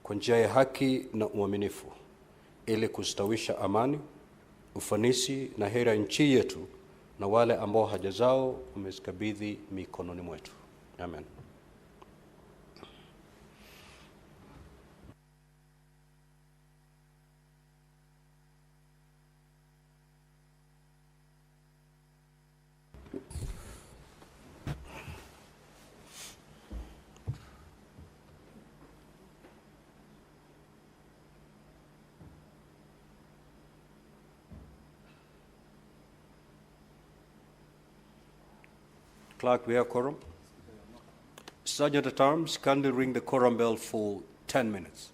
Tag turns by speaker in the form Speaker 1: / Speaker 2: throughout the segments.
Speaker 1: kwa njia ya haki na uaminifu ili kustawisha amani, ufanisi na heri ya nchi yetu na wale ambao haja zao umezikabidhi mikononi mwetu. Amen. Clerk, we have quorum. Sergeant at Arms, kindly ring the quorum bell for 10 minutes.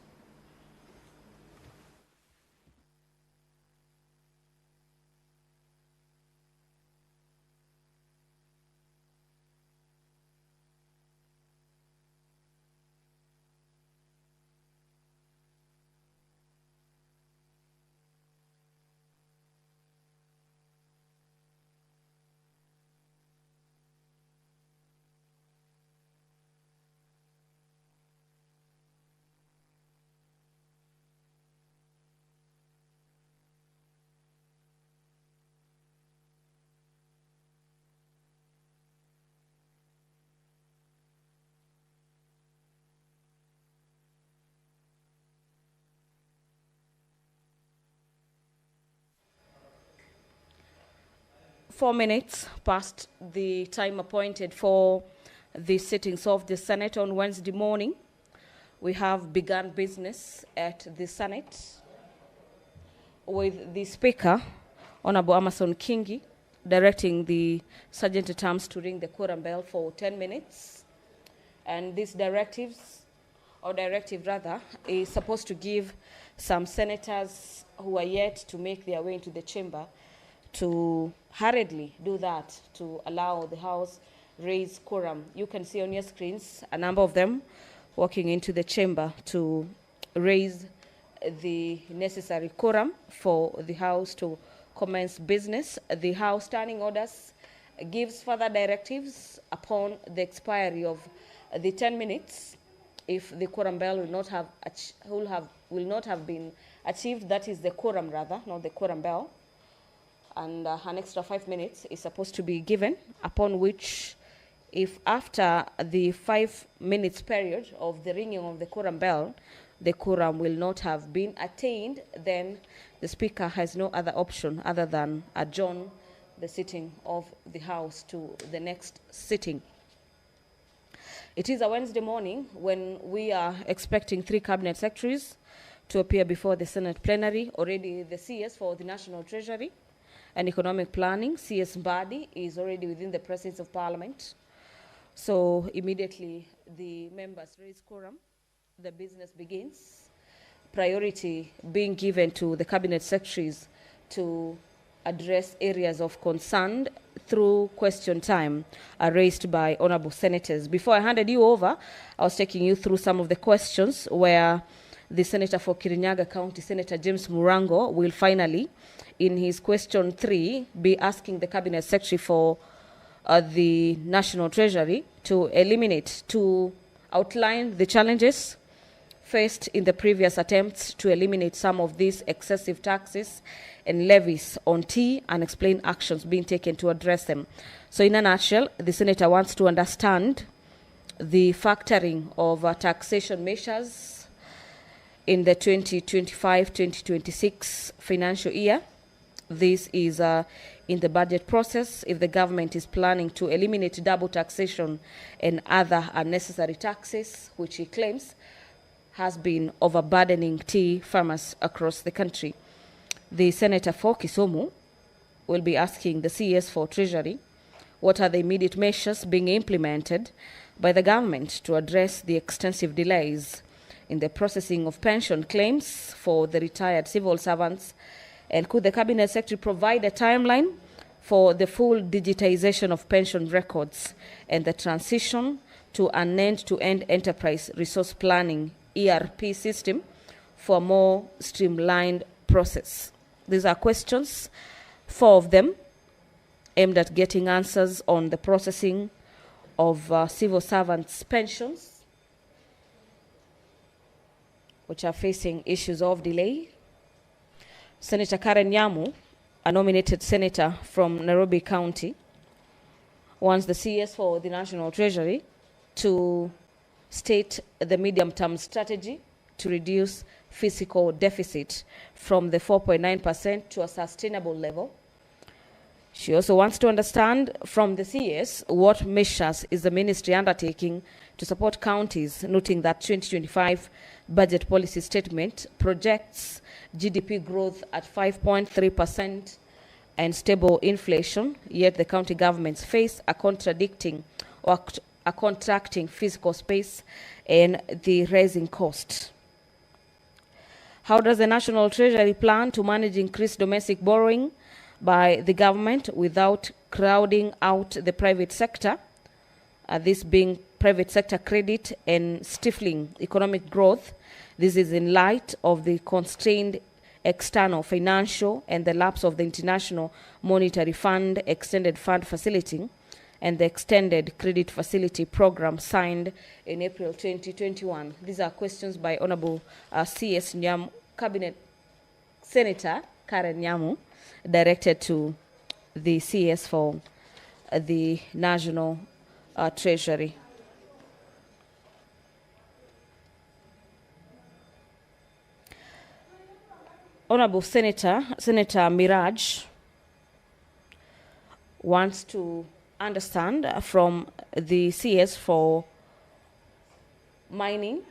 Speaker 2: Four minutes past the time appointed for the sittings of the Senate on Wednesday morning. We have begun business at the Senate with the Speaker, Honorable Amason Kingi, directing the Sergeant at Arms to ring the quorum bell for 10 minutes. And these directives, or directive rather, is supposed to give some senators who are yet to make their way into the chamber to hurriedly do that to allow the House raise quorum. You can see on your screens a number of them walking into the chamber to raise the necessary quorum for the House to commence business. The House standing orders gives further directives upon the expiry of the 10 minutes. If the quorum bell will not have been achieved, that is the quorum rather, not the quorum bell. And an extra 5 minutes is supposed to be given, upon which, if after the 5 minutes period of the ringing of the quorum bell, the quorum will not have been attained, then the Speaker has no other option other than adjourn the sitting of the House to the next sitting. It is a Wednesday morning when we are expecting 3 cabinet secretaries to appear before the Senate Plenary. Already the CS for the National Treasury and Economic Planning, CS Mbadi, is already within the presence of Parliament. So immediately the members raise quorum, the business begins. Priority being given to the cabinet secretaries to address areas of concern through question time raised by honorable senators. Before I handed you over, I was taking you through some of the questions where the Senator for Kirinyaga County, Senator James Murango, will finally, in his question 3, be asking the Cabinet Secretary for the National Treasury to outline the challenges faced in the previous attempts to eliminate some of these excessive taxes and levies on tea and explain actions being taken to address them. So in a nutshell, the Senator wants to understand the factoring of taxation measures in the 2025-2026 financial year. This is in the budget process. If the government is planning to eliminate double taxation and other unnecessary taxes, which he claims has been overburdening tea farmers across the country. The Senator for Kisumu will be asking the CS for Treasury what are the immediate measures being implemented by the government to address the extensive delays in the processing of pension claims for the retired civil servants, and could the Cabinet Secretary provide a timeline for the full digitization of pension records and the transition to an end-to-end enterprise resource planning ERP system for a more streamlined process? These are questions, 4 of them, aimed at getting answers on the processing of civil servants' pensions, which are facing issues of delay. Senator Karen Nyamu, a nominated senator from Nairobi County, wants the CS for the National Treasury to state the medium-term strategy to reduce fiscal deficit from the 4.9% to a sustainable level. She also wants to understand from the CS what measures is the ministry undertaking to support counties, noting that 2025 budget policy statement projects GDP growth at 5.3% and stable inflation, yet the county governments face a contracting fiscal space and the rising cost. How does the National Treasury plan to manage increased domestic borrowing by the government without crowding out the private sector, this being private sector credit and stifling economic growth? This is in light of the constrained external financial and the lapse of the International Monetary Fund Extended Fund Facility and the Extended Credit Facility Program signed in April 2021. These are questions by Honorable CS Nyamu, Cabinet Senator Karen Nyamu, directed to the CS for the National Treasury. Honorable Senator Miraj wants to understand from the CS for mining,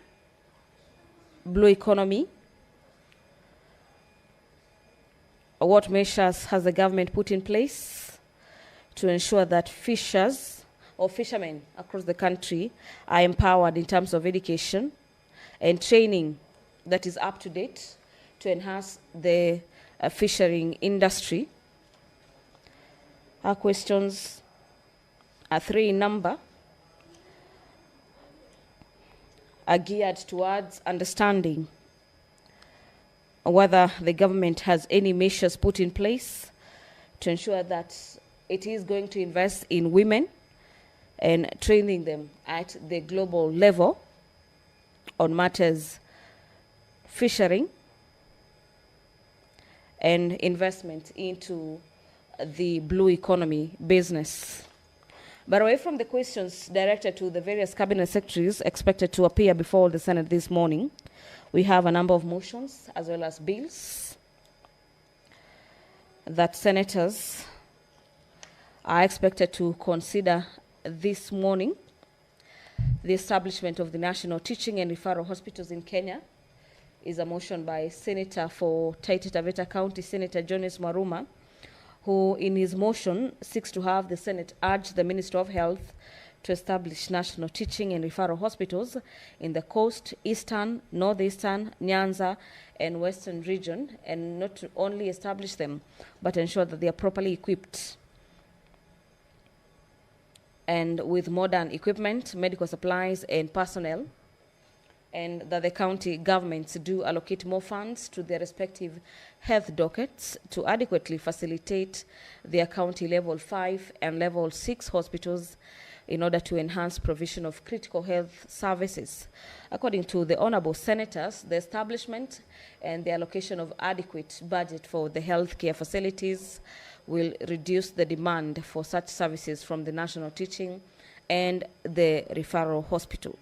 Speaker 2: blue economy, what measures has the government put in place to ensure that fishers or fishermen across the country are empowered in terms of education and training that is up to date to enhance the fishing industry. Our questions are 3 in number, are geared towards understanding whether the government has any measures put in place to ensure that it is going to invest in women and training them at the global level on matters fishing and investment into the blue economy business. But away from the questions directed to the various cabinet secretaries expected to appear before the Senate this morning, we have a number of motions as well as bills that senators are expected to consider this morning. The establishment of the National Teaching and Referral Hospitals in Kenya is a motion by Senator for Taita Taveta County, Senator Jonas Maruma, who in his motion seeks to have the Senate urge the Minister of Health to establish national teaching and referral hospitals in the coast, eastern, northeastern, Nyanza, and western region, and not to only establish them, but ensure that they are properly equipped and with modern equipment, medical supplies, and personnel, and that the county governments do allocate more funds to their respective health dockets to adequately facilitate their county level 5 and level 6 hospitals in order to enhance provision of critical health services. According to the honorable senators, the establishment and the allocation of adequate budget for the healthcare facilities will reduce the demand for such services from the national teaching and the referral hospital.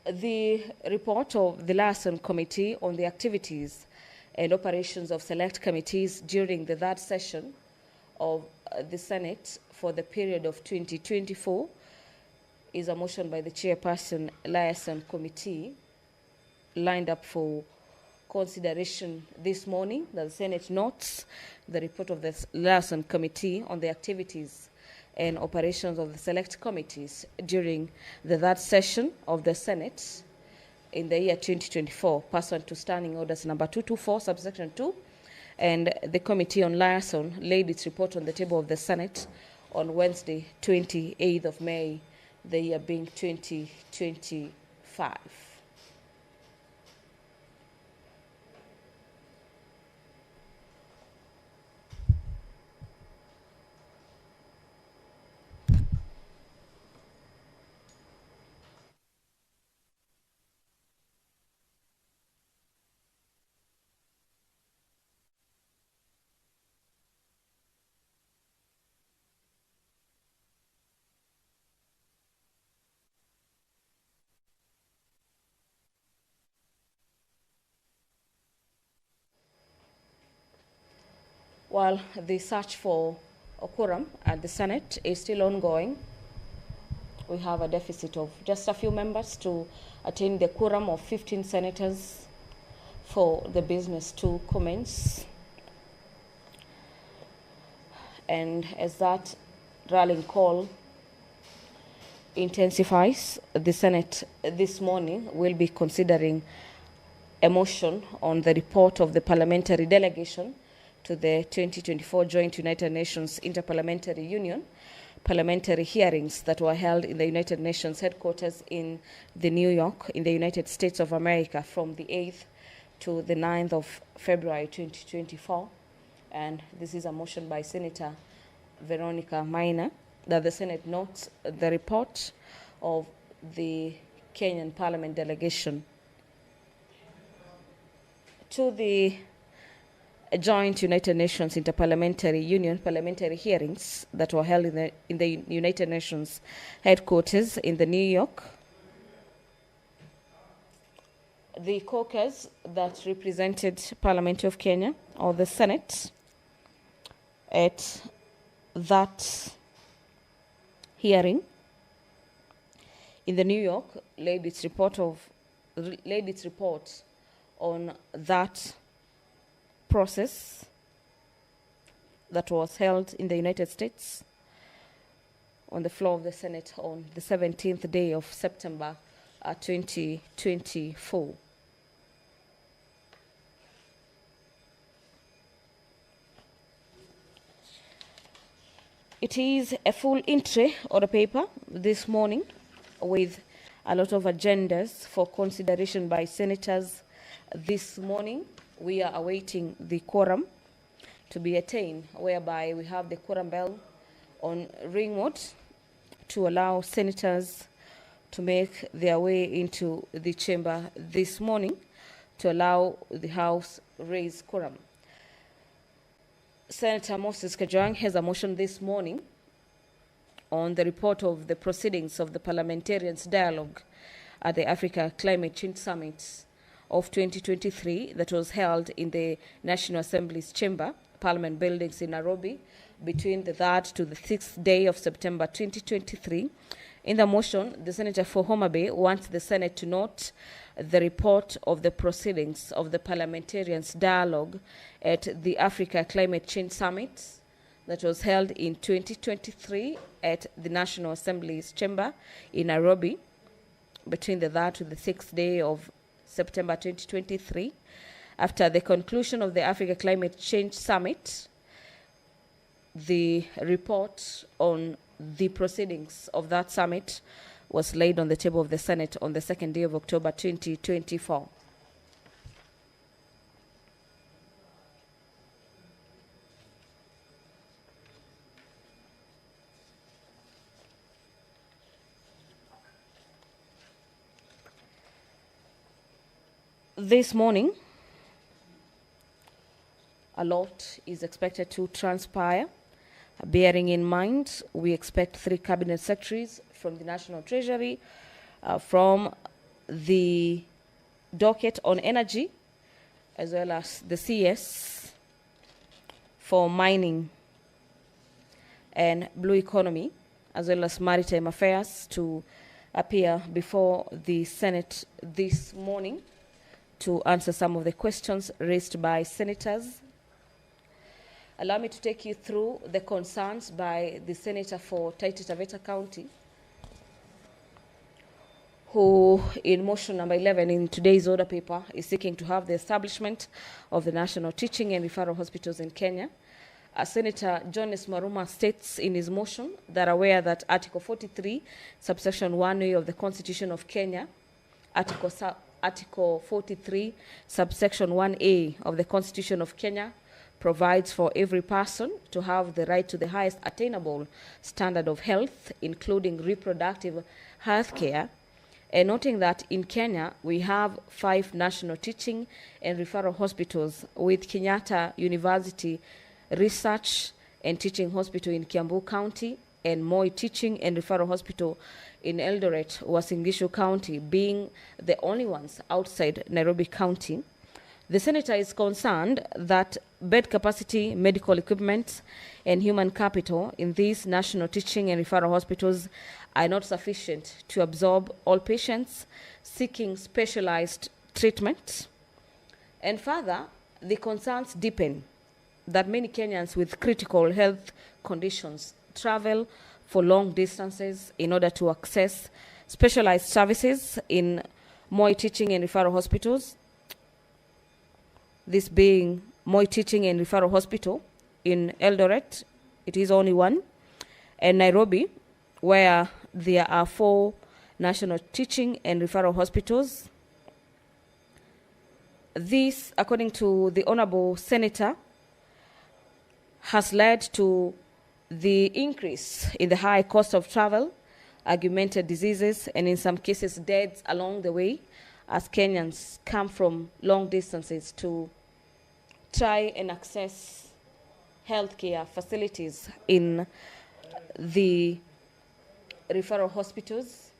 Speaker 2: The report of the Liaison Committee on the activities and operations of select committees during the 3rd session of the Senate for the period of 2024 is a motion by the Chairperson Liaison Committee lined up for consideration this morning. The Senate notes the report of the Liaison Committee on the activities and operations of the select committees during the 3rd session of the Senate in the year 2024, pursuant to Standing Orders number 224, subsection 2, and the Committee on Liaison laid its report on the table of the Senate on Wednesday, 28th of May, the year being 2025. While the search for a quorum at the Senate is still ongoing, we have a deficit of just a few members to attain the quorum of 15 senators for the business to commence. And as that rallying call intensifies, the Senate this morning will be considering a motion on the report of the parliamentary delegation to the 2024 Joint United Nations Interparliamentary Union parliamentary hearings that were held in the United Nations headquarters in New York in the United States of America from the 8th to the 9th of February 2024. And this is a motion by Senator Veronica Maina that the Senate notes the report of the Kenyan Parliament delegation to the Joint United Nations Interparliamentary Union parliamentary hearings that were held in the United Nations headquarters in the New York. The caucus that represented Parliament of Kenya, or the Senate, at that hearing in the New York laid its report on that process that was held in the United States on the floor of the Senate on the 17th day of September 2024. It is a full entry or a paper this morning with a lot of agendas for consideration by senators this morning. We are awaiting the quorum to be attained, whereby we have the quorum bell on ring mode to allow senators to make their way into the chamber this morning to allow the House raise quorum. Senator Moses Kajwang has a motion this morning on the report of the proceedings of the Parliamentarians' Dialogue at the Africa Climate Change Summit of 2023 that was held in the National Assembly's Chamber, Parliament Buildings in Nairobi, between the 3rd to the 6th day of September 2023. In the motion, the Senator for Homa Bay wants the Senate to note the report of the proceedings of the Parliamentarians' Dialogue at the Africa Climate Change Summit that was held in 2023 at the National Assembly's Chamber in Nairobi between the 3rd to the 6th day of September 2023. After the conclusion of the Africa Climate Change Summit, the report on the proceedings of that summit was laid on the table of the Senate on the 2nd day of October 2024. This morning, a lot is expected to transpire. Bearing in mind, we expect 3 cabinet secretaries from the National Treasury, from the docket on energy, as well as the CS for mining and blue economy, as well as maritime affairs, to appear before the Senate this morning to answer some of the questions raised by senators. Allow me to take you through the concerns by the Senator for Taita Taveta County, who in motion number 11 in today's order paper is seeking to have the establishment of the national teaching and referral hospitals in Kenya. Senator Jonas Maruma states in his motion that aware that Article 43, subsection 1A of the Constitution of Kenya, Article 43, subsection 1A of the Constitution of Kenya provides for every person to have the right to the highest attainable standard of health, including reproductive health care, and noting that in Kenya we have 5 national teaching and referral hospitals, with Kenyatta University Research and Teaching Hospital in Kiambu County and Moi Teaching and Referral Hospital in Eldoret, Uasin Gishu County being the only ones outside Nairobi County. The Senator is concerned that bed capacity, medical equipment, and human capital in these national teaching and referral hospitals are not sufficient to absorb all patients seeking specialized treatment. And further, the concerns deepen that many Kenyans with critical health conditions travel for long distances in order to access specialized services in Moi Teaching and Referral Hospitals, this being Moi Teaching and Referral Hospital in Eldoret, it is only one, and Nairobi, where there are 4 national teaching and referral hospitals. This, according to the Honorable Senator, has led to the increase in the high cost of travel, augmented diseases, and in some cases deaths along the way, as Kenyans come from long distances to try and access healthcare facilities in the referral hospitals,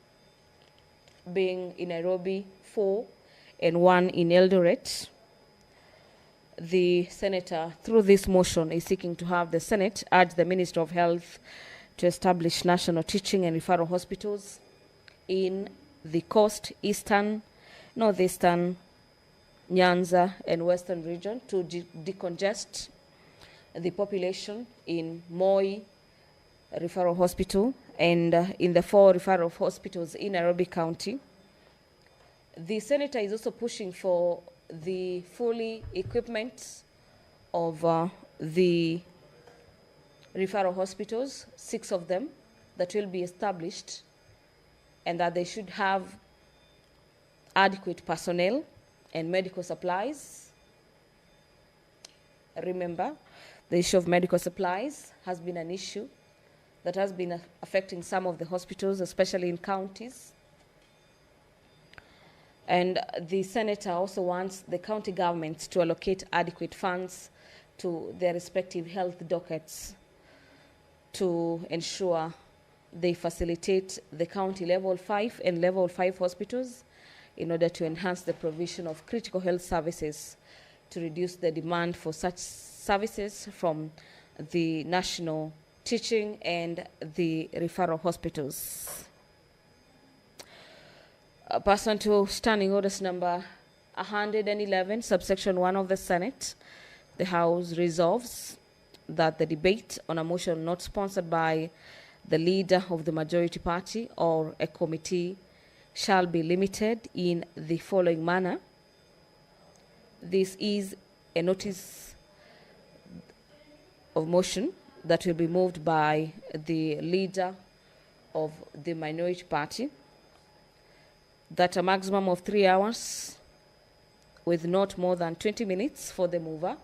Speaker 2: being in Nairobi 4 and 1 in Eldoret. The Senator, through this motion, is seeking to have the Senate urge the Minister of Health to establish national teaching and referral hospitals in the coast, eastern, northeastern, Nyanza, and western region to decongest the population in Moi Referral Hospital and in the 4 referral hospitals in Nairobi County. The Senator is also pushing for the fully equipment of the referral hospitals, 6 of them, that will be established, and that they should have adequate personnel and medical supplies. Remember, the issue of medical supplies has been an issue that has been affecting some of the hospitals, especially in counties. And the Senator also wants the county governments to allocate adequate funds to their respective health dockets to ensure they facilitate the county level 5 and level 5 hospitals in order to enhance the provision of critical health services to reduce the demand for such services from the national teaching and the referral hospitals. Pursuant to Standing Orders number 111, subsection 1 of the Senate, the House resolves that the debate on a motion not sponsored by the leader of the majority party or a committee shall be limited in the following manner. This is a notice of motion that will be moved by the leader of the minority party, that a maximum of 3 hours with not more than 20 minutes for the mover,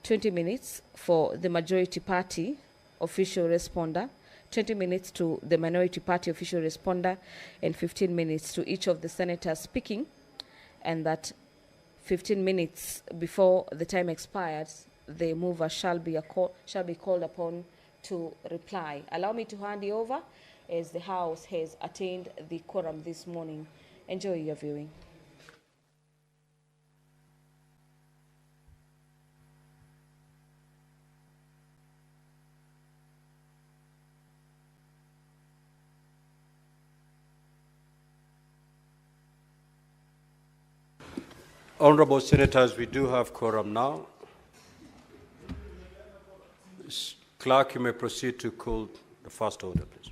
Speaker 2: 20 minutes for the majority party official responder, 20 minutes to the minority party official responder, and 15 minutes to each of the senators speaking, and that 15 minutes before the time expires, the mover shall be called upon to reply. Allow me to hand you over, as the House has attained the quorum this morning. Enjoy your viewing.
Speaker 1: Honorable Senators, we do have quorum now. Clerk, you may proceed to call the first order, please.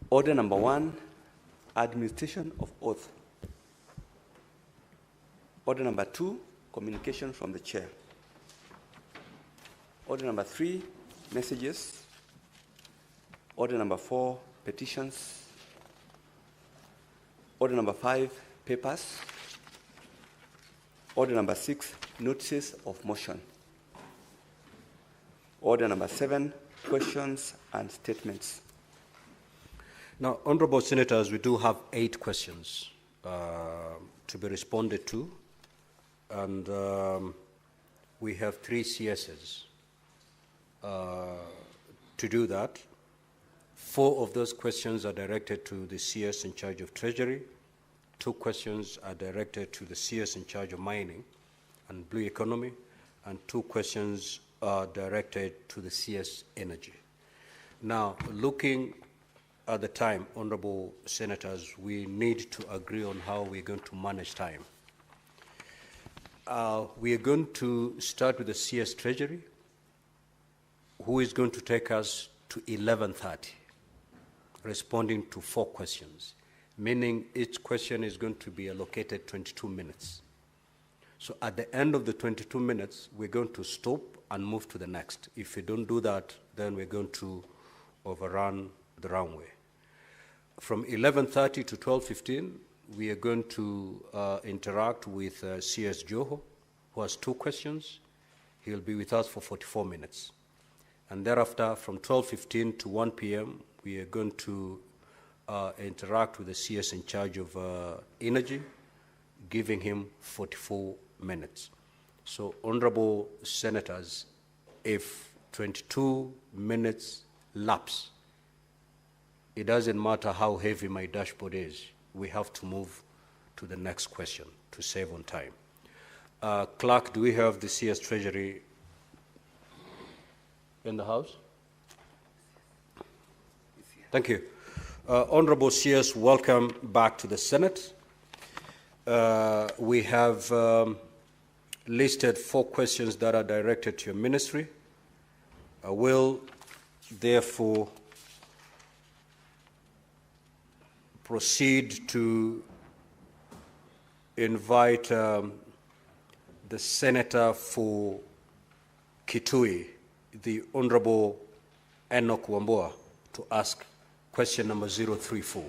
Speaker 3: Order number 1, administration of oath. Order number 2, communication from the chair. Order number 3, messages. Order number 4, petitions. Order number 5, papers. Order number 6, notices of motion. Order number 7, questions and statements.
Speaker 1: Now, Honorable Senators, we do have 8 questions to be responded to, and we have 3 CSs to do that. 4 of those questions are directed to the CS in charge of Treasury. 2 questions are directed to the CS in charge of Mining and Blue Economy, and 2 questions are directed to the CS Energy. Now, looking at the time, Honorable Senators, we need to agree on how we're going to manage time. We are going to start with the CS Treasury, who is going to take us to 11:30, responding to 4 questions, meaning each question is going to be allocated 22 minutes. So at the end of the 22 minutes, we're going to stop and move to the next. If we don't do that, then we're going to overrun the runway. From 11:30 to 12:15, we are going to interact with CS Joho, who has 2 questions. He'll be with us for 44 minutes. And thereafter, from 12:15 to 1 p.m., we are going to interact with the CS in charge of Energy, giving him 44 minutes. So, Honorable Senators, if 22 minutes lapse, it doesn't matter how heavy my dashboard is, we have to move to the next question to save on time. Clerk, do we have the CS Treasury in the House? Thank you. Honorable CS, welcome back to the Senate. We have listed 4 questions that are directed to your ministry. I will therefore proceed to invite the Senator for Kitui, the Honorable Enoch Wambua, to ask question number 034.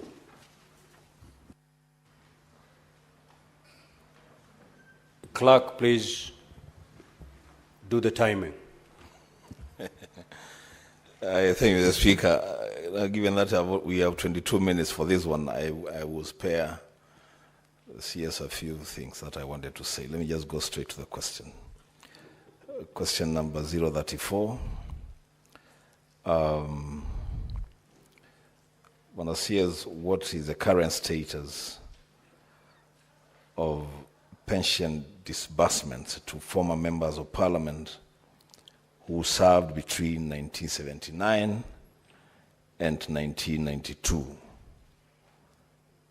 Speaker 1: Clerk, please do the timing.
Speaker 4: I thank you, the Speaker. Given that we have 22 minutes for this one, I will spare the CS a few things that I wanted to say. Let me just go straight to the question. Question number 034. One CS, what is the current status of pension disbursements to former members of Parliament who served between 1979 and 1992?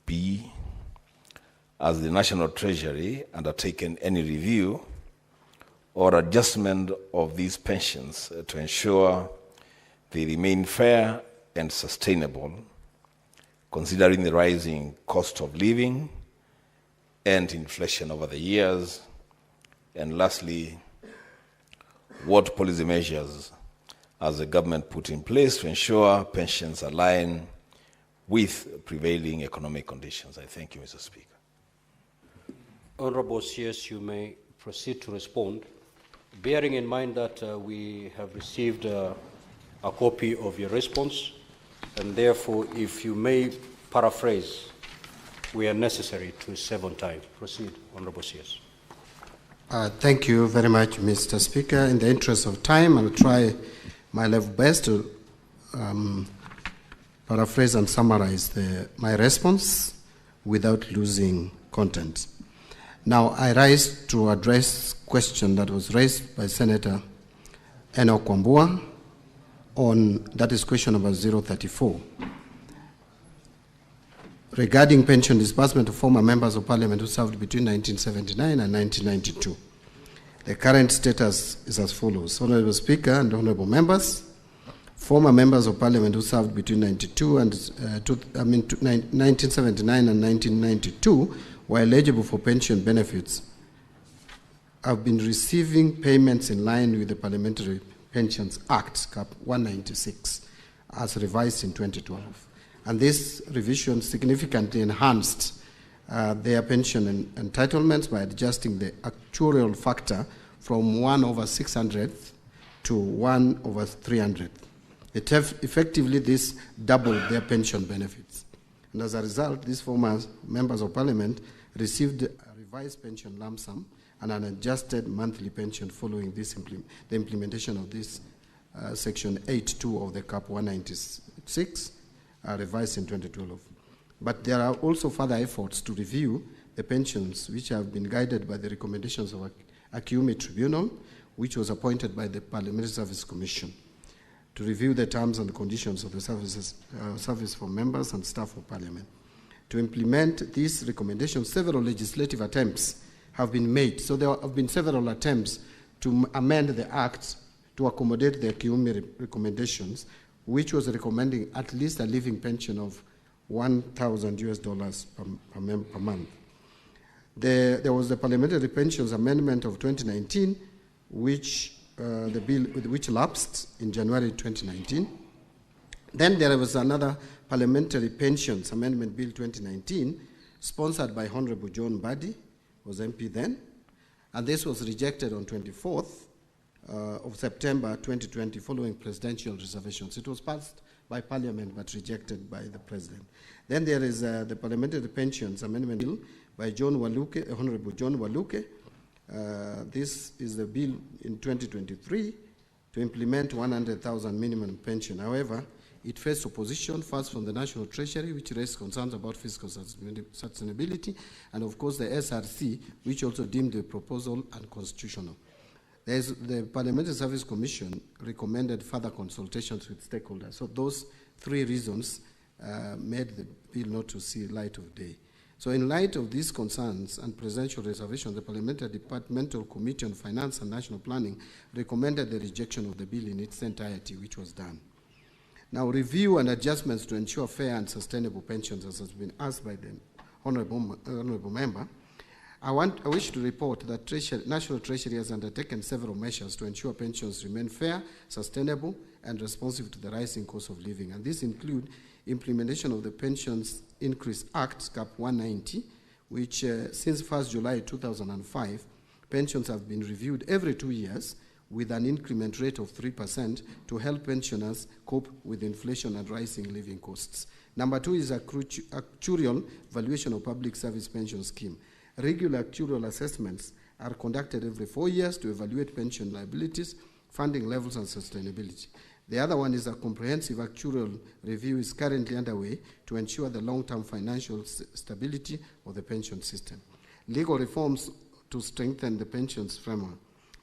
Speaker 4: B, has the National Treasury undertaken any review or adjustment of these pensions to ensure they remain fair and sustainable, considering the rising cost of living and inflation over the years? And lastly, what policy measures has the government put in place to ensure pensions align with prevailing economic conditions? I thank you, Mr. Speaker.
Speaker 1: Honorable CS, you may proceed to respond, bearing in mind that we have received a copy of your response, and therefore, if you may paraphrase, we are necessary to save on time. Proceed, Honorable CS.
Speaker 5: Thank you very much, Mr. Speaker. In the interest of time, I'll try my level best to paraphrase and summarize my response without losing content. Now, I rise to address question that was raised by Senator Enoch Wambua that is question number 034. Regarding pension disbursement to former members of Parliament who served between 1979 and 1992. The current status is as follows. Honorable Speaker and honorable members, former members of Parliament who served between 1979 and 1992 were eligible for pension benefits have been receiving payments in line with the Parliamentary Pensions Act, Cap 196, as revised in 2012. And this revision significantly enhanced their pension entitlements by adjusting the actuarial factor from 1/600 to 1/300. Effectively, this doubled their pension benefits. And as a result, these former members of Parliament received a revised pension lump sum and an adjusted monthly pension following the implementation of this Section 8.2 of the CAP 196, revised in 2012. But there are also further efforts to review the pensions which have been guided by the recommendations of a Kiumi Tribunal, which was appointed by the Parliamentary Service Commission to review the terms and conditions of the service for members and staff of Parliament. To implement these recommendations, several legislative attempts have been made. So there have been several attempts to amend the Act to accommodate the Kiumi recommendations, which was recommending at least a living pension of $1,000 per month. There was the Parliamentary Pensions Amendment of 2019, which the bill which lapsed in January 2019. Then there was another Parliamentary Pensions Amendment Bill 2019, sponsored by Honorable John Mbadi, was MP then, and this was rejected on 24th of September 2020 following presidential reservations. It was passed by Parliament but rejected by the President. Then there is the Parliamentary Pensions Amendment Bill by John Waluke, Honorable John Waluke. This is the bill in 2023 to implement 100,000 minimum pension. However, it faced opposition first from the National Treasury, which raised concerns about fiscal sustainability, and of course the SRC, which also deemed the proposal unconstitutional. The Parliamentary Service Commission recommended further consultations with stakeholders. So those three reasons made the bill not to see light of day. So in light of these concerns and presidential reservations, the Parliamentary Departmental Committee on Finance and National Planning recommended the rejection of the bill in its entirety, which was done. Now, review and adjustments to ensure fair and sustainable pensions, as has been asked by the honorable member. I wish to report that National Treasury has undertaken several measures to ensure pensions remain fair, sustainable, and responsive to the rising cost of living. And these include implementation of the Pensions Increase Act, CAP 190, which since 1st July 2005, pensions have been reviewed every 2 years with an increment rate of 3% to help pensioners cope with inflation and rising living costs. Number two is actuarial valuation of public service pension scheme. Regular actuarial assessments are conducted every 4 years to evaluate pension liabilities, funding levels, and sustainability. The other one is a comprehensive actuarial review is currently underway to ensure the long-term financial stability of the pension system. Legal reforms to strengthen the pensions framework.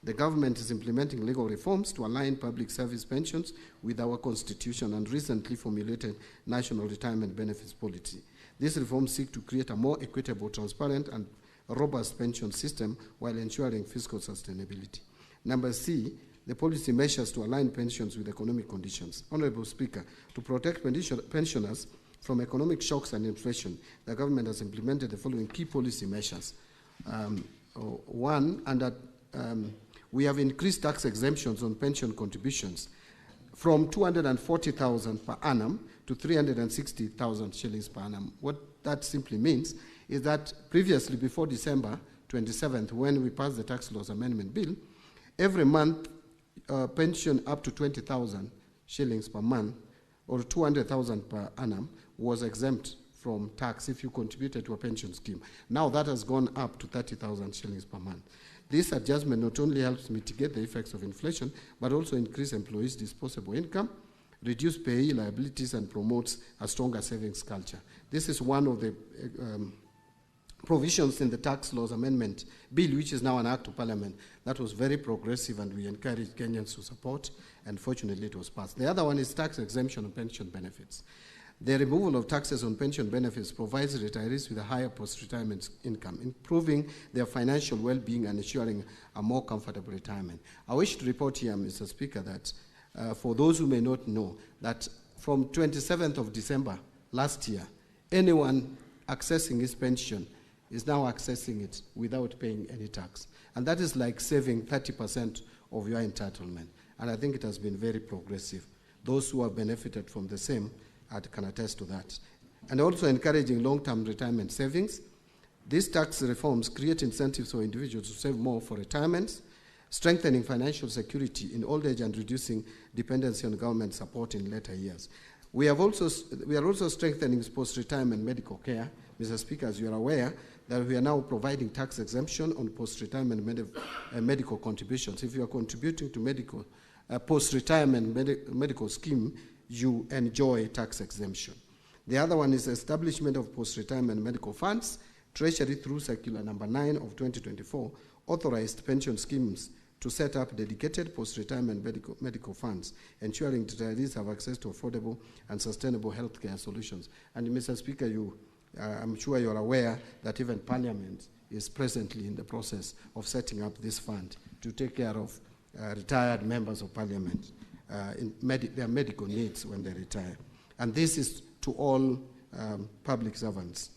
Speaker 5: The government is implementing legal reforms to align public service pensions with our constitution and recently formulated national retirement benefits policy. These reforms seek to create a more equitable, transparent, and robust pension system while ensuring fiscal sustainability. Number C, the policy measures to align pensions with economic conditions. Honorable Speaker, to protect pensioners from economic shocks and inflation, the government has implemented the following key policy measures. One, we have increased tax exemptions on pension contributions from 240,000 per annum to 360,000 shillings per annum. What that simply means is that previously, before December 27th, when we passed the Tax Laws Amendment Bill, every month, pension up to 20,000 shillings per month or 200,000 per annum was exempt from tax if you contributed to a pension scheme. Now that has gone up to 30,000 shillings per month. This adjustment not only helps mitigate the effects of inflation, but also increase employees' disposable income, reduce payee liabilities, and promotes a stronger savings culture. This is one of the provisions in the Tax Laws Amendment Bill, which is now an Act of Parliament, that was very progressive and we encourage Kenyans to support, and fortunately it was passed. The other one is tax exemption on pension benefits. The removal of taxes on pension benefits provides retirees with a higher post-retirement income, improving their financial well-being and ensuring a more comfortable retirement. I wish to report here, Mr. Speaker, that for those who may not know, that from 27th of December last year, anyone accessing his pension is now accessing it without paying any tax. And that is like saving 30% of your entitlement. And I think it has been very progressive. Those who have benefited from the same can attest to that. And also encouraging long-term retirement savings. These tax reforms create incentives for individuals to save more for retirements, strengthening financial security in old age and reducing dependency on government support in later years. We are also strengthening post-retirement medical care. Mr. Speaker, as you are aware, that we are now providing tax exemption on post-retirement medical contributions. If you are contributing to medical post-retirement medical scheme, you enjoy tax exemption. The other one is establishment of post-retirement medical funds. Treasury, through Circular Number 9 of 2024, authorized pension schemes to set up dedicated post-retirement medical funds, ensuring retirees have access to affordable and sustainable healthcare solutions. And Mr. Speaker, I'm sure you're aware that even Parliament is presently in the process of setting up this fund to take care of retired members of Parliament in their medical needs when they retire. And this is to all public servants.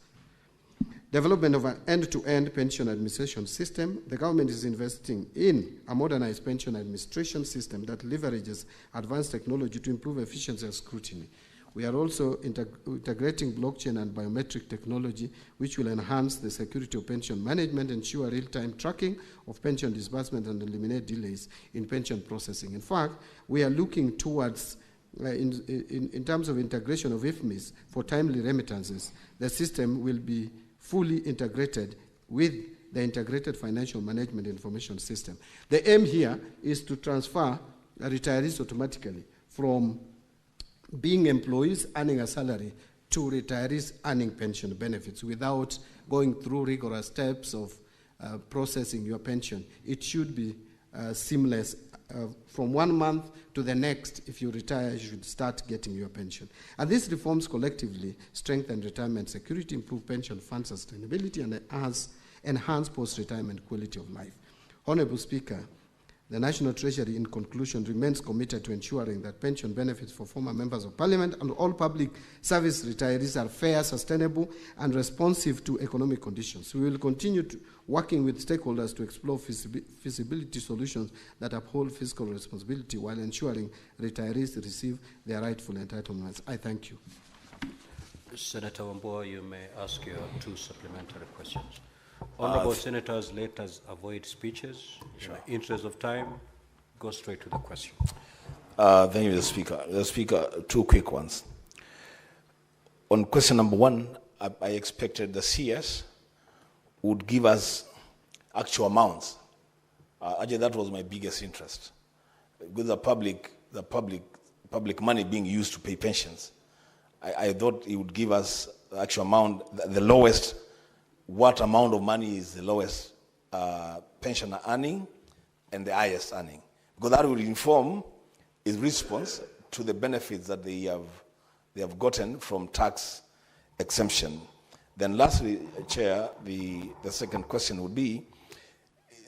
Speaker 5: Development of an end-to-end pension administration system. The government is investing in a modernized pension administration system that leverages advanced technology to improve efficiency and scrutiny. We are also integrating blockchain and biometric technology, which will enhance the security of pension management, ensure real-time tracking of pension disbursement, and eliminate delays in pension processing. In fact, we are looking towards, in terms of integration of IFMIS for timely remittances, the system will be fully integrated with the Integrated Financial Management Information System. The aim here is to transfer retirees automatically from being employees earning a salary to retirees earning pension benefits without going through rigorous steps of processing your pension. It should be seamless. From 1 month to the next, if you retire, you should start getting your pension. And these reforms collectively strengthen retirement security, improve pension fund sustainability, and enhance post-retirement quality of life. Honorable Speaker, the National Treasury, in conclusion, remains committed to ensuring that pension benefits for former members of Parliament and all public service retirees are fair, sustainable, and responsive to economic conditions. We will continue working with stakeholders to explore feasibility solutions that uphold fiscal responsibility while ensuring retirees receive their rightful entitlements. I thank you.
Speaker 1: Senator Wambua, you may ask your 2 supplementary questions. Honorable Senators, let us avoid speeches. Sure. In the interest of time, go straight to the question.
Speaker 4: Thank you, Mr. Speaker. Mr. Speaker, 2 quick ones. On question number 1, I expected the CS would give us actual amounts. Actually, that was my biggest interest. With the public money being used to pay pensions, I thought he would give us the actual amount, the lowest. What amount of money is the lowest pensioner earning and the highest earning? Because that will inform his response to the benefits that they have gotten from tax exemption. Then lastly, Chair, the second question would be,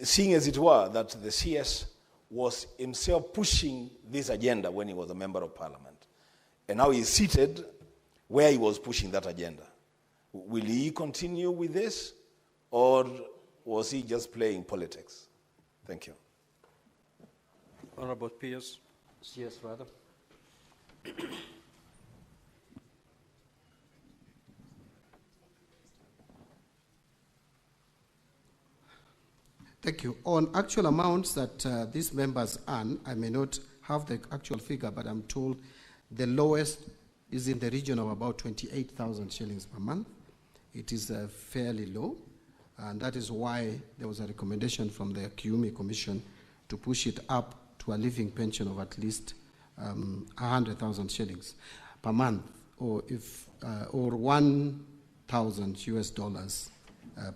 Speaker 4: seeing as it were that the CS was himself pushing this agenda when he was a member of Parliament, and now he's seated where he was pushing that agenda. Will he continue with this, or was he just playing politics? Thank you.
Speaker 1: Honorable PS, CS rather.
Speaker 5: Thank you. On actual amounts that these members earn, I may not have the actual figure, but I'm told the lowest is in the region of about 28,000 shillings per month. It is fairly low, and that is why there was a recommendation from the Kiumi Commission to push it up to a living pension of at least 100,000 shillings per month, or 1,000 US dollars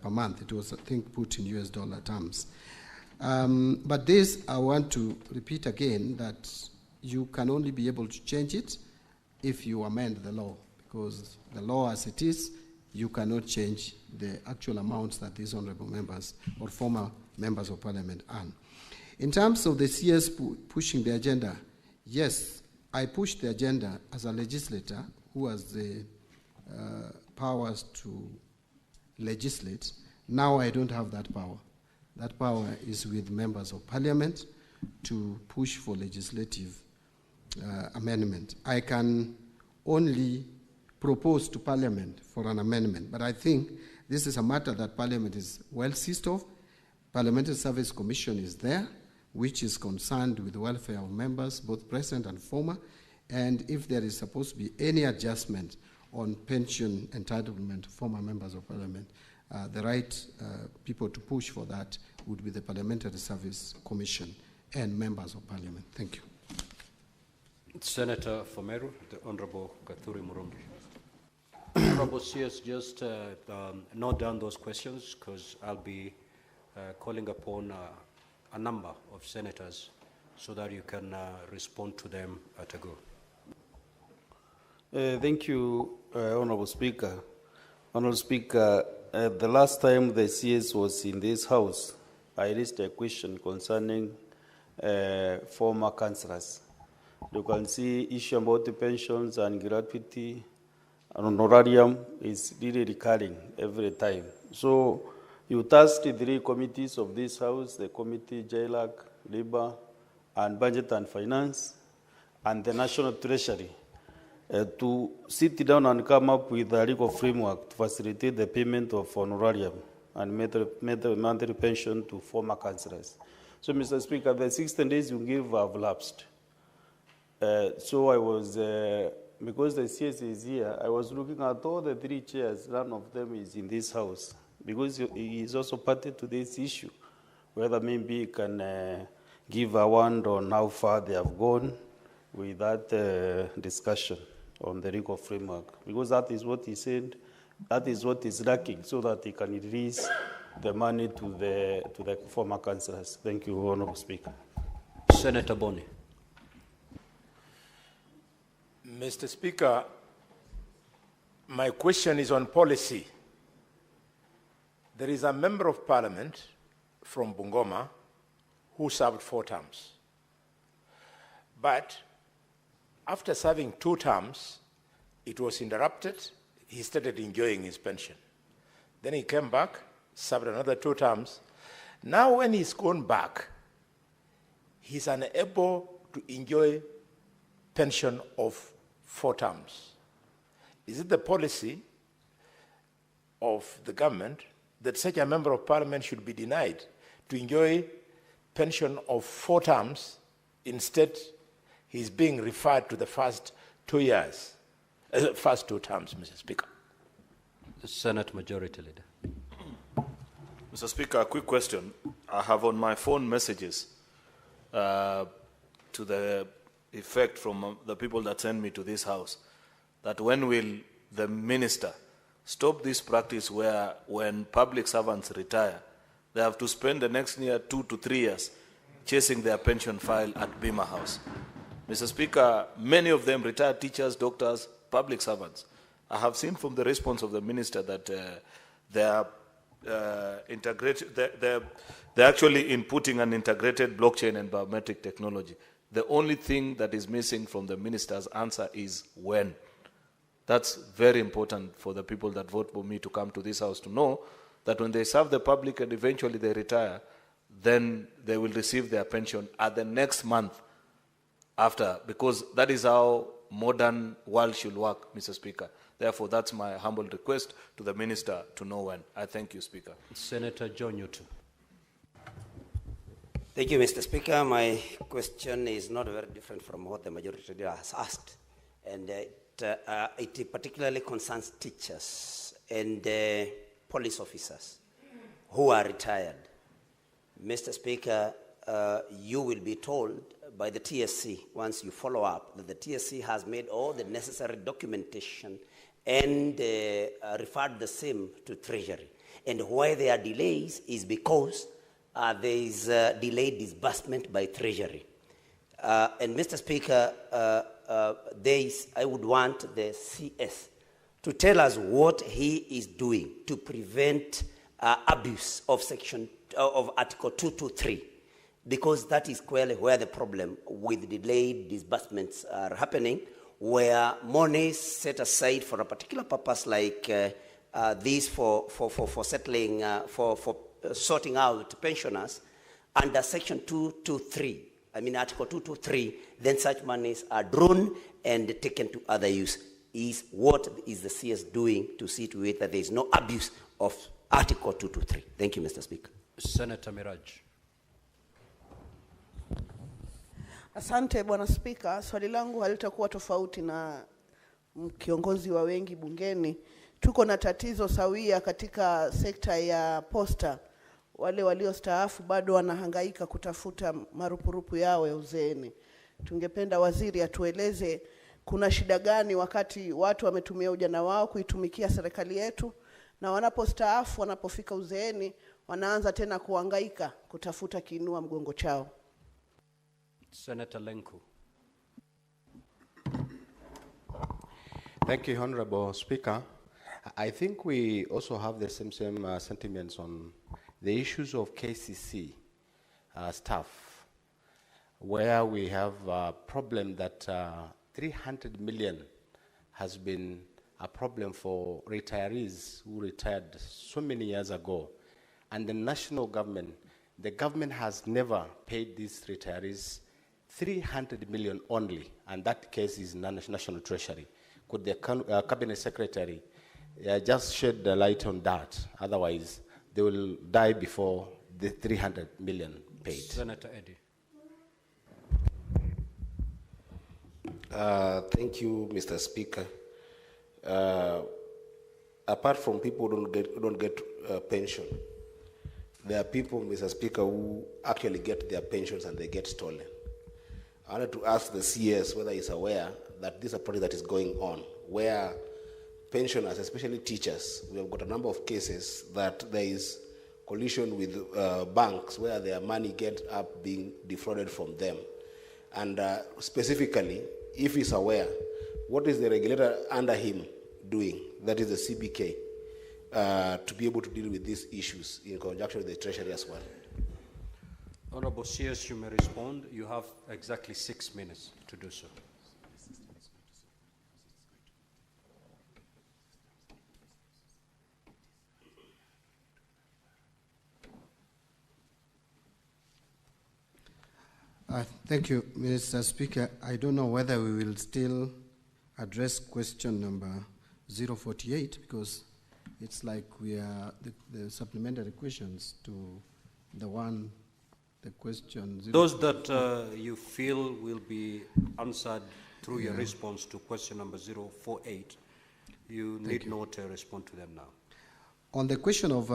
Speaker 5: per month. It was, I think, put in US dollar terms. But this, I want to repeat again, that you can only be able to change it if you amend the law, because the law as it is, you cannot change the actual amounts that these honorable members or former members of Parliament earn. In terms of the CS pushing the agenda, yes, I pushed the agenda as a legislator who has the powers to legislate. Now I don't have that power. That power is with members of Parliament to push for legislative amendment. I can only propose to Parliament for an amendment, but I think this is a matter that Parliament is well seized of. Parliamentary Service Commission is there, which is concerned with the welfare of members, both present and former, and if there is supposed to be any adjustment on pension entitlement to former members of Parliament, the right people to push for that would be the Parliamentary Service Commission and members of Parliament. Thank you.
Speaker 1: Senator for Meru, the Honorable Gathuri Murungi. Honorable CS, just note down those questions because I'll be calling upon a number of senators so that you can respond to them at a go.
Speaker 6: Thank you, Honorable Speaker. Honorable Speaker, the last time the CS was in this House, I raised a question concerning former councillors. You can see issue about the pensions and gratuity and honorarium is really recurring every time. So you tasked the 3 committees of this House, the committee JLAC, Labour, and Budget and Finance, and the National Treasury, to sit down and come up with a legal framework to facilitate the payment of honorarium and monthly pension to former councillors. So, Mr. Speaker, the 16 days you gave have lapsed. So I was, because the CS is here, I was looking at all the 3 chairs, none of them is in this House, because he is also party to this issue, whether maybe he can give a word on how far they have gone with that discussion on the legal framework, because that is what he said, that is what is lacking, so that he can release the money to the former councillors. Thank you, Honourable Speaker.
Speaker 1: Senator Boni.
Speaker 7: Mr. Speaker, my question is on policy. There is a member of parliament from Bungoma who served 4 terms. But after serving 2 terms, it was interrupted. He started enjoying his pension. Then he came back, served another 2 terms. Now when he's gone back, he's unable to enjoy pension of 4 terms. Is it the policy of the government that such a member of parliament should be denied to enjoy pension of 4 terms? Instead, he's being referred to the first 2 years, first 2 terms, Mr. Speaker.
Speaker 1: The Senate Majority Leader.
Speaker 8: Mr. Speaker, a quick question. I have on my phone messages to the effect from the people that send me to this House, that when will the minister stop this practice where when public servants retire, they have to spend the next year 2 to 3 years chasing their pension file at Bima House. Mr. Speaker, many of them retired teachers, doctors, public servants. I have seen from the response of the minister that they're actually inputting an integrated blockchain and biometric technology. The only thing that is missing from the minister's answer is when. That's very important for the people that vote for me to come to this House to know that when they serve the public and eventually they retire, then they will receive their pension at the next month after, because that is how modern world should work, Mr. Speaker. Therefore, that's my humble request to the minister to know when. I thank you, Speaker.
Speaker 1: Senator John Newton.
Speaker 9: Thank you, Mr. Speaker. My question is not very different from what the majority leader has asked, and it particularly concerns teachers and police officers who are retired. Mr. Speaker, you will be told by the TSC, once you follow up, that the TSC has made all the necessary documentation and referred the same to Treasury. And why there are delays is because there is delayed disbursement by Treasury. And Mr. Speaker, I would want the CS to tell us what he is doing to prevent abuse of Article 223, because that is clearly where the problem with delayed disbursements are happening, where money set aside for a particular purpose like this for settling, for sorting out pensioners under Section 223, Article 223, then such monies are drawn and taken to other use. What is the CS doing to see to it that there is no abuse of Article 223? Thank you, Mr. Speaker.
Speaker 1: Senator Miraj.
Speaker 10: Asante Bwana Spika, swali langu halitakuwa tofauti na kiongozi wa wengi bungeni. Tuko na tatizo sawia katika sekta ya posta. Wale waliostaafu bado wanahangaika kutafuta marupurupu yao ya uzeeni. tungependa waziri atueleze kuna shida gani wakati watu wametumia ujana wao kuitumikia serikali yetu, na wanapostaafu, wanapofika uzeeni, wanaanza tena kuhangaika kutafuta kiinua mgongo chao.
Speaker 1: Senator Lenku.
Speaker 11: Thank you, Honorable Speaker. I think we also have the same sentiments on the issues of KCC staff, where we have a problem that 300 million has been a problem for retirees who retired so many years ago. And the national government, the government has never paid these retirees 300 million only, and that case is National Treasury. Could the Cabinet Secretary just shed the light on that? Otherwise, they will die before the 300 million paid.
Speaker 1: Senator Eddy.
Speaker 12: Thank you, Mr. Speaker. Apart from people who don't get pension, there are people, Mr. Speaker, who actually get their pensions and they get stolen. I wanted to ask the CS whether he's aware that this is a project that is going on, where pensioners, especially teachers, we have got a number of cases that there is collusion with banks where their money gets up being defrauded from them. And specifically, if he's aware, what is the regulator under him doing, that is the CBK, to be able to deal with these issues in conjunction with the Treasury as well?
Speaker 1: Honorable CS, you may respond. You have exactly 6 minutes to do so.
Speaker 5: Thank you, Mr. Speaker. I don't know whether we will still address question number 048, because it's like we are the supplementary questions to the question.
Speaker 1: Those that you feel will be answered through your response to question number 048, you need not respond to them now.
Speaker 5: On the question of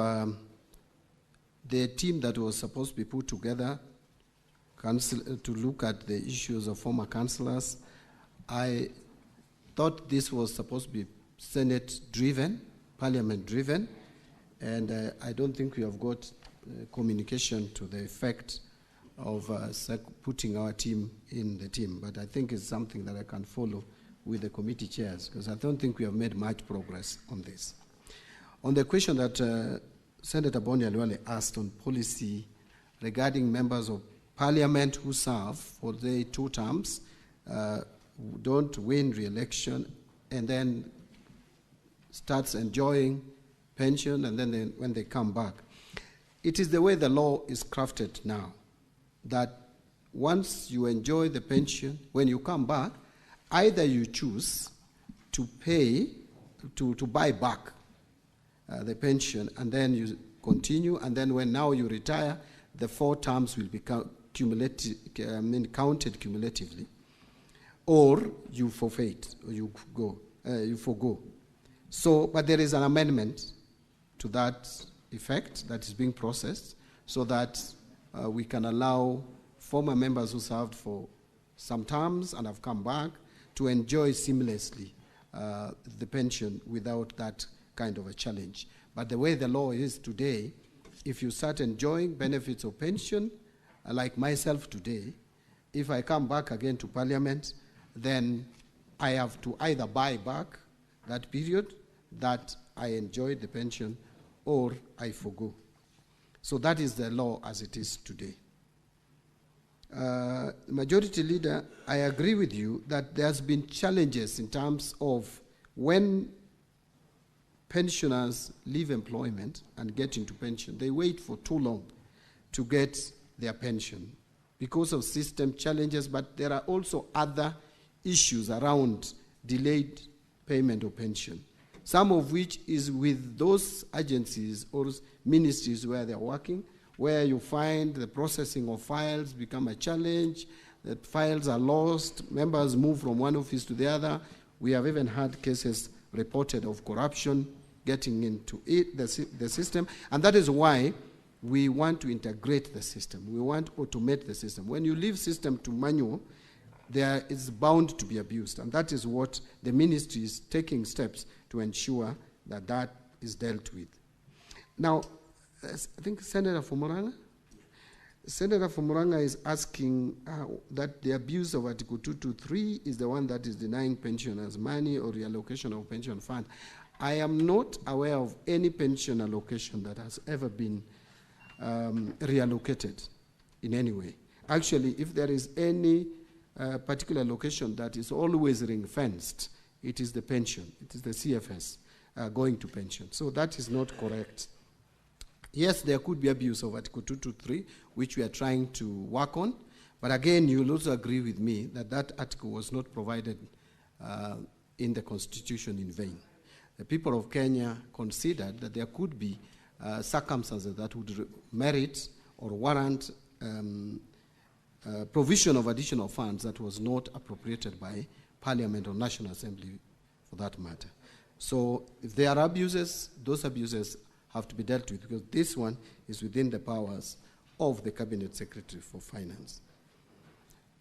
Speaker 5: the team that was supposed to be put together to look at the issues of former councillors, I thought this was supposed to be Senate-driven, Parliament-driven, and I don't think we have got communication to the effect of putting our team in the team. But I think it's something that I can follow with the committee chairs, because I don't think we have made much progress on this. On the question that Senator Boni Alwale asked on policy regarding members of Parliament who serve for the 2 terms, don't win re-election, and then starts enjoying pension, and then when they come back. It is the way the law is crafted now, that once you enjoy the pension, when you come back, either you choose to pay, to buy back the pension, and then you continue, and then when now you retire, the 4 terms will become counted cumulatively, or you forfeit, or you forgo. So, but there is an amendment to that effect that is being processed, so that we can allow former members who served for some terms and have come back to enjoy seamlessly the pension without that kind of a challenge. But the way the law is today, if you start enjoying benefits of pension, like myself today, if I come back again to Parliament, then I have to either buy back that period that I enjoyed the pension, or I forgo. So that is the law as it is today. Majority Leader, I agree with you that there's been challenges in terms of when pensioners leave employment and get into pension, they wait for too long to get their pension because of system challenges, but there are also other issues around delayed payment of pension, some of which is with those agencies or ministries where they're working, where you find the processing of files become a challenge, that files are lost, members move from one office to the other. We have even had cases reported of corruption getting into the system, and that is why we want to integrate the system. We want to automate the system. When you leave system to manual, there is bound to be abused. And that is what the ministry is taking steps to ensure that that is dealt with. Now, I think Senator Fumuranga? Senator Fumuranga is asking that the abuse of Article 223 is the one that is denying pensioners money or reallocation of pension fund. I am not aware of any pension allocation that has ever been reallocated in any way. Actually, if there is any particular location that is always ring-fenced, it is the pension. It is the CFS going to pension. So that is not correct. Yes, there could be abuse of Article 223, which we are trying to work on. But again, you'll also agree with me that that article was not provided in the Constitution in vain. The people of Kenya considered that there could be circumstances that would merit or warrant provision of additional funds that was not appropriated by Parliament or National Assembly for that matter. So if there are abuses, those abuses have to be dealt with, because this one is within the powers of the Cabinet Secretary for Finance.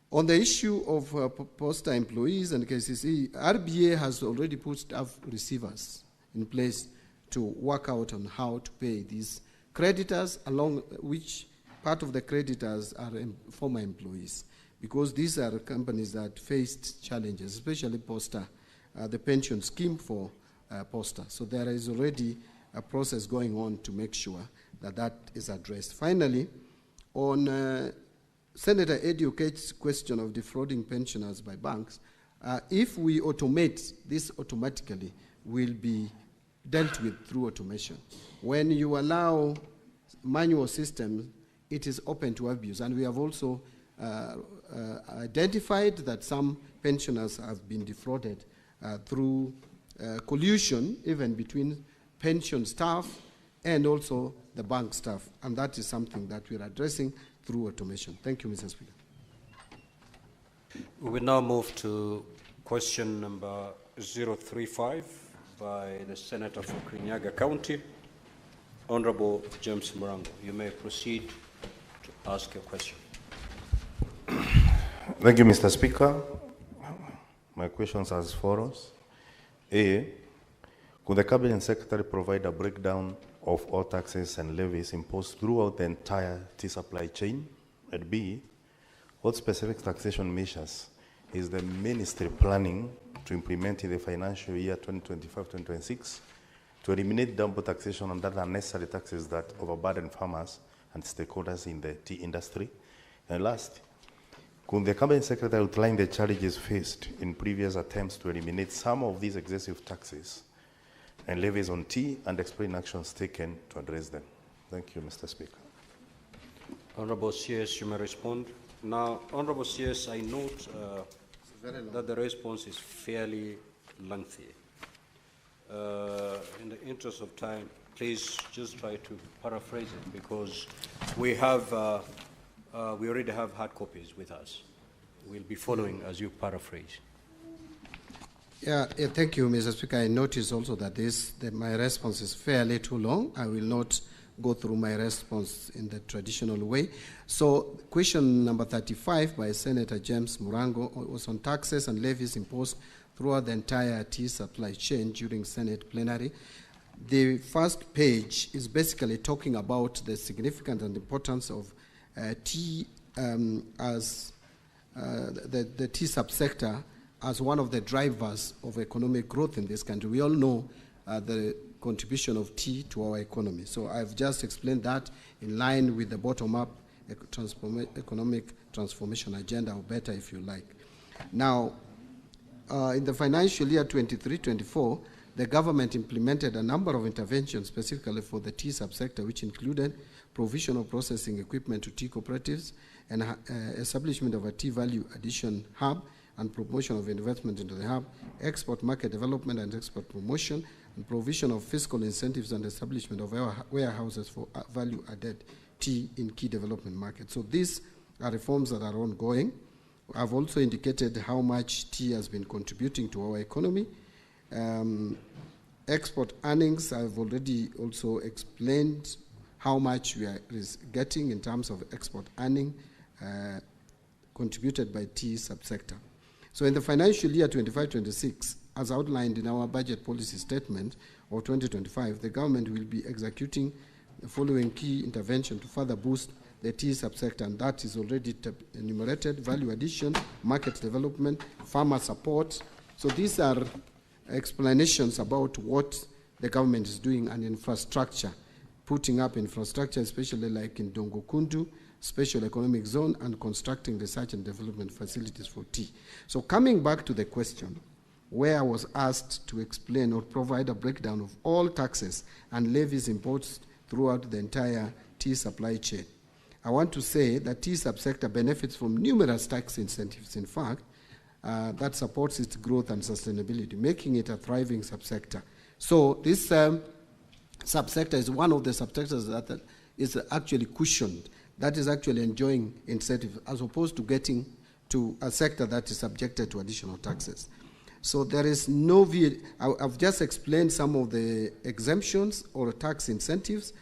Speaker 5: On the issue of poster employees and KCC, RBA has already put staff receivers in place to work out on how to pay these creditors, along which part of the creditors are former employees, because these are companies that faced challenges, especially Posta, the pension scheme for Posta. So there is already a process going on to make sure that that is addressed. Finally, on Senator Eddie Okech's question of defrauding pensioners by banks, if we automate, this automatically will be dealt with through automation. When you allow manual systems, it is open to abuse. And we have also identified that some pensioners have been defrauded through collusion, even between pension staff and also the bank staff. And that is something that we're addressing through automation. Thank you, Mr. Speaker.
Speaker 1: We will now move to question number 035 by the Senator for Kirinyaga County, Honorable James Murango. You may proceed to ask your question.
Speaker 13: Thank you, Mr. Speaker. My questions are as follows. A, could the Cabinet Secretary provide a breakdown of all taxes and levies imposed throughout the entire tea supply chain? And B, what specific taxation measures is the Ministry planning to implement in the financial year 2025-2026 to eliminate double taxation and other unnecessary taxes that overburden farmers and stakeholders in the tea industry? And last, could the Cabinet Secretary outline the challenges faced in previous attempts to eliminate some of these excessive taxes and levies on tea and explain actions taken to address them? Thank you, Mr. Speaker.
Speaker 1: Honorable CS, you may respond. Now, Honorable CS, I note that the response is fairly lengthy. In the interest of time, please just try to paraphrase it, because we have, we already have hard copies with us. We'll be following as you paraphrase.
Speaker 5: Yeah, thank you, Mr. Speaker. I notice also that my response is fairly too long. I will not go through my response in the traditional way. So, question number 35 by Senator James Murango was on taxes and levies imposed throughout the entire tea supply chain during Senate Plenary. The first page is basically talking about the significance and importance of tea as the tea subsector as one of the drivers of economic growth in this country. We all know the contribution of tea to our economy. So I've just explained that in line with the bottom-up economic transformation agenda, or better if you like. Now, in the financial year 23-24, the government implemented a number of interventions specifically for the tea subsector, which included provision of processing equipment to tea cooperatives and establishment of a tea value addition hub and promotion of investment into the hub, export market development and export promotion, and provision of fiscal incentives and establishment of warehouses for value-added tea in key development markets. So these are reforms that are ongoing. I've also indicated how much tea has been contributing to our economy. Export earnings, I've already also explained how much we are getting in terms of export earning contributed by tea subsector. So in the financial year 25-26, as outlined in our budget policy statement of 2025, the government will be executing the following key intervention to further boost the tea subsector, and that is already enumerated: value addition, market development, farmer support. So these are explanations about what the government is doing, and infrastructure, putting up infrastructure, especially like in Dongo Kundu, special economic zone, and constructing research and development facilities for tea. So coming back to the question, where I was asked to explain or provide a breakdown of all taxes and levies imposed throughout the entire tea supply chain, I want to say that tea subsector benefits from numerous tax incentives, in fact, that supports its growth and sustainability, making it a thriving subsector. So this subsector is one of the subsectors that is actually cushioned, that is actually enjoying incentives, as opposed to getting to a sector that is subjected to additional taxes. So there is no VAT. I've just explained some of the exemptions or tax incentives,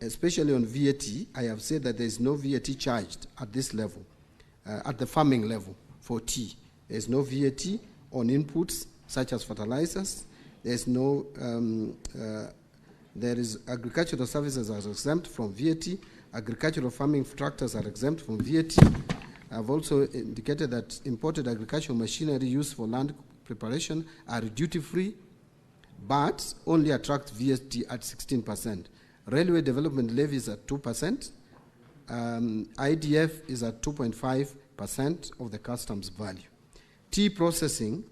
Speaker 5: especially on VAT. I have said that there is no VAT charged at this level, at the farming level for tea. There is no VAT on inputs such as fertilizers. There is no, there is agricultural services are exempt from VAT. Agricultural farming tractors are exempt from VAT. I've also indicated that imported agricultural machinery used for land preparation are duty-free, but only attract VAT at 16%. Railway development levies at 2%. IDF is at 2.5% of the customs value. Tea processing,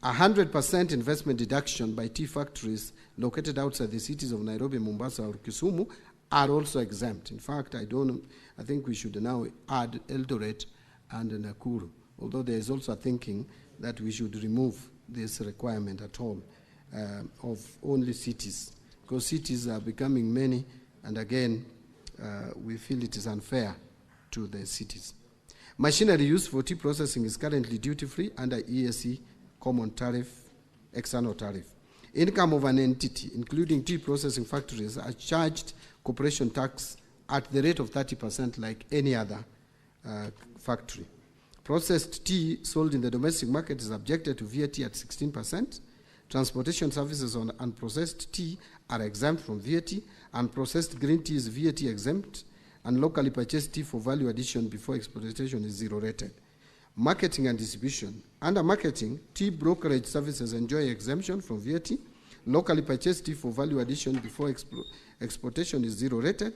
Speaker 5: 100% investment deduction by tea factories located outside the cities of Nairobi, Mombasa, or Kisumu are also exempt. In fact, I think we should now add Eldoret and Nakuru, although there is also a thinking that we should remove this requirement at all of only cities, because cities are becoming many, and again, we feel it is unfair to the cities. Machinery used for tea processing is currently duty-free under EAC common tariff, external tariff. Income of an entity, including tea processing factories, are charged corporation tax at the rate of 30% like any other factory. Processed tea sold in the domestic market is subjected to VAT at 16%. Transportation services on unprocessed tea are exempt from VAT, and processed green tea is VAT exempt, and locally purchased tea for value addition before exportation is zero rated. Marketing and distribution. Under marketing, tea brokerage services enjoy exemption from VAT. Locally purchased tea for value addition before exportation is zero rated.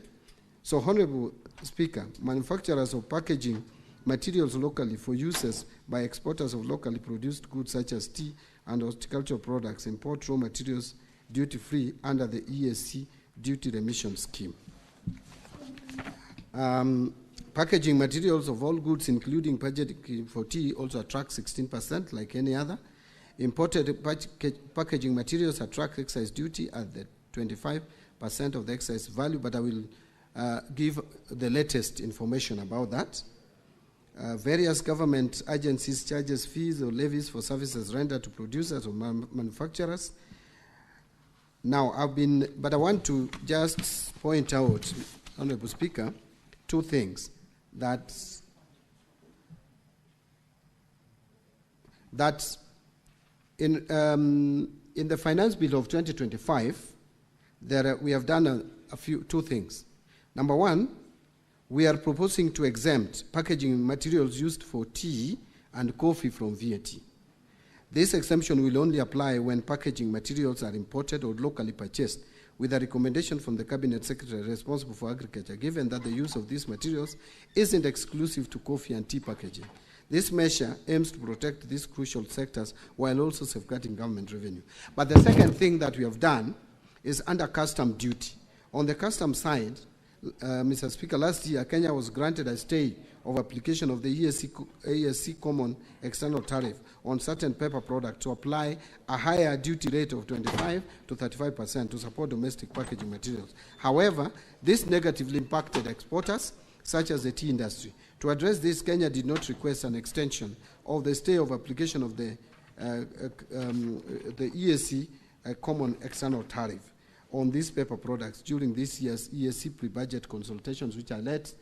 Speaker 5: So, Honorable Speaker, manufacturers of packaging materials locally for uses by exporters of locally produced goods such as tea and horticultural products import raw materials duty-free under the EAC duty remission scheme. Packaging materials of all goods, including packaging for tea, also attract 16% like any other. Imported packaging materials attract excise duty at the 25% of the excise value, but I will give the latest information about that. Various government agencies charges fees or levies for services rendered to producers or manufacturers. Now, but I want to just point out, Honorable Speaker, two things. That in the finance bill of 2025, we have done two things. Number one, we are proposing to exempt packaging materials used for tea and coffee from VAT. This exemption will only apply when packaging materials are imported or locally purchased, with a recommendation from the Cabinet Secretary responsible for agriculture, given that the use of these materials isn't exclusive to coffee and tea packaging. This measure aims to protect these crucial sectors while also safeguarding government revenue. But the second thing that we have done is under custom duty. On the custom side, Mr. Speaker, last year, Kenya was granted a stay of application of the EAC Common External Tariff on certain paper products to apply a higher duty rate of 25 to 35% to support domestic packaging materials. However, this negatively impacted exporters, such as the tea industry. To address this, Kenya did not request an extension of the stay of application of the EAC Common External Tariff. on these paper products during this year's ESC pre-budget consultations, which I led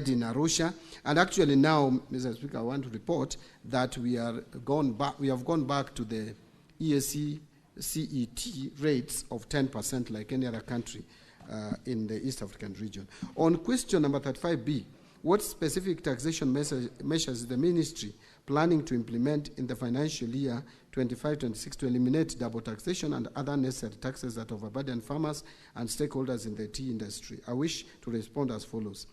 Speaker 5: in Arusha. And actually now, Mr. Speaker, I want to report that we have gone back to the ESC CET rates of 10% like any other country in the East African region. On question number 35B, what specific taxation measures is the ministry planning to implement in the financial year 25-26 to eliminate double taxation and other necessary taxes that overburden farmers and stakeholders in the tea industry? I wish to respond as follows.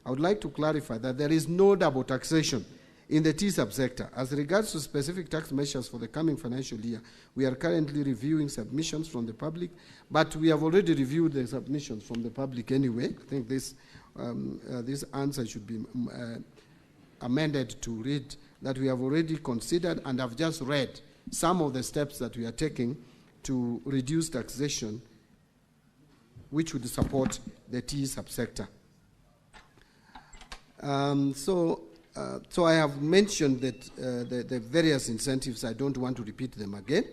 Speaker 5: I would like to clarify that there is no double taxation in the tea subsector. As regards to specific tax measures for the coming financial year, we are currently reviewing submissions from the public, but we have already reviewed the submissions from the public anyway. I think this answer should be amended to read that we have already considered and have just read some of the steps that we are taking to reduce taxation, which would support the tea subsector. So I have mentioned that the various incentives. I don't want to repeat them again.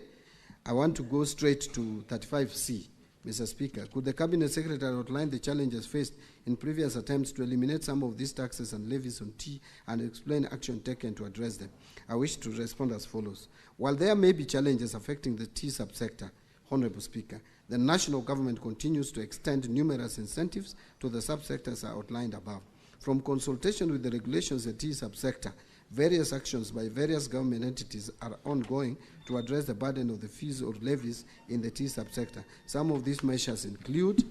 Speaker 5: I want to go straight to 35C, Mr. Speaker. Could the Cabinet Secretary outline the challenges faced in previous attempts to eliminate some of these taxes and levies on tea and explain action taken to address them? I wish to respond as follows. While there may be challenges affecting the tea subsector, Honorable Speaker, the national government continues to extend numerous incentives to the subsectors outlined above. From consultation with the regulations of the tea subsector, various actions by various government entities are ongoing to address the burden of the fees or levies in the tea subsector. Some of these measures include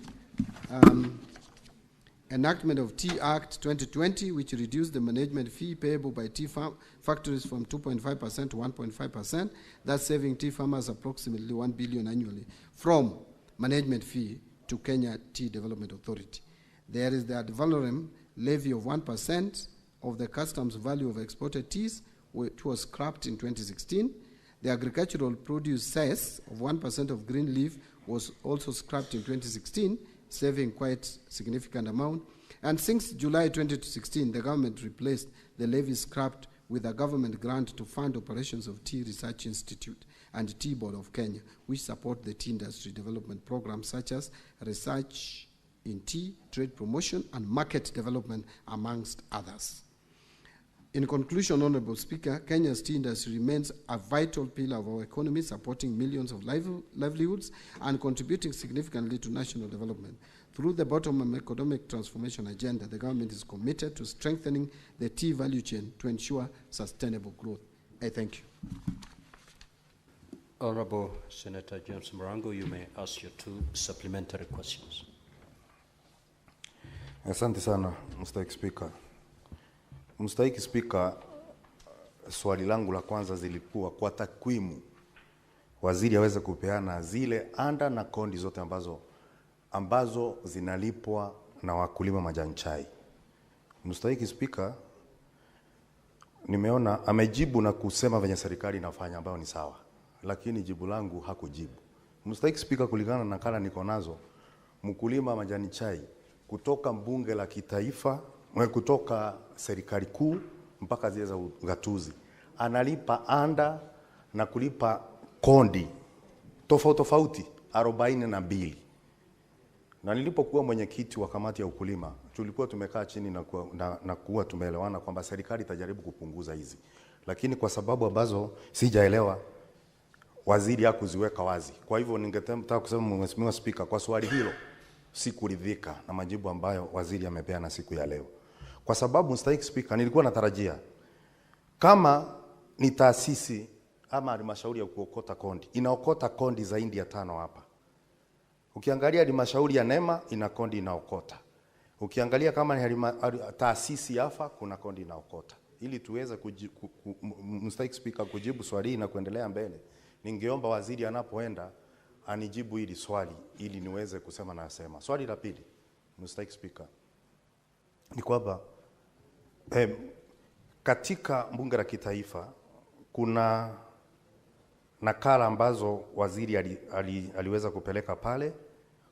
Speaker 5: enactment of Tea Act 2020, which reduced the management fee payable by tea factories from 2.5% to 1.5%, thus saving tea farmers approximately 1 billion annually from management fee to Kenya Tea Development Authority. There is the ad valorem levy of 1% of the customs value of exported teas, which was scrapped in 2016. The agricultural produce cess of 1% of green leaf was also scrapped in 2016, saving quite significant amount. And since July 2016, the government replaced the levy scrapped with a government grant to fund operations of Tea Research Institute and Tea Board of Kenya, which support the tea industry development programs such as research in tea, trade promotion, and market development, amongst others. In conclusion, Honorable Speaker, Kenya's tea industry remains a vital pillar of our economy, supporting millions of livelihoods and contributing significantly to national development. Through the bottom-up economic transformation agenda, the government is committed to strengthening the tea value chain to ensure sustainable growth. I thank you.
Speaker 1: Honorable Senator James Morango, you may ask your 2 supplementary questions.
Speaker 13: Asante sana, Mstahiki Spika. Mstahiki Spika, swali langu la kwanza zilikuwa kwa takwimu waziri aweze kupeana zile anda na kondi zote ambazo zinalipwa na wakulima majani chai. Mstahiki Spika, nimeona amejibu na kusema venye serikali inafanya ambayo ni sawa, lakini jibu langu hakujibu. Mstahiki Spika, kulingana na nakala niko nazo, mkulima majani chai kutoka mbunge la kitaifa, kutoka serikali kuu mpaka zile za ugatuzi, analipa anda na kulipa kondi tofauti 42. Na nilipokuwa mwenyekiti wa kamati ya ukulima, tulikuwa tumekaa chini na kuwa tumeelewana kwamba serikali itajaribu kupunguza hizi. Lakini kwa sababu ambazo sijaelewa, waziri hakuziweka wazi. Kwa hivyo ningetaka kusema, Mheshimiwa Spika, kwa swali hilo sikuridhika na majibu ambayo waziri amepeana siku ya leo. Kwa sababu, Mstahiki Spika, nilikuwa natarajia kama ni taasisi ama halmashauri ya kuokota kondi, inaokota kondi zaidi ya 5 hapa. Ukiangalia halmashauri ya Nema ina kondi inaokota. Ukiangalia kama ni taasisi yafa kuna kondi inaokota. Ili tuweze Mstahiki Spika, kujibu swali na kuendelea mbele, ningeomba waziri anapoenda anijibu hili swali ili niweze kusema na asema. Swali la pili, Mstahiki Spika, ni kwamba katika bunge la kitaifa kuna nakala ambazo waziri aliweza kupeleka pale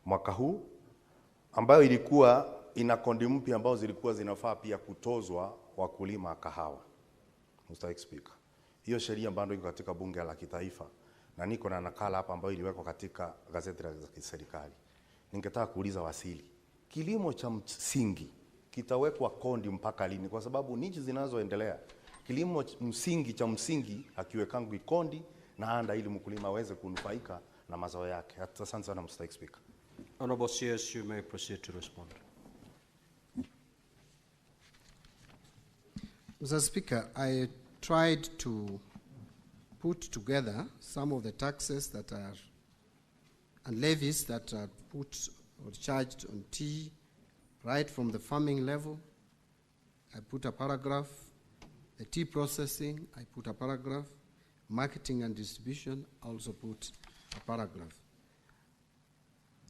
Speaker 13: mwaka huu, ambayo ilikuwa ina kondi mpya ambazo zilikuwa zinafaa pia kutozwa wakulima kahawa. Mstahiki Spika, hiyo sheria bado iko katika bunge la kitaifa na niko na nakala hapa ambayo iliwekwa katika gazeti la kiserikali. ningetaka kuuliza Wasili, kilimo cha msingi kitawekwa kondi mpaka lini? Kwa sababu nchi zinazoendelea kilimo msingi cha msingi hakiwekangwi kondi na anda ili mkulima aweze kunufaika na mazao yake. Asante sana Mr. Speaker.
Speaker 1: Honorable CS, you may proceed to respond.
Speaker 5: Mr. Speaker, I tried to put together some of the taxes that are and levies that are put or charged on tea right from the farming level. I put a paragraph. The tea processing, I put a paragraph. Marketing and distribution, I also put a paragraph.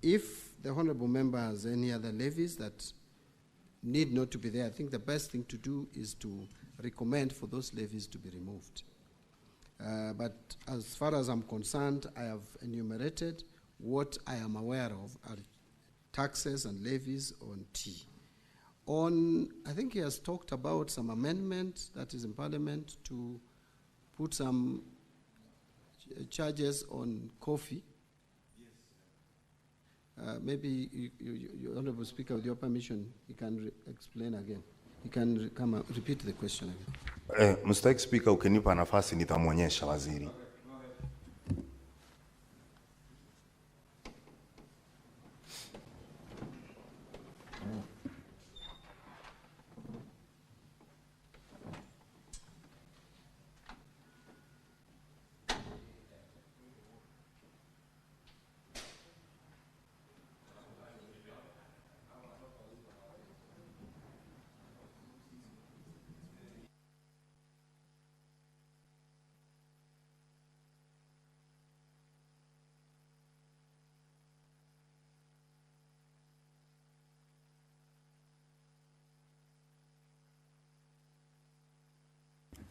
Speaker 5: If the honorable member has any other levies that need not to be there, I think the best thing to do is to recommend for those levies to be removed. But as far as I'm concerned, I have enumerated what I am aware of are taxes and levies on tea. I think he has talked about some amendment that is in Parliament to put some charges on coffee. Maybe you, Honorable Speaker, with your permission, you can explain again. You can come and repeat the question again.
Speaker 13: Mr. Speaker, ukinipa nafasi nitamwonyesha waziri.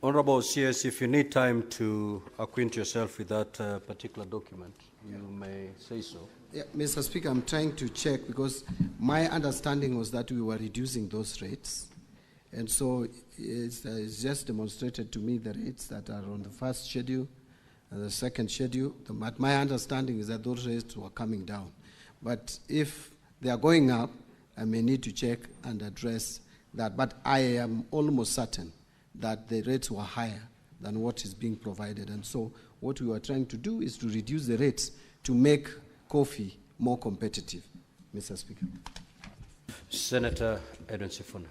Speaker 1: Honorable CS, if you need time to acquaint yourself with that particular document, you may say so.
Speaker 5: Yeah, Mr. Speaker, I'm trying to check because my understanding was that we were reducing those rates. And so it's just demonstrated to me the rates that are on the first schedule and the second schedule. My understanding is that those rates were coming down. But if they are going up, I may need to check and address that. But I am almost certain that the rates were higher than what is being provided. And so what we were trying to do is to reduce the rates to make coffee more competitive, Mr. Speaker.
Speaker 1: Senator Edwin Sifuna.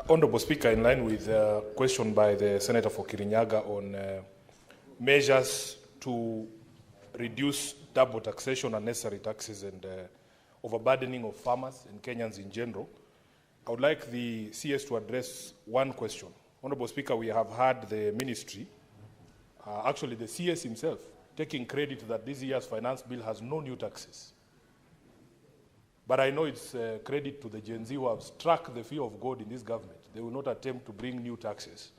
Speaker 14: Honorable Speaker, in line with a question by the Senator for Kirinyaga on measures to reduce double taxation, unnecessary taxes, and overburdening of farmers and Kenyans in general, I would like the CS to address one question. Honorable Speaker, we have heard the ministry, actually the CS himself, taking credit that this year's finance bill has no new taxes. But I know it's credit to the Gen Z who have struck the fear of God in this government. They will not attempt to bring new taxes.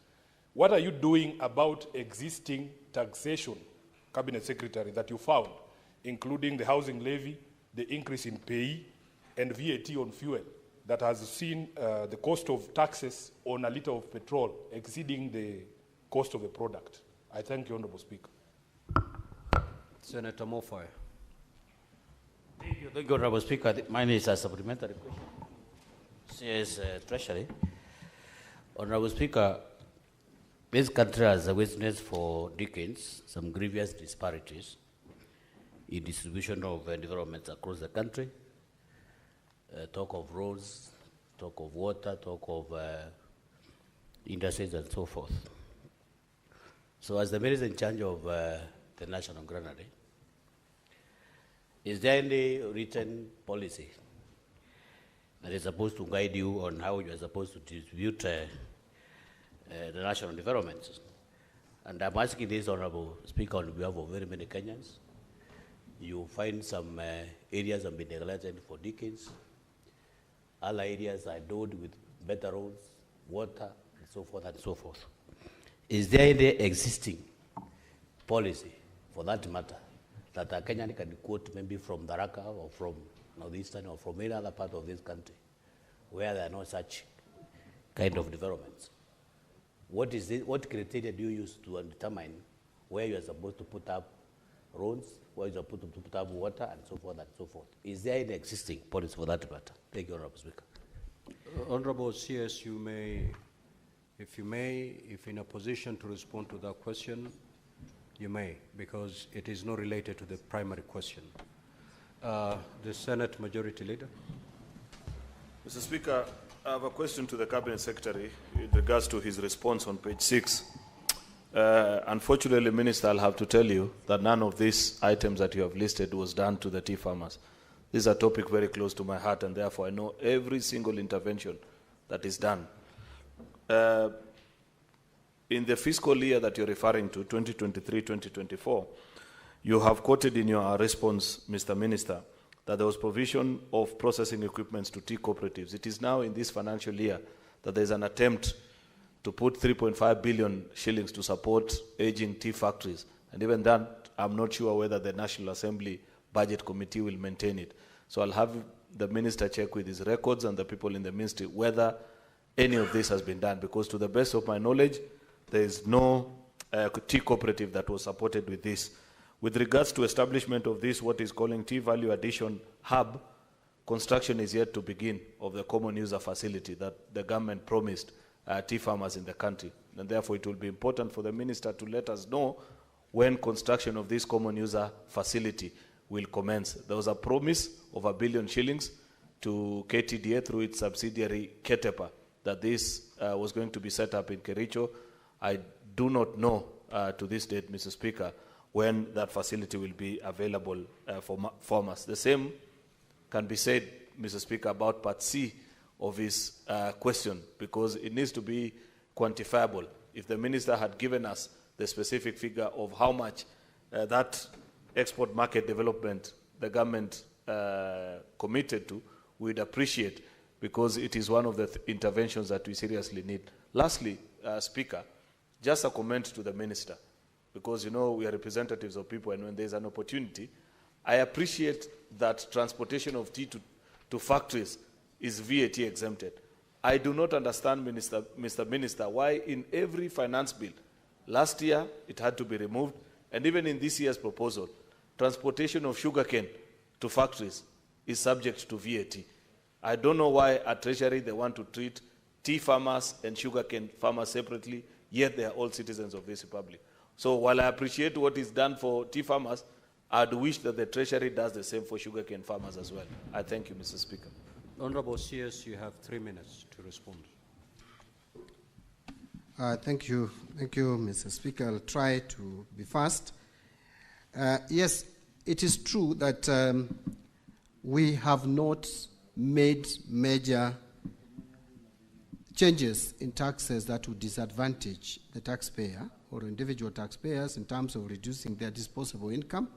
Speaker 14: What are you doing about existing taxation, Cabinet Secretary, that you found, including the housing levy, the increase in pay, and VAT on fuel that has seen the cost of taxes on a liter of petrol exceeding the cost of the product? I thank you, Honorable Speaker.
Speaker 1: Senator Mofai.
Speaker 15: Thank you, Honorable Speaker. Mine is a supplementary question. CS Treasury. Honorable Speaker, this country has witnessed for decades some grievous disparities in distribution of developments across the country. Talk of roads, talk of water, talk of industries and so forth. So as the minister in charge of the National Granary, is there any written policy that is supposed to guide you on how you are supposed to distribute the national developments? And I'm asking this, Honorable Speaker, on behalf of very many Kenyans. You find some areas have been neglected for decades. Other areas are endowed with better roads, water, and so forth and so forth. Is there any existing policy, for that matter, that a Kenyan can quote maybe from Tharaka or from Northeastern or from any other part of this country where there are no such kind of developments? What is it, what criteria do you use to determine where you are supposed to put up roads, where you put potable water, and so forth and so forth. Is there any existing policy for that matter? Thank you, Honorable Speaker.
Speaker 1: Honorable CS, if in a position to respond to that question, you may, because it is not related to the primary question. The Senate Majority Leader.
Speaker 8: Mr. Speaker, I have a question to the Cabinet Secretary with regards to his response on page 6. Unfortunately, Minister, I'll have to tell you that none of these items that you have listed was done to the tea farmers. This is a topic very close to my heart, and therefore I know every single intervention that is done. In the fiscal year that you're referring to, 2023-2024, you have quoted in your response, Mr. Minister, that there was provision of processing equipments to tea cooperatives. It is now in this financial year that there's an attempt to put 3.5 billion shillings to support aging tea factories. And even that, I'm not sure whether the National Assembly Budget Committee will maintain it. So I'll have the Minister check with his records and the people in the ministry whether any of this has been done, because to the best of my knowledge, there is no tea cooperative that was supported with this. With regards to establishment of this, what is calling Tea Value Addition Hub, construction is yet to begin of the common user facility that the government promised tea farmers in the country. And therefore, it will be important for the minister to let us know when construction of this common user facility will commence. There was a promise of R1 billion shillings to KTDA through its subsidiary Ketepa that this was going to be set up in Kericho. I do not know to this date, Mr. Speaker, when that facility will be available for farmers. The same can be said, Mr. Speaker, about Part C of his question, because it needs to be quantifiable. If the minister had given us the specific figure of how much that export market development the government committed to, we'd appreciate, because it is one of the interventions that we seriously need. Lastly, Speaker, just a comment to the minister, because, you know, we are representatives of people, and when there's an opportunity, I appreciate that transportation of tea to factories is VAT exempted. I do not understand, Mr. Minister, why in every finance bill, last year it had to be removed, and even in this year's proposal, transportation of sugarcane to factories is subject to VAT. I don't know why at Treasury they want to treat tea farmers and sugarcane farmers separately, yet they are all citizens of this republic. So while I appreciate what is done for tea farmers, I'd wish that the Treasury does the same for sugarcane farmers as well. I thank you, Mr. Speaker.
Speaker 1: Honorable CS, you have 3 minutes to respond.
Speaker 5: Thank you, Mr. Speaker. I'll try to be fast. Yes, it is true that we have not made major changes in taxes that would disadvantage the taxpayer or individual taxpayers in terms of reducing their disposable income.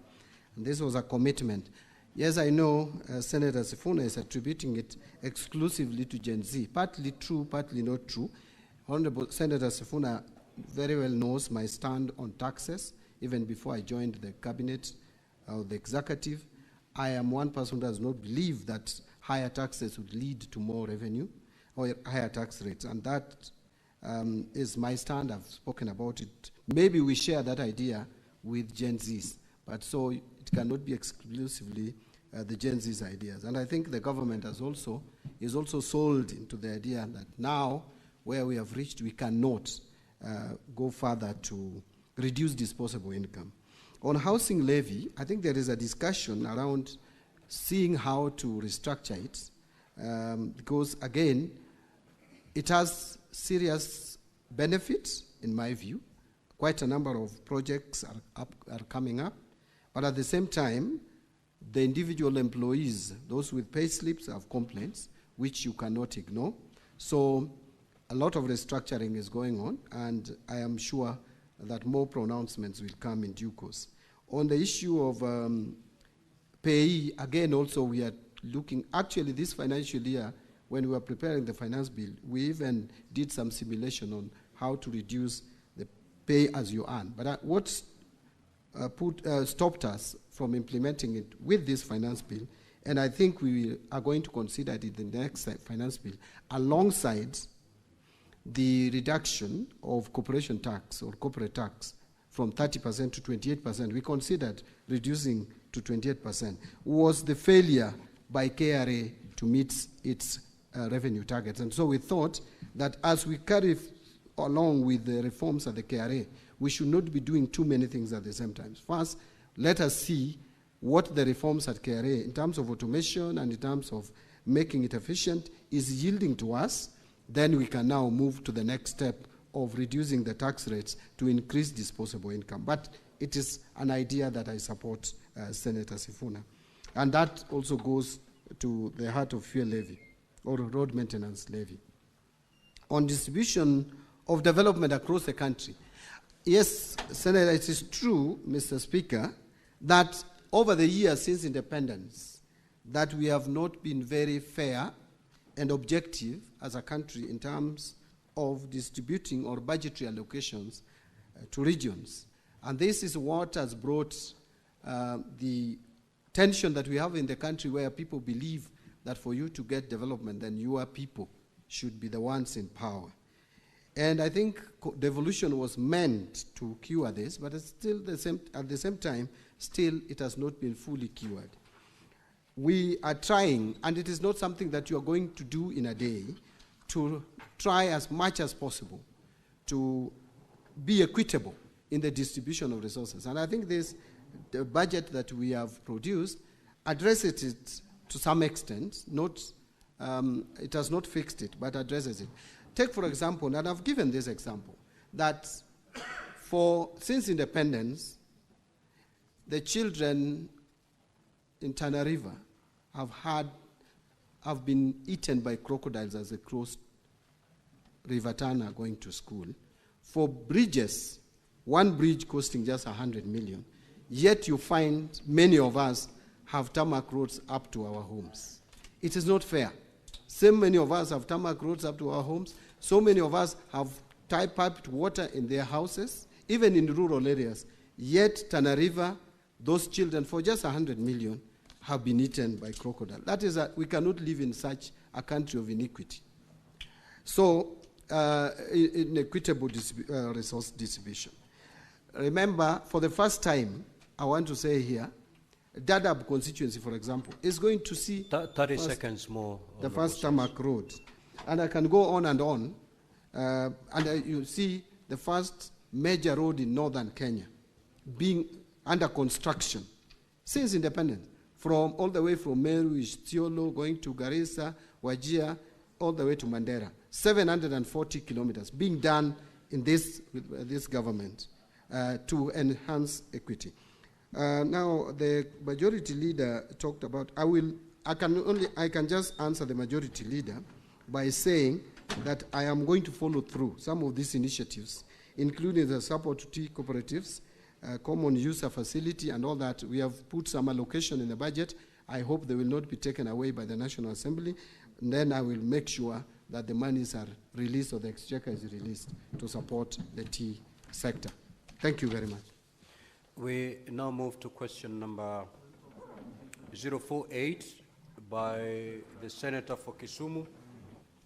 Speaker 5: And this was a commitment. Yes, I know Senator Sifuna is attributing it exclusively to Gen Z. Partly true, partly not true. Honorable Senator Sifuna very well knows my stand on taxes. Even before I joined the cabinet or the executive, I am one person who does not believe that higher taxes would lead to more revenue or higher tax rates. And that is my stand. I've spoken about it. Maybe we share that idea with Gen Zs, but so it cannot be exclusively the Gen Z's ideas. And I think the government is also sold into the idea that now, where we have reached, we cannot go further to reduce disposable income. On housing levy, I think there is a discussion around seeing how to restructure it, because again, it has serious benefits, in my view. Quite a number of projects are coming up, but at the same time, the individual employees, those with pay slips, have complaints, which you cannot ignore. So a lot of restructuring is going on, and I am sure that more pronouncements will come in due course. On the issue of pay, again, also we are looking, actually this financial year, when we were preparing the finance bill, we even did some simulation on how to reduce the pay as you earn. But what stopped us from implementing it with this finance bill, and I think we are going to consider it in the next finance bill, alongside the reduction of corporation tax or corporate tax from 30% to 28%, we considered reducing to 28%, was the failure by KRA to meet its revenue targets. And so we thought that as we carry along with the reforms at the KRA, we should not be doing too many things at the same time. First, let us see what the reforms at KRA, in terms of automation and in terms of making it efficient, is yielding to us. Then we can now move to the next step of reducing the tax rates to increase disposable income. But it is an idea that I support, Senator Sifuna. And that also goes to the heart of fuel levy, or road maintenance levy. On distribution of development across the country, yes, Senator, it is true, Mr. Speaker, that over the years since independence, that we have not been very fair and objective as a country in terms of distributing or budgetary allocations to regions. And this is what has brought the tension that we have in the country, where people believe that for you to get development, then your people should be the ones in power. And I think devolution was meant to cure this, but it's still at the same time, still it has not been fully cured. We are trying, and it is not something that you are going to do in a day, to try as much as possible to be equitable in the distribution of resources. And I think the budget that we have produced addresses it to some extent. It has not fixed it, but addresses it. Take, for example, and I've given this example, that since independence, the children in Tana River have been eaten by crocodiles as they crossed River Tana going to school. For bridges, one bridge costing just 100 million, yet you find many of us have tarmac roads up to our homes. It is not fair. So many of us have tarmac roads up to our homes. So many of us have piped water in their houses, even in rural areas. Yet Tana River, those children, for just 100 million, have been eaten by crocodile. That is, we cannot live in such a country of iniquity. So, inequitable resource distribution. Remember, for the first time, I want to say here, Dadaab constituency, for example, is going to see
Speaker 1: 30 seconds more.
Speaker 5: The first tarmac road. And I can go on and on. You see the first major road in northern Kenya being under construction since independence, all the way from Meru, Isiolo, going to Garissa, Wajir, all the way to Mandera. 740 kilometers being done in this government to enhance equity. Now, the majority leader talked about, I can just answer the majority leader by saying that I am going to follow through some of these initiatives, including the support to tea cooperatives, common user facility, and all that. We have put some allocation in the budget. I hope they will not be taken away by the National Assembly. And then I will make sure that the monies are released, or the exchequer is released, to support the tea sector. Thank you very much.
Speaker 1: We now move to question number 048 by the Senator for Kisumu,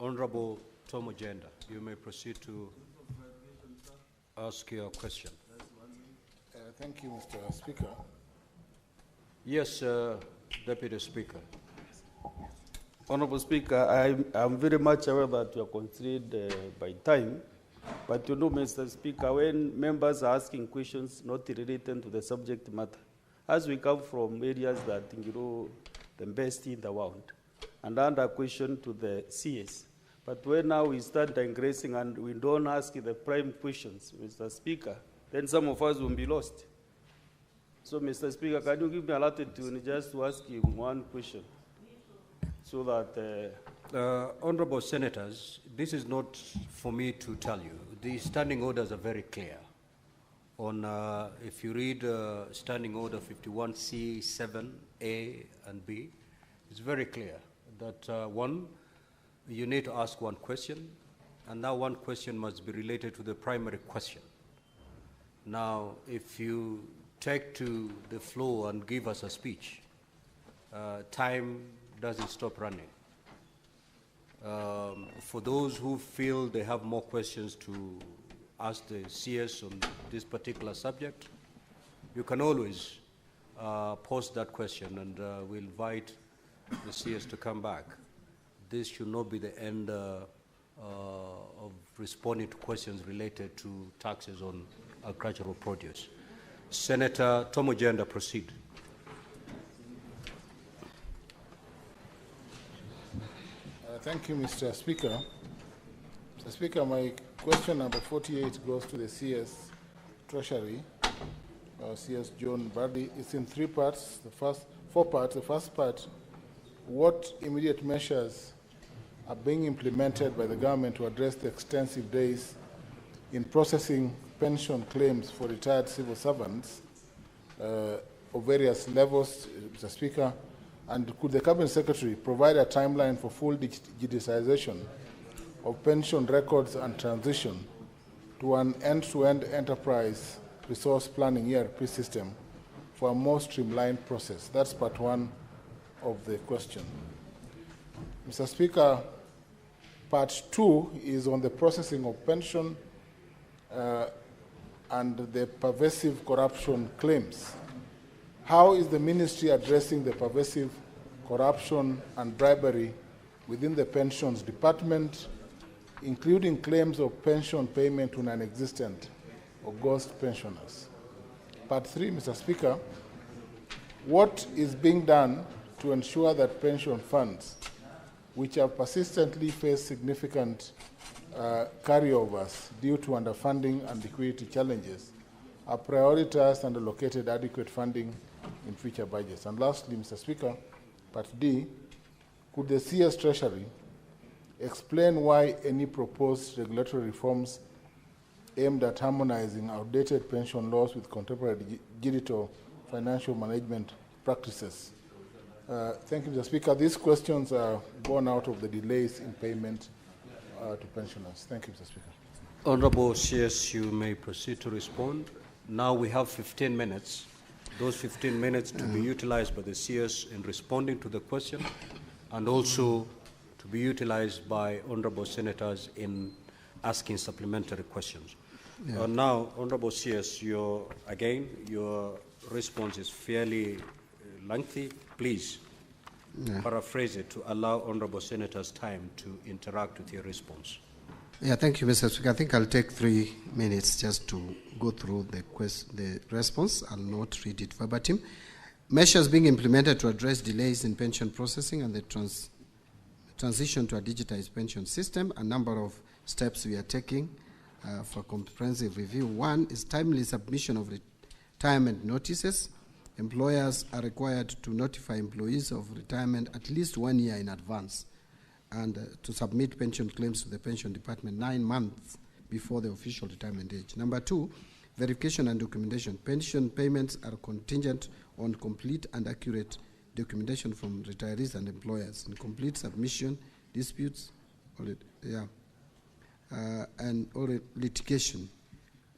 Speaker 1: Honorable Tom Ojenda. You may proceed to ask your question.
Speaker 16: Thank you, Mr. Speaker.
Speaker 1: Yes, Deputy Speaker.
Speaker 6: Honorable Speaker, I'm very much aware that you are constrained by time, but you know, Mr. Speaker, when members are asking questions not related to the subject matter, as we come from areas that you know the best in the world, and under question to the CS, but when now we start digressing and we don't ask the prime questions, Mr. Speaker, then some of us will be lost. So, Mr. Speaker, can you give me a latitude just to ask you one question? So that...
Speaker 1: Honorable Senators, this is not for me to tell you. The standing orders are very clear. If you read Standing Order 51C, 7A, and B, it's very clear that one, you need to ask one question, and that one question must be related to the primary question. Now, if you take to the floor and give us a speech, time doesn't stop running. For those who feel they have more questions to ask the CS on this particular subject, you can always pose that question, and we'll invite the CS to come back. This should not be the end of responding to questions related to taxes on agricultural produce. Senator Tomojenda, proceed.
Speaker 16: Thank you, Mr. Speaker. Mr. Speaker, my question number 48 goes to the CS Treasury, CS John Mbadi. It's in four parts. The first part, what immediate measures are being implemented by the government to address the extensive days in processing pension claims for retired civil servants of various levels, Mr. Speaker? And could the Cabinet Secretary provide a timeline for full digitization of pension records and transition to an end-to-end enterprise resource planning ERP system for a more streamlined process? That's part one of the question. Mr. Speaker, part two is on the processing of pension and the pervasive corruption claims. How is the ministry addressing the pervasive corruption and bribery within the pensions department, including claims of pension payment to non-existent or ghost pensioners? Part three, Mr. Speaker, what is being done to ensure that pension funds, which have persistently faced significant carryovers due to underfunding and liquidity challenges, are prioritized and allocated adequate funding in future budgets? And lastly, Mr. Speaker, part D, could the CS Treasury explain why any proposed regulatory reforms aimed at harmonizing outdated pension laws with contemporary digital financial management practices? Thank you, Mr. Speaker. These questions are born out of the delays in payment to pensioners. Thank you, Mr. Speaker.
Speaker 1: Honorable CS, you may proceed to respond. Now we have 15 minutes. Those 15 minutes to be utilized by the CS in responding to the question, and also to be utilized by honorable senators in asking supplementary questions.
Speaker 5: Yeah.
Speaker 1: Now, honorable CS, your response is fairly lengthy. Please paraphrase it to allow honorable senators time to interact with your response.
Speaker 5: Yeah, thank you, Mr. Speaker. I think I'll take 3 minutes just to go through the response. I'll not read it verbatim. Measures being implemented to address delays in pension processing and the transition to a digitized pension system. A number of steps we are taking for comprehensive review. One is timely submission of retirement notices. Employers are required to notify employees of retirement at least 1 year in advance, and to submit pension claims to the pension department 9 months before the official retirement age. Number 2, verification and documentation. Pension payments are contingent on complete and accurate documentation from retirees and employers. Incomplete submission, disputes, or litigation.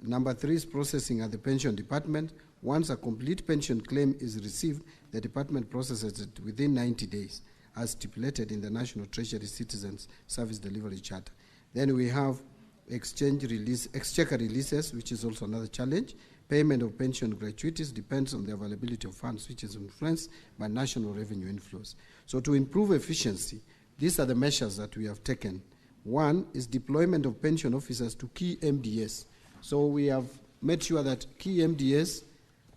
Speaker 5: Number 3 is processing at the pension department. Once a complete pension claim is received, the department processes it within 90 days, as stipulated in the National Treasury Citizens Service Delivery Charter. Then we have exchequer releases, which is also another challenge. Payment of pension gratuities depends on the availability of funds, which is influenced by national revenue inflows. So to improve efficiency, these are the measures that we have taken. One is deployment of pension officers to key MDS. So we have made sure that key MDS,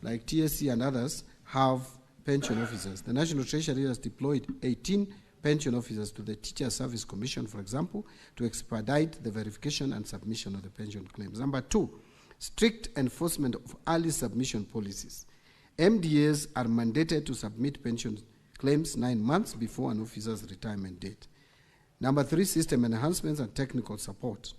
Speaker 5: like TSC and others, have pension officers. The National Treasury has deployed 18 pension officers to the Teacher Service Commission, for example, to expedite the verification and submission of the pension claims. Number 2, strict enforcement of early submission policies. MDAs are mandated to submit pension claims 9 months before an officer's retirement date. Number 3, system enhancements and technical support.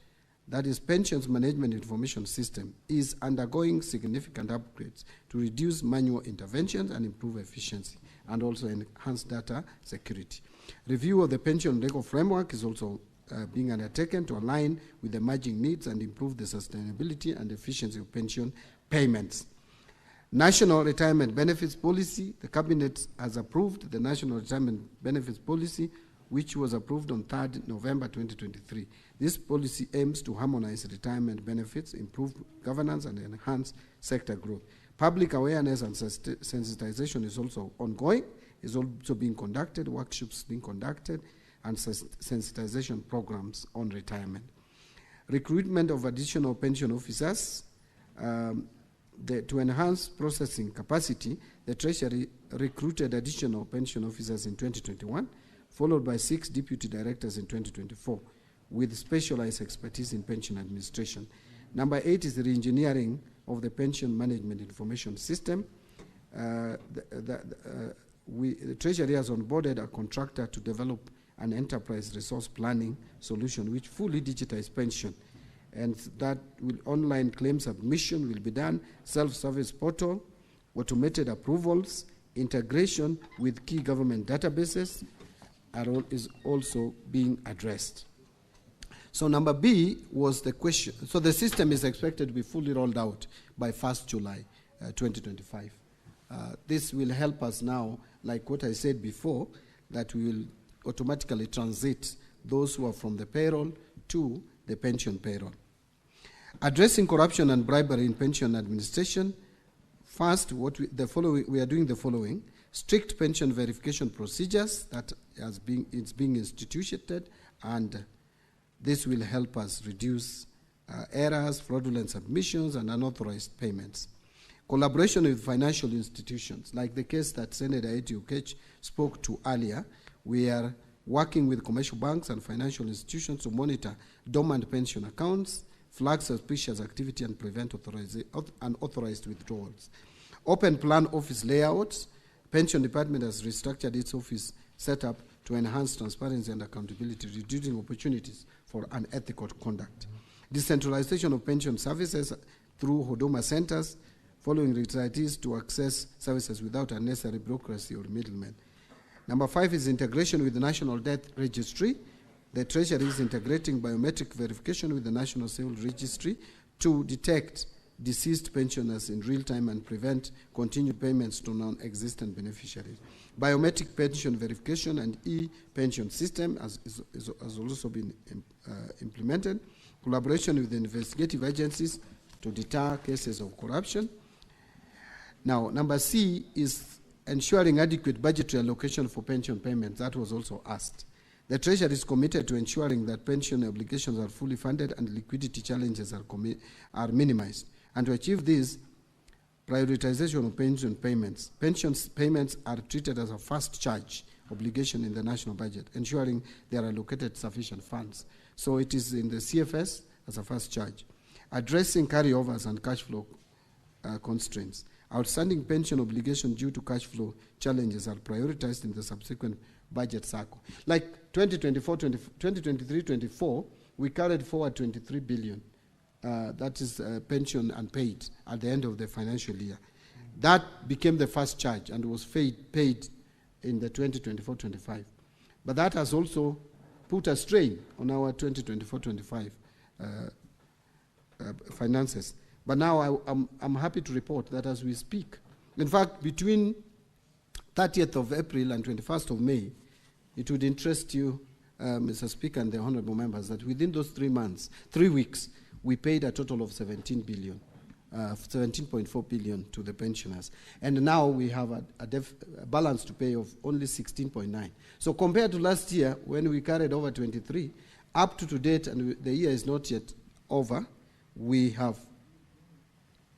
Speaker 5: That is, pensions management information system is undergoing significant upgrades to reduce manual interventions and improve efficiency, and also enhance data security. Review of the pension legal framework is also being undertaken to align with the emerging needs and improve the sustainability and efficiency of pension payments. National Retirement Benefits Policy. The Cabinet has approved the National Retirement Benefits Policy which was approved on 3rd November 2023. This policy aims to harmonize retirement benefits, improve governance, and enhance sector growth. Public awareness and sensitization is also ongoing, is also being conducted, workshops being conducted, and sensitization programs on retirement. Recruitment of additional pension officers. To enhance processing capacity, the Treasury recruited additional pension officers in 2021, followed by 6 deputy directors in 2024, with specialized expertise in pension administration. Number 8 is the re-engineering of the pension management information system. The Treasury has onboarded a contractor to develop an enterprise resource planning solution which fully digitizes pension, and that online claim submission will be done, self-service portal, automated approvals, integration with key government databases is also being addressed. So number B was the question. So the system is expected to be fully rolled out by 1st July 2025. This will help us now, like what I said before, that we will automatically transit those who are from the payroll to the pension payroll. Addressing corruption and bribery in pension administration. First, we are doing the following: strict pension verification procedures that it's being instituted, and this will help us reduce errors, fraudulent submissions, and unauthorized payments. Collaboration with financial institutions, like the case that Senator Eti Okech spoke to earlier. We are working with commercial banks and financial institutions to monitor dormant pension accounts, flag suspicious activity, and prevent unauthorized withdrawals. Open plan office layouts. Pension Department has restructured its office setup to enhance transparency and accountability, reducing opportunities for unethical conduct. Decentralization of pension services through Huduma centers, following retirees to access services without unnecessary bureaucracy or middlemen. Number 5 is integration with the National Death Registry. The Treasury is integrating biometric verification with the National Civil Registry to detect deceased pensioners in real time and prevent continued payments to non-existent beneficiaries. Biometric pension verification and e-pension system has also been implemented. Collaboration with the investigative agencies to deter cases of corruption. Now, number C is ensuring adequate budgetary allocation for pension payments. That was also asked. The Treasury is committed to ensuring that pension obligations are fully funded and liquidity challenges are minimized. And to achieve this, prioritization of pension payments. Pension payments are treated as a first charge obligation in the national budget, ensuring they are allocated sufficient funds. So it is in the CFS as a first charge. Addressing carryovers and cash flow constraints. Outstanding pension obligations due to cash flow challenges are prioritized in the subsequent budget cycle. Like 2023-24, we carried forward 23 billion. That is pension unpaid at the end of the financial year. That became the first charge and was paid in the 2024-25. But that has also put a strain on our 2024-25 finances. But now I'm happy to report that as we speak, in fact, between 30th of April and 21st of May, it would interest you, Mr. Speaker and the honorable members, that within those 3 weeks, we paid a total of 17 billion, 17.4 billion to the pensioners. And now we have a balance to pay of only 16.9. So compared to last year, when we carried over 23, up to date, and the year is not yet over, we have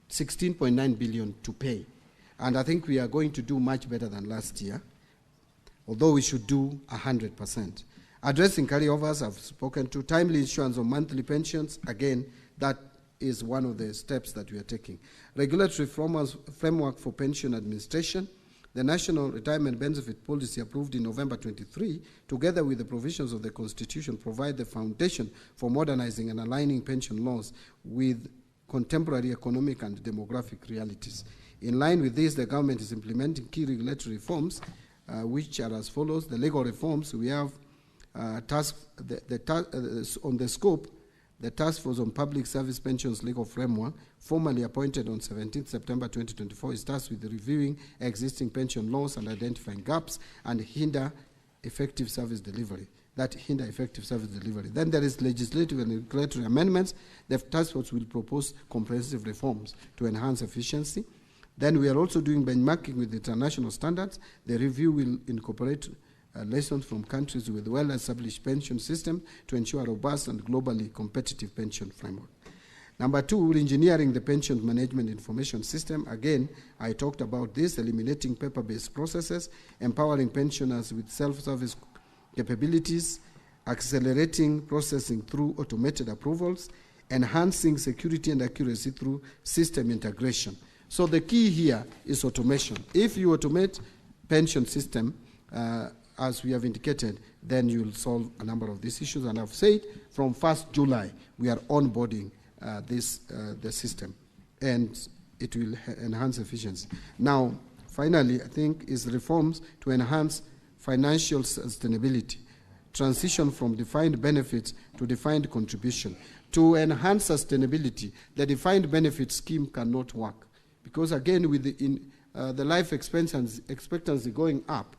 Speaker 5: 16.9 billion to pay. And I think we are going to do much better than last year, although we should do 100%. Addressing carryovers, I've spoken to. Timely issuance of monthly pensions, again, that is one of the steps that we are taking. Regulatory framework for pension administration. The National Retirement Benefit Policy approved in November 23, together with the provisions of the Constitution, provide the foundation for modernizing and aligning pension laws with contemporary economic and demographic realities. In line with this, the government is implementing key regulatory reforms, which are as follows. The legal reforms, we have on the scope, the Task Force on Public Service Pensions Legal Framework, formally appointed on 17 September 2024, is tasked with reviewing existing pension laws and identifying gaps and effective service delivery, that hinder effective service delivery. Then there is legislative and regulatory amendments. The task force will propose comprehensive reforms to enhance efficiency. Then we are also doing benchmarking with international standards. The review will incorporate lessons from countries with well-established pension systems to ensure a robust and globally competitive pension framework. Number two, engineering the pension management information system. Again, I talked about this, eliminating paper-based processes, empowering pensioners with self-service capabilities, accelerating processing through automated approvals, enhancing security and accuracy through system integration. So the key here is automation. If you automate pension system, as we have indicated, then you'll solve a number of these issues. And I've said from 1st July, we are onboarding the system, and it will enhance efficiency. Now, finally, I think is reforms to enhance financial sustainability, transition from defined benefits to defined contribution. To enhance sustainability, the defined benefit scheme cannot work, because again, with the life expectancy going up,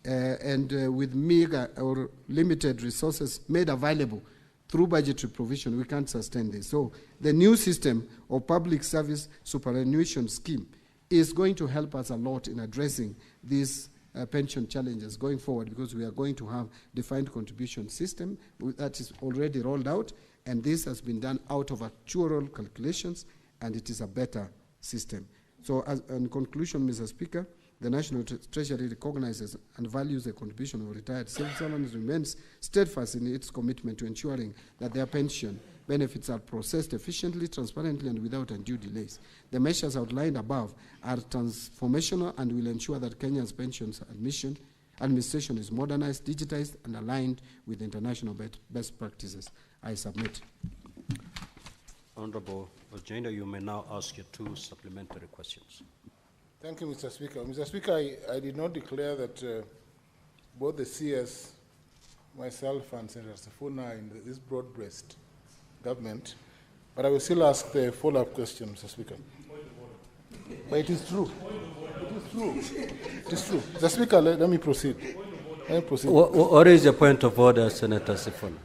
Speaker 5: and with meager or limited resources made available through budgetary provision, we can't sustain this. So the new system of public service superannuation scheme is going to help us a lot in addressing these pension challenges going forward, because we are going to have defined contribution system that is already rolled out, and this has been done out of actuarial calculations, and it is a better system. So in conclusion, Mr. Speaker, the National Treasury recognizes and values the contribution of retired civil servants, remains steadfast in its commitment to ensuring that their pension benefits are processed efficiently, transparently, and without undue delays. The measures outlined above are transformational and will ensure that Kenya's pensions administration is modernized, digitized, and aligned with international best practices. I submit.
Speaker 1: Honorable Ojenda, you may now ask your 2 supplementary questions.
Speaker 16: Thank you, Mr. Speaker. Mr. Speaker, I did not declare that both the CS, myself, and Senator Sifuna are in this broad-based government, but I will still ask the follow-up question, Mr. Speaker. But it is true. It is true. It is true. Mr. Speaker, let me proceed. Let me proceed.
Speaker 1: What is your point of order, Senator Sifuna?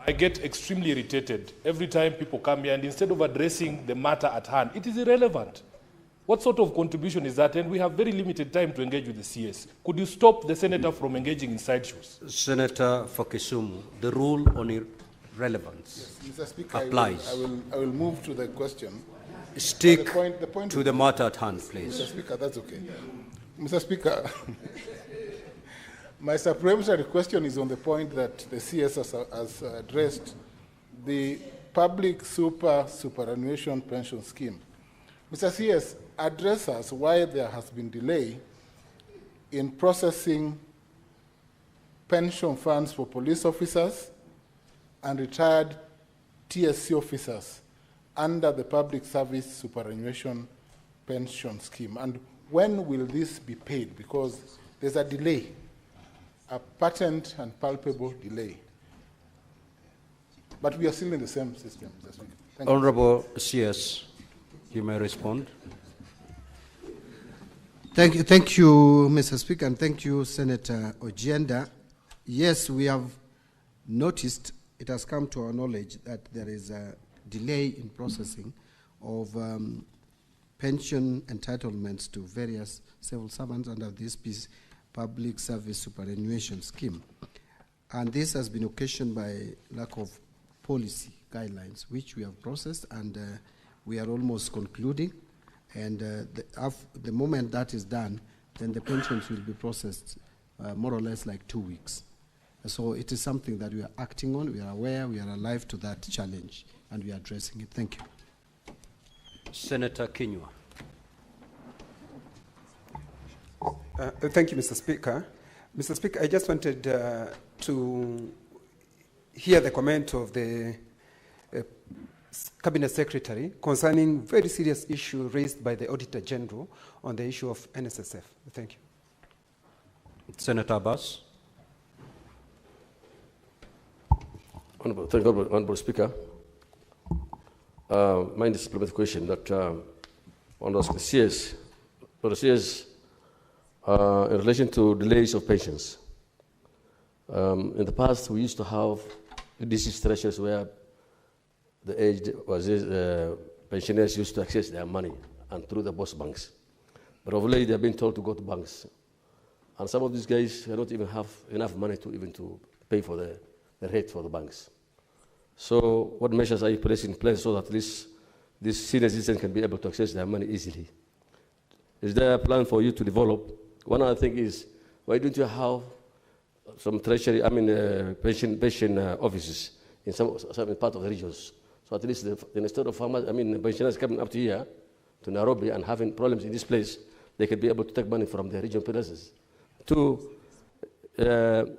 Speaker 14: I get extremely irritated every time people come here, and instead of addressing the matter at hand, it is irrelevant. What sort of contribution is that? And we have very limited time to engage with the CS. Could you stop the senator from engaging in sideshows?
Speaker 1: Senator for Kisumu, the rule on irrelevance
Speaker 16: Mr. Speaker,
Speaker 1: applies.
Speaker 16: I will move to the question.
Speaker 1: Stick
Speaker 16: the point
Speaker 1: to the matter at hand, please.
Speaker 16: Mr. Speaker, that's okay. Mr. Speaker, my supplementary question is on the point that the CS has addressed, the public superannuation pension scheme. Mr. CS, address us why there has been delay in processing pension funds for police officers and retired TSC officers under the public service superannuation pension scheme. And when will this be paid? Because there's a delay, a patent and palpable delay. But we are still in the same system.
Speaker 1: Honorable CS, you may respond.
Speaker 5: Thank you, Mr. Speaker, and thank you, Senator Ojenda. Yes, we have noticed, it has come to our knowledge that there is a delay in processing of pension entitlements to various civil servants under this public service superannuation scheme. And this has been occasioned by lack of policy guidelines, which we have processed, and we are almost concluding. And the moment that is done, then the pensions will be processed more or less like 2 weeks. So it is something that we are acting on. We are aware, we are alive to that challenge, and we are addressing it. Thank you.
Speaker 1: Senator Kinyua.
Speaker 17: Thank you, Mr. Speaker. Mr. Speaker, I just wanted to hear the comment of the Cabinet Secretary concerning very serious issue raised by the Auditor General on the issue of NSSF. Thank you.
Speaker 1: Senator Abbas.
Speaker 18: Thank you, Honorable Speaker. Mine is a supplementary question that I want to ask the CS. For the CS, In relation to delays of pensions. In the past, we used to have disease thresholds where the aged pensioners used to access their money and through the post banks. But of late, they've been told to go to banks. And some of these guys don't even have enough money to pay for the rate for the banks. So what measures are you placing in place so that these senior citizens can be able to access their money easily? Is there a plan for you to develop? One other thing is, why don't you have some treasury, pension offices in some part of the regions? So at least instead of farmers, pensioners coming up to here, to Nairobi and having problems in this place, they can be able to take money from the regional places.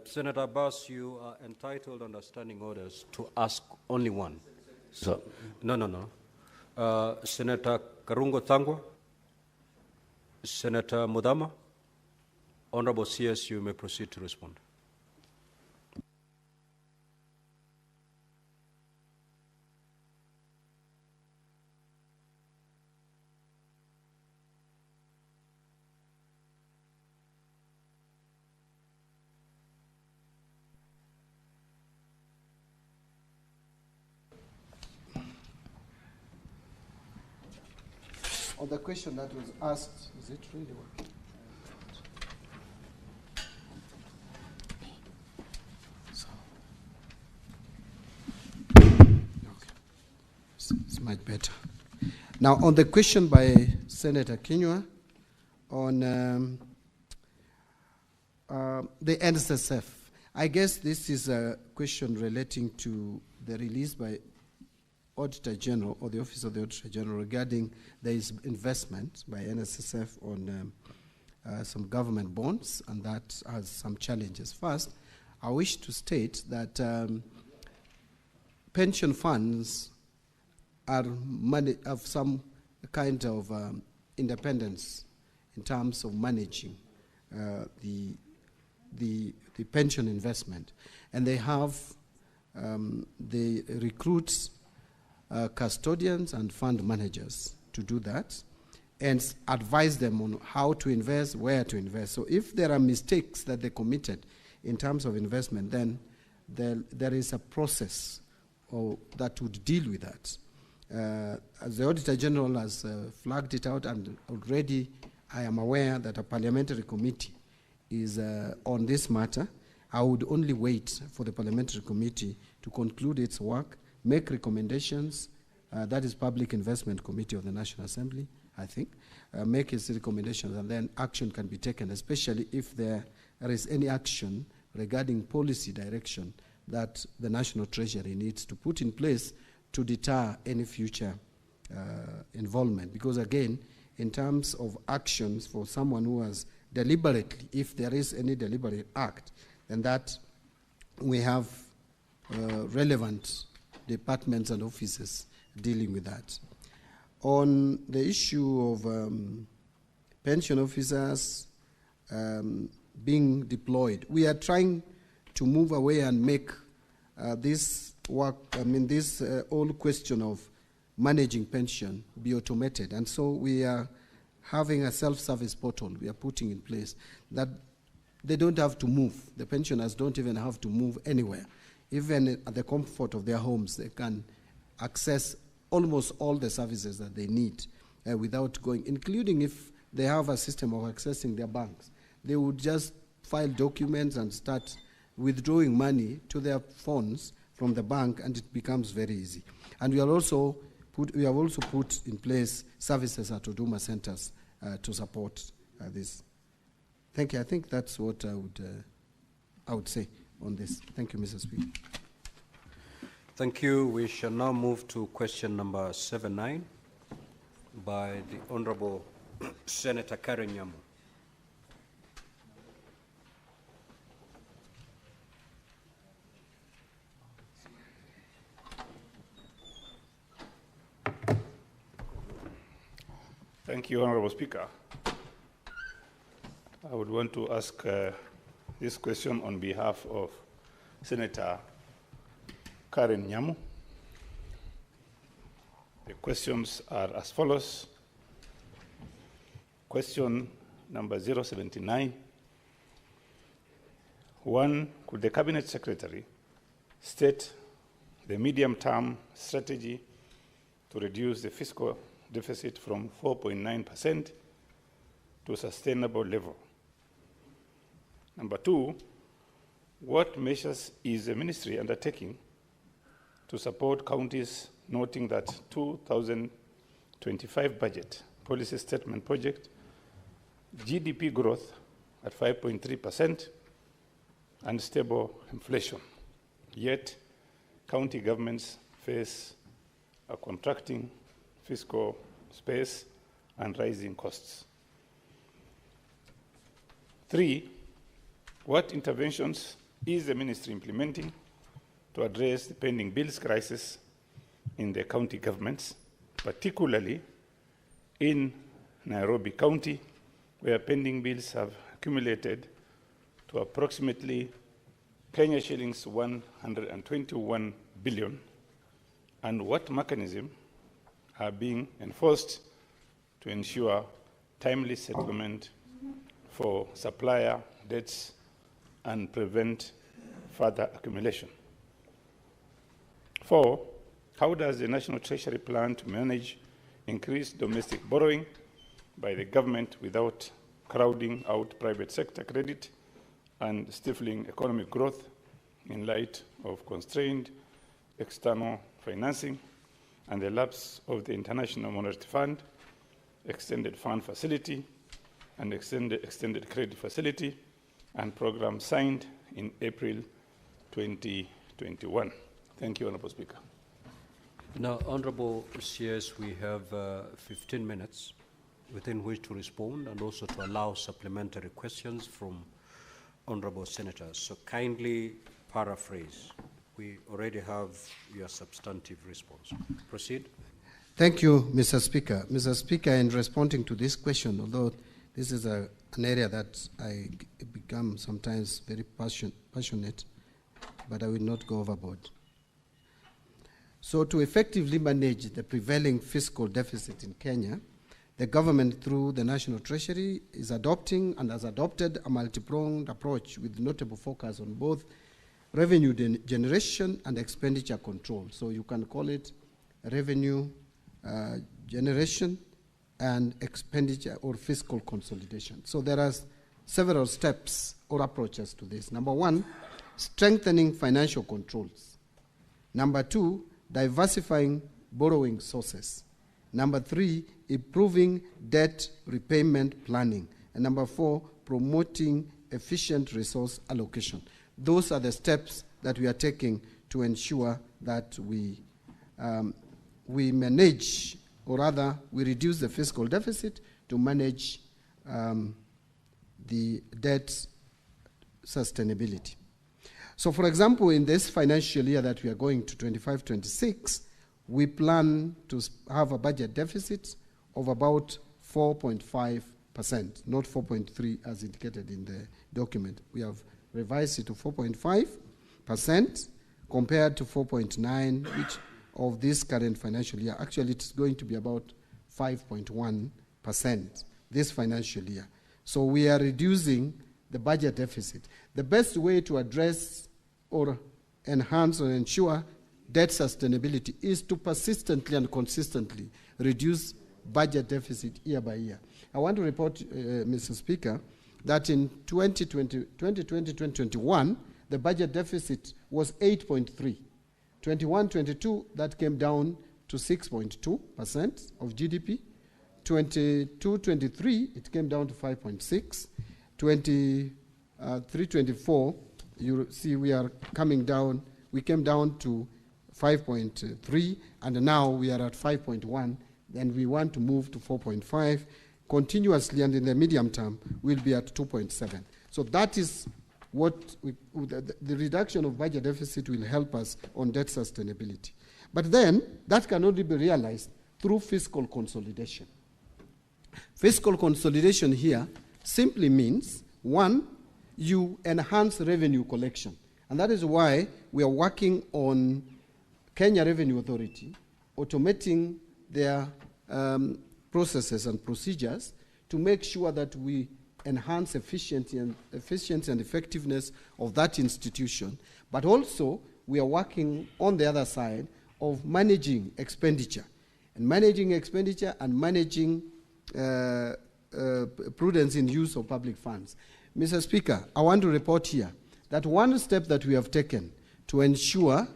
Speaker 1: Senator Abbas, you are entitled under standing orders to ask only one. So, no. Senator Karungo Thangwa, Senator Mudama, Honorable CS, you may proceed to respond.
Speaker 5: On the question that was asked, is it really working? It's much better. Now, on the question by Senator Kinyua on the NSSF, I guess this is a question relating to the release by Auditor General or the Office of the Auditor General regarding there is investment by NSSF on some government bonds, and that has some challenges. First, I wish to state that pension funds have some kind of independence in terms of managing the pension investment, and they have they recruit custodians and fund managers to do that and advise them on how to invest, where to invest. So if there are mistakes that they committed in terms of investment, then there is a process that would deal with that. As the Auditor General has flagged it out, and already I am aware that a parliamentary committee is on this matter. I would only wait for the parliamentary committee to conclude its work, make recommendations, that is Public Investment Committee of the National Assembly, I think, make its recommendations, and then action can be taken, especially if there is any action regarding policy direction that the National Treasury needs to put in place to deter any future involvement. Because again, in terms of actions for someone who has deliberately, if there is any deliberate act, then that we have relevant departments and offices dealing with that. On the issue of pension officers being deployed, we are trying to move away and make this work, this whole question of managing pension be automated. And so we are having a self-service portal we are putting in place that they don't have to move. The pensioners don't even have to move anywhere. Even at the comfort of their homes, they can access almost all the services that they need without going, including if they have a system of accessing their banks. They would just file documents and start withdrawing money to their phones from the bank, and it becomes very easy. And we have also put in place services at Huduma centers to support this. Thank you. I think that's what I would say on this. Thank you, Mr. Speaker.
Speaker 1: Thank you. We shall now move to question number 79 by the Honorable Senator Karen Nyamu.
Speaker 19: Thank you, Honorable Speaker. I would want to ask this question on behalf of Senator Karen Nyamu. The questions are as follows. Question number 079. One, could the Cabinet Secretary state the medium-term strategy to reduce the fiscal deficit from 4.9% to a sustainable level? Number two, what measures is the ministry undertaking to support counties, noting that 2025 budget policy statement project GDP growth at 5.3% and stable inflation, yet county governments face a contracting fiscal space and rising costs? Three, what interventions is the ministry implementing to address the pending bills crisis in the county governments, particularly in Nairobi County, where pending bills have accumulated to approximately Kenya shillings 121 billion, and what mechanisms are being enforced to ensure timely settlement for supplier debts and prevent further accumulation? Four, how does the National Treasury plan to manage increased domestic borrowing by the government without crowding out private sector credit and stifling economic growth in light of constrained external financing and the lapse of the International Monetary Fund, Extended Fund Facility, and Extended Credit Facility, and program signed in April 2021? Thank you, Honourable Speaker.
Speaker 1: Now, Honourable CS, we have 15 minutes within which to respond and also to allow supplementary questions from Honourable Senators. So kindly paraphrase. We already have your substantive response. Proceed.
Speaker 5: Thank you, Mr. Speaker. Mr. Speaker, in responding to this question, although this is an area that I become sometimes very passionate, but I will not go overboard. So to effectively manage the prevailing fiscal deficit in Kenya, the government, through the National Treasury, is adopting and has adopted a multi-pronged approach with notable focus on both revenue generation and expenditure control. So you can call it revenue generation and expenditure or fiscal consolidation. So there are several steps or approaches to this. Number one, strengthening financial controls. Number two, diversifying borrowing sources. Number three, improving debt repayment planning. And number four, promoting efficient resource allocation. Those are the steps that we are taking to ensure that we manage, or rather, we reduce the fiscal deficit to manage the debt sustainability. So, for example, in this financial year that we are going to 25-26, we plan to have a budget deficit of about 4.5%, not 4.3 as indicated in the document. We have revised it to 4.5% compared to 4.9, which of this current financial year. Actually, it's going to be about 5.1% this financial year. So we are reducing the budget deficit. The best way to address or enhance or ensure debt sustainability is to persistently and consistently reduce budget deficit year by year. I want to report, Mr. Speaker, that in 2020-2021, the budget deficit was 8.3. 21-22, that came down to 6.2% of GDP. 22-23, it came down to 5.6. 23-24, you see we are coming down. We came down to 5.3, and now we are at 5.1, and we want to move to 4.5 continuously, and in the medium term, we'll be at 2.7. So that is what the reduction of budget deficit will help us on debt sustainability. But then, that can only be realized through fiscal consolidation. Fiscal consolidation here simply means, one, you enhance revenue collection. And that is why we are working on Kenya Revenue Authority, automating their processes and procedures to make sure that we enhance efficiency and effectiveness of that institution, but also we are working on the other side of managing expenditure and managing prudence in use of public funds. Mr. Speaker, I want to report here that one step that we have taken to ensure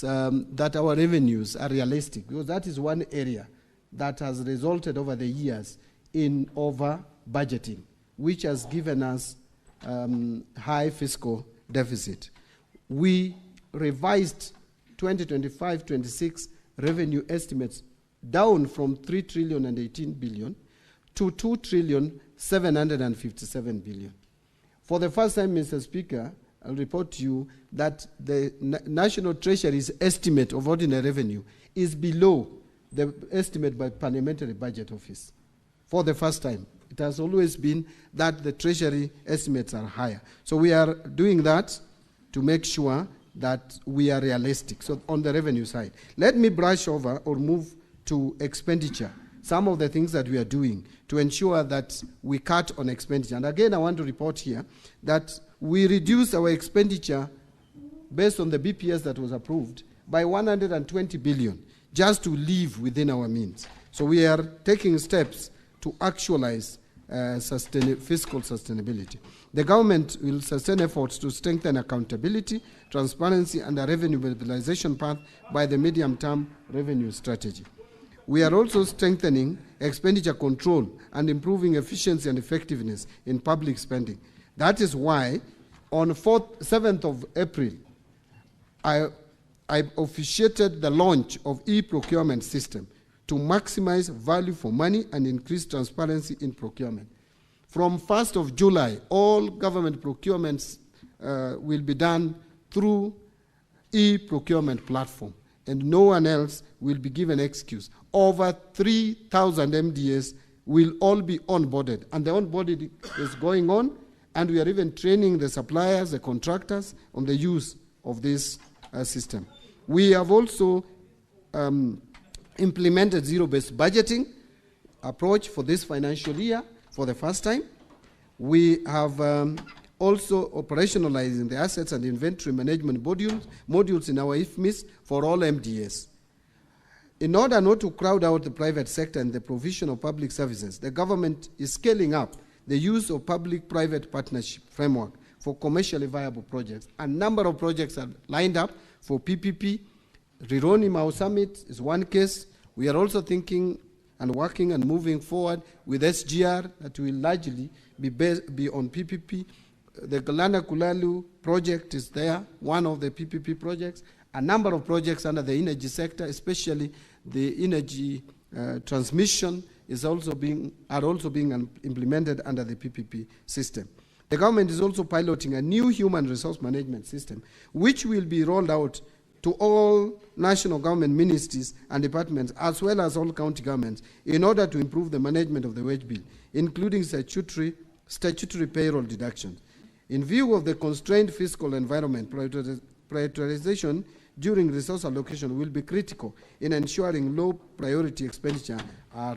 Speaker 5: that our revenues are realistic, because that is one area that has resulted over the years in over-budgeting, which has given us high fiscal deficit. We revised 2025-26 revenue estimates down from 3 trillion and 18 billion to 2 trillion 757 billion. For the first time, Mr. Speaker, I'll report to you that the National Treasury's estimate of ordinary revenue is below the estimate by Parliamentary Budget Office. For the first time. It has always been that the Treasury estimates are higher. So we are doing that to make sure that we are realistic. So on the revenue side, let me brush over or move to expenditure. Some of the things that we are doing to ensure that we cut on expenditure. And again, I want to report here that we reduced our expenditure based on the BPS that was approved by 120 billion just to live within our means. So we are taking steps to actualize fiscal sustainability. The government will sustain efforts to strengthen accountability, transparency, and a revenue mobilization path by the medium-term revenue strategy. We are also strengthening expenditure control and improving efficiency and effectiveness in public spending. That is why on 7th of April, I officiated the launch of e-procurement system to maximize value for money and increase transparency in procurement. From 1st of July, all government procurements will be done through e-procurement platform, and no one else will be given excuse. Over 3,000 MDAs will all be onboarded, and the onboarding is going on, and we are even training the suppliers, the contractors on the use of this system. We have also implemented zero-based budgeting approach for this financial year for the first time. We have also operationalizing the assets and inventory management modules in our IFMIS for all MDAs. In order not to crowd out the private sector and the provision of public services, the government is scaling up the use of public-private partnership framework for commercially viable projects. A number of projects are lined up for PPP. Rironi Mau Summit is one case. We are also thinking and working and moving forward with SGR that will largely be on PPP. The Galana Kulalu project is there, one of the PPP projects. A number of projects under the energy sector, especially the energy transmission, are also being implemented under the PPP system. The government is also piloting a new human resource management system, which will be rolled out to all national government ministries and departments, as well as all county governments, in order to improve the management of the wage bill, including statutory payroll deductions. In view of the constrained fiscal environment, prioritization during resource allocation will be critical in ensuring low priority expenditure are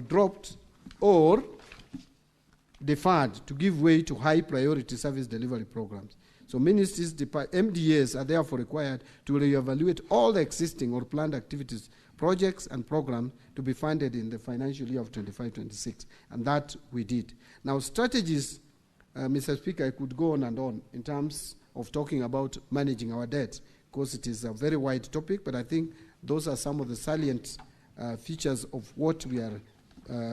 Speaker 5: dropped or deferred to give way to high priority service delivery programs. So ministries, MDAs are therefore required to reevaluate all the existing or planned activities, projects and programs to be funded in the financial year of 25-26, and that we did. Now strategies, Mr. Speaker, I could go on and on in terms of talking about managing our debt, because it is a very wide topic, but I think those are some of the salient features of what we are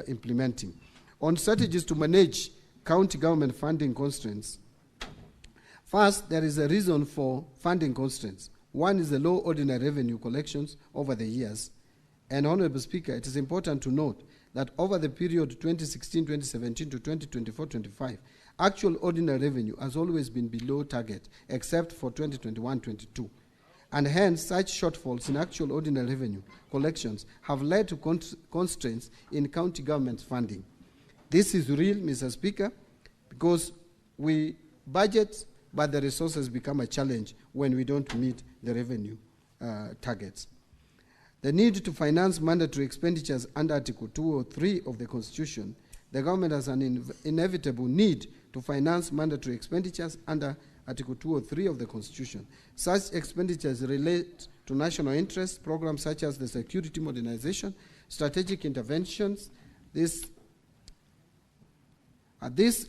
Speaker 5: implementing. On strategies to manage county government funding constraints, first, there is a reason for funding constraints. One is the low ordinary revenue collections over the years. And Honorable Speaker, it is important to note that over the period 2016-2017 to 2024-25, actual ordinary revenue has always been below target, except for 2021-22. And hence, such shortfalls in actual ordinary revenue collections have led to constraints in county government funding. This is real, Mr. Speaker, because we budget, but the resources become a challenge when we don't meet the revenue targets. The need to finance mandatory expenditures under Article 203 of the Constitution, the government has an inevitable need to finance mandatory expenditures under Article 203 of the Constitution. Such expenditures relate to national interest programs such as the security modernization, strategic interventions. This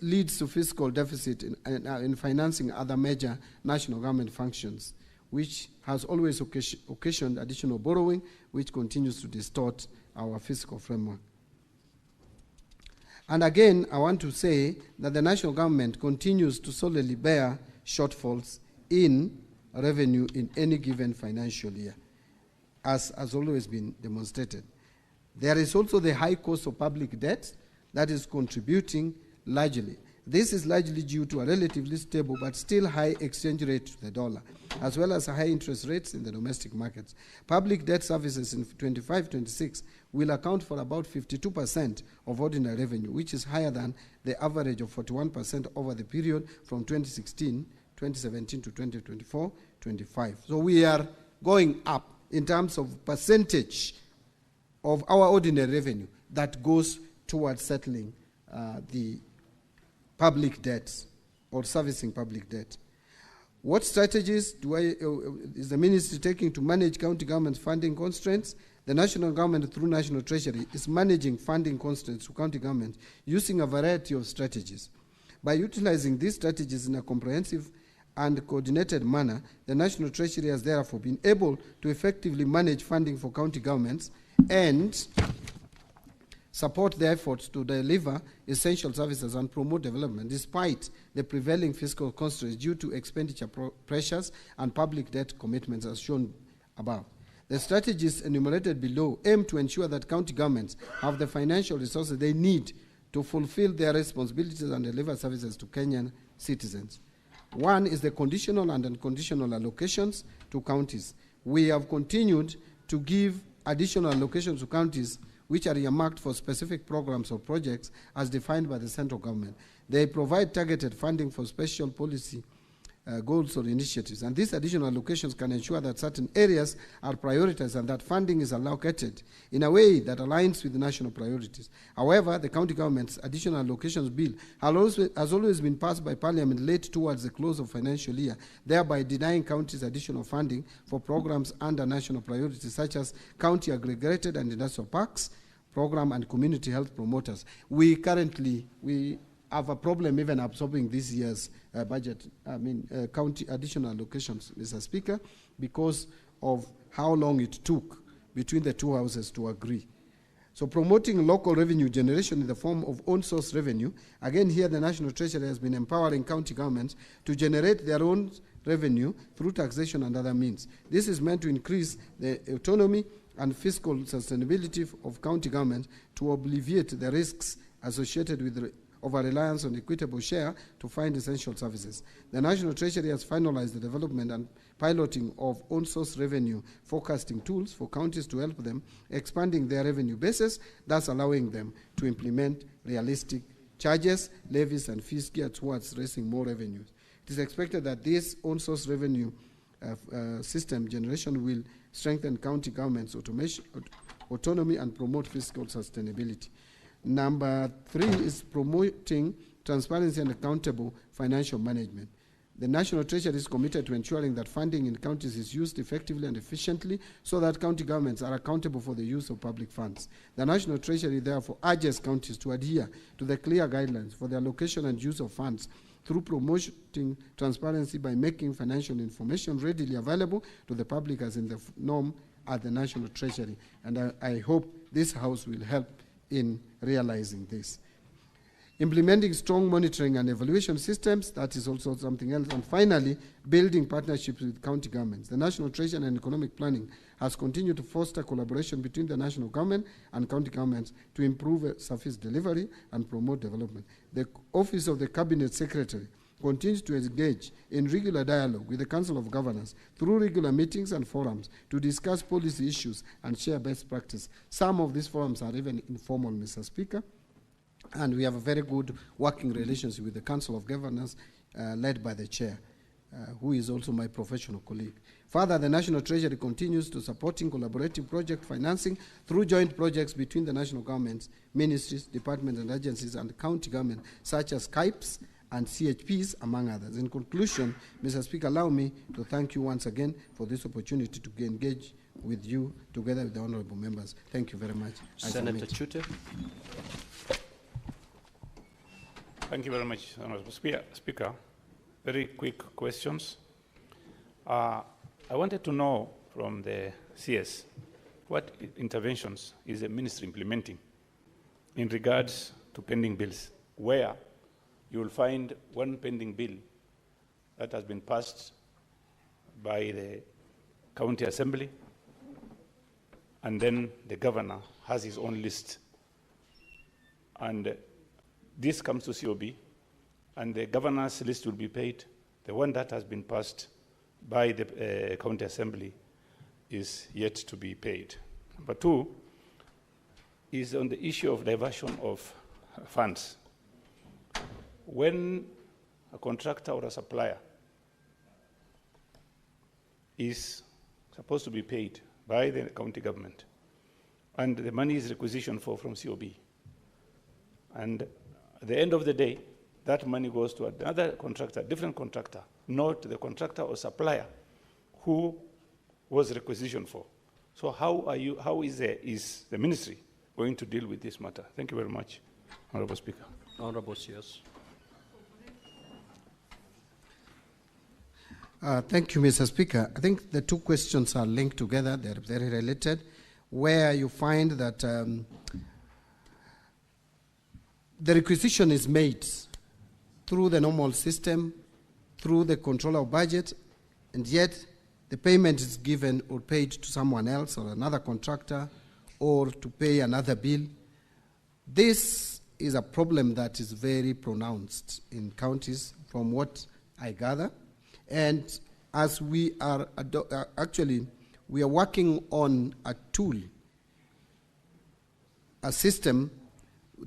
Speaker 5: leads to fiscal deficit in financing other major national government functions, which has always occasioned additional borrowing, which continues to distort our fiscal framework. And again, I want to say that the national government continues to solely bear shortfalls in revenue in any given financial year, as has always been demonstrated. There is also the high cost of public debt that is contributing largely. This is largely due to a relatively stable but still high exchange rate to the dollar, as well as high interest rates in the domestic markets. Public debt services in 25-26 will account for about 52% of ordinary revenue, which is higher than the average of 41% over the period from 2017 to 2024-25. So we are going up in terms of percentage of our ordinary revenue that goes towards settling the public debt or servicing public debt. What strategies is the ministry taking to manage county government's funding constraints? The national government, through National Treasury, is managing funding constraints to county government using a variety of strategies. By utilizing these strategies in a comprehensive and coordinated manner, the National Treasury has therefore been able to effectively manage funding for county governments and support their efforts to deliver essential services and promote development despite the prevailing fiscal constraints due to expenditure pressures and public debt commitments as shown above. The strategies enumerated below aim to ensure that county governments have the financial resources they need to fulfill their responsibilities and deliver services to Kenyan citizens. One is the conditional and unconditional allocations to counties. We have continued to give additional allocations to counties which are earmarked for specific programs or projects as defined by the central government. They provide targeted funding for special policy goals or initiatives, and these additional allocations can ensure that certain areas are prioritized and that funding is allocated in a way that aligns with the national priorities. However, the county government's additional allocations bill has always been passed by Parliament late towards the close of financial year, thereby denying counties additional funding for programs under national priorities such as county aggregated and industrial parks program and community health promoters. We currently have a problem even absorbing this year's budget, county additional allocations, Mr. Speaker, because of how long it took between the two houses to agree. So promoting local revenue generation in the form of own source revenue, again here the National Treasury has been empowering county governments to generate their own revenue through taxation and other means. This is meant to increase the autonomy and fiscal sustainability of county government to alleviate the risks associated with over-reliance on equitable share to find essential services. The National Treasury has finalized the development and piloting of own-source revenue forecasting tools for counties to help them expanding their revenue bases, thus allowing them to implement realistic charges, levies, and fees geared towards raising more revenues. It is expected that this own-source revenue system generation will strengthen county government's autonomy and promote fiscal sustainability. Number 3 is promoting transparency and accountable financial management. The National Treasury is committed to ensuring that funding in counties is used effectively and efficiently so that county governments are accountable for the use of public funds. The National Treasury therefore urges counties to adhere to the clear guidelines for the allocation and use of funds through promoting transparency by making financial information readily available to the public as in the norm at the National Treasury. And I hope this House will help in realizing this. Implementing strong monitoring and evaluation systems, that is also something else. And finally, building partnerships with county governments. The National Treasury and Economic Planning has continued to foster collaboration between the national government and county governments to improve service delivery and promote development. The Office of the Cabinet Secretary continues to engage in regular dialogue with the Council of Governors through regular meetings and forums to discuss policy issues and share best practice. Some of these forums are even informal, Mr. Speaker, and we have a very good working relationship with the Council of Governors led by the Chair. who is also my professional colleague. Further, the National Treasury continues to supporting collaborative project financing through joint projects between the national governments, ministries, departments and agencies and county government, such as KIPES and CHPs, among others. In conclusion, Mr. Speaker, allow me to thank you once again for this opportunity to engage with you together with the honorable members. Thank you very much.
Speaker 1: Senator Chute.
Speaker 19: Thank you very much, Honorable Speaker. Very quick questions. I wanted to know from the CS what interventions is the ministry implementing in regards to pending bills, where you will find one pending bill that has been passed by the county assembly, and then the governor has his own list. And this comes to COB, and the governor's list will be paid. The one that has been passed by the county assembly is yet to be paid. Number two is on the issue of diversion of funds. When a contractor or a supplier is supposed to be paid by the county government, and the money is requisitioned from COB, and at the end of the day, that money goes to another contractor, different contractor, not the contractor or supplier who was requisitioned for. So how is the ministry going to deal with this matter? Thank you very much, Honorable Speaker.
Speaker 1: Honorable CS.
Speaker 5: Thank you, Mr. Speaker. I think the two questions are linked together. They're very related, where you find that the requisition is made through the normal system, through the control of budget, and yet the payment is given or paid to someone else or another contractor or to pay another bill. This is a problem that is very pronounced in counties from what I gather. And as we are actually, we are working on a tool, a system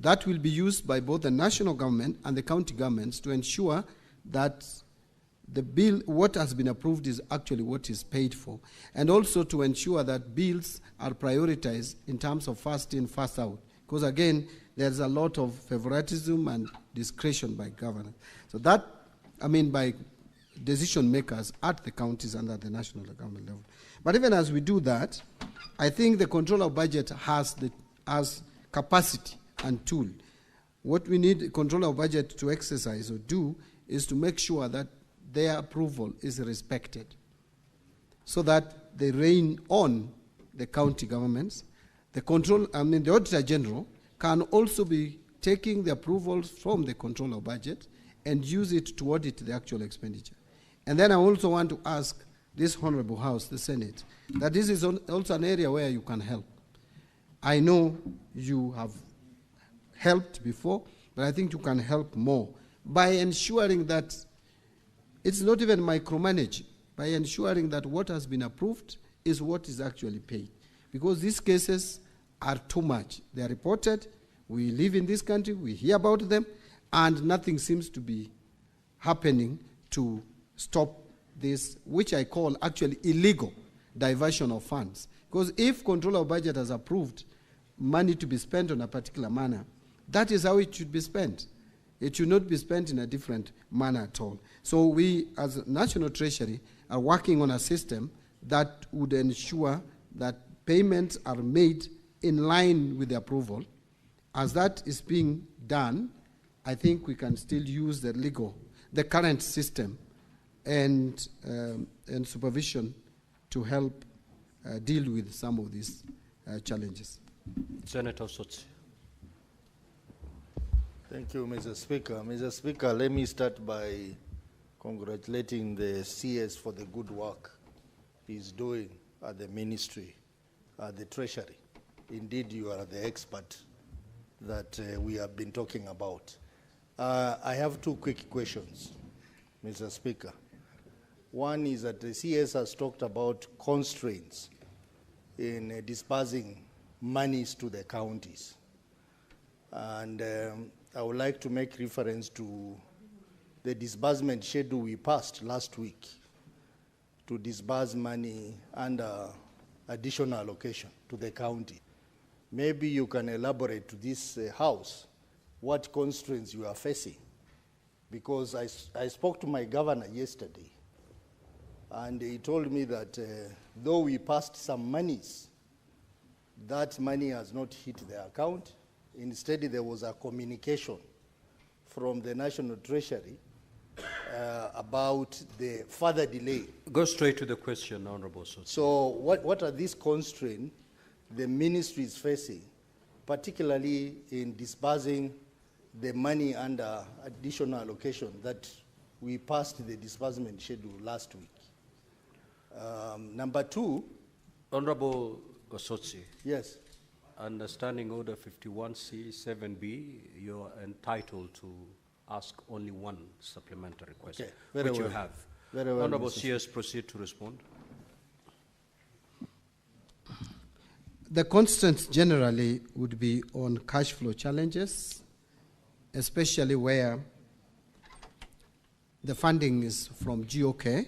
Speaker 5: that will be used by both the national government and the county governments to ensure that the bill, what has been approved, is actually what is paid for, and also to ensure that bills are prioritized in terms of first in, first out. Because again, there's a lot of favoritism and discretion by governors. So that, I mean, by decision makers at the counties and at the national government level. But even as we do that, I think the control of budget has capacity and tool. What we need control of budget to exercise or do is to make sure that their approval is respected, so that they rein on the county governments. The Auditor General can also be taking the approvals from the control of budget and use it to audit the actual expenditure. And then I also want to ask this Honorable House, the Senate, that this is also an area where you can help. I know you have helped before, but I think you can help more by ensuring that it's not even micromanaging, by ensuring that what has been approved is what is actually paid. Because these cases are too much. They are reported, we live in this country, we hear about them, and nothing seems to be happening to stop this, which I call actually illegal diversion of funds. Because if control of budget has approved money to be spent on a particular manner, that is how it should be spent. It should not be spent in a different manner at all. So we, as National Treasury, are working on a system that would ensure that payments are made in line with the approval. As that is being done, I think we can still use the current system and supervision to help deal with some of these challenges.
Speaker 1: Senator Sotsi.
Speaker 20: Thank you, Mr. Speaker. Mr. Speaker, let me start by congratulating the CS for the good work he's doing at the ministry, at the Treasury. Indeed, you are the expert that we have been talking about. I have two quick questions, Mr. Speaker. One is that the CS has talked about constraints in disbursing monies to the counties. And I would like to make reference to the the disbursement schedule we passed last week to disburse money under additional allocation to the county. Maybe you can elaborate to this House what constraints you are facing. Because I spoke to my governor yesterday, and he told me that though we passed some monies, that money has not hit the account. Instead, there was a communication from the National Treasury about the further delay.
Speaker 1: Go straight to the question, Honorable Sotsi.
Speaker 20: So what are these constraints the ministry is facing, particularly in disbursing the money under additional allocation that we passed the disbursement schedule last week? Number two.
Speaker 1: Honorable Osotsi.
Speaker 20: Yes.
Speaker 1: Understanding Order 51C 7B, you're entitled to ask only one supplementary question,
Speaker 20: okay,
Speaker 1: which
Speaker 20: well.
Speaker 1: you have.
Speaker 20: Very well,
Speaker 1: Honorable
Speaker 20: Mr.
Speaker 1: CS, proceed to respond.
Speaker 5: The constraints generally would be on cash flow challenges, especially where the funding is from GOK,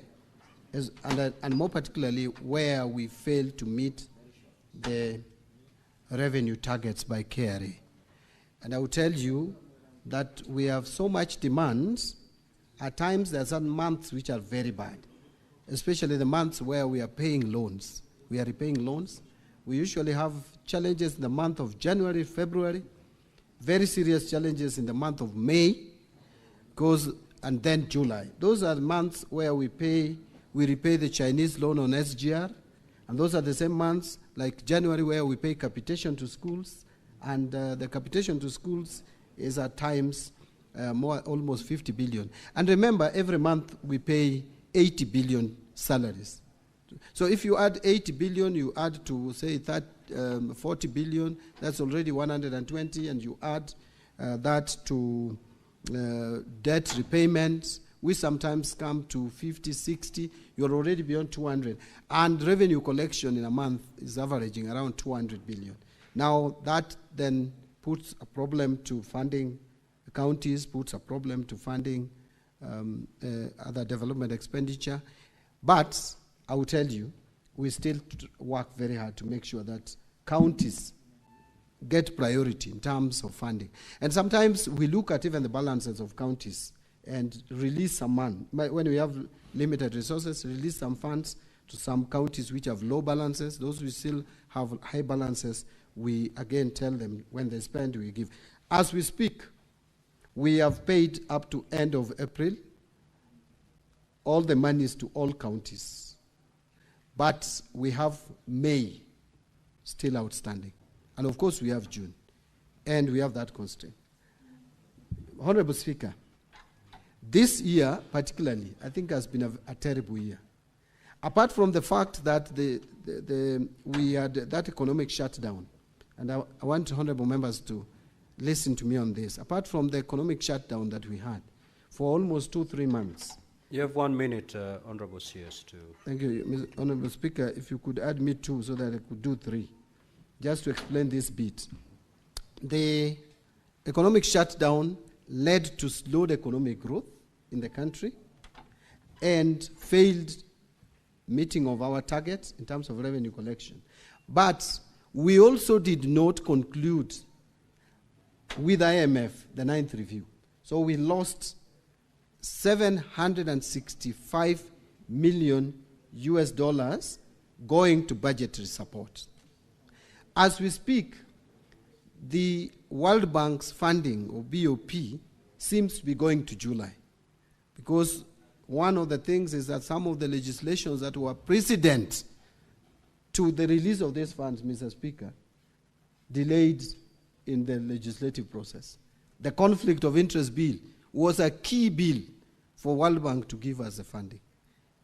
Speaker 5: and more particularly where we fail to meet the revenue targets by KRA. And I will tell you that we have so much demand. At times there are some months which are very bad, especially the months where we are paying loans. We are repaying loans. We usually have challenges in the month of January, February, very serious challenges in the month of May, and then July. Those are the months where we repay the Chinese loan on SGR, and those are the same months like January where we pay capitation to schools, and the capitation to schools is at times almost 50 billion. And remember, every month we pay 80 billion salaries. So if you add 80 billion, you add to say 40 billion, that's already 120, and you add that to debt repayments, we sometimes come to 50, 60, you're already beyond 200. And revenue collection in a month is averaging around 200 billion. Now that then puts a problem to funding counties, puts a problem to funding other development expenditure. But I will tell you, we still work very hard to make sure that counties get priority in terms of funding. And sometimes we look at even the balances of counties and release some money. When we have limited resources, release some funds to some counties which have low balances. Those who still have high balances, we again tell them when they spend, we give. As we speak, we have paid up to end of April all the monies to all counties. But we have May still outstanding. And of course we have June. And we have that constraint. Honorable Speaker, this year particularly, I think has been a terrible year. Apart from the fact that we had that economic shutdown, and I want honorable members to listen to me on this. Apart from the economic shutdown that we had for almost 2-3 months.
Speaker 1: You have 1 minute, Honorable CS, to...
Speaker 5: Thank you, Mr. Honorable Speaker. If you could add me 2 so that I could do 3, just to explain this bit. The economic shutdown led to slowed economic growth in the country and failed meeting of our targets in terms of revenue collection. But we also did not conclude with IMF the 9th review. So we lost $765 million going to budgetary support. As we speak, the World Bank's funding, or BOP, seems to be going to July. Because one of the things is that some of the legislations that were precedent to the release of these funds, Mr. Speaker, delayed in the legislative process. The conflict of interest bill was a key bill for World Bank to give us the funding.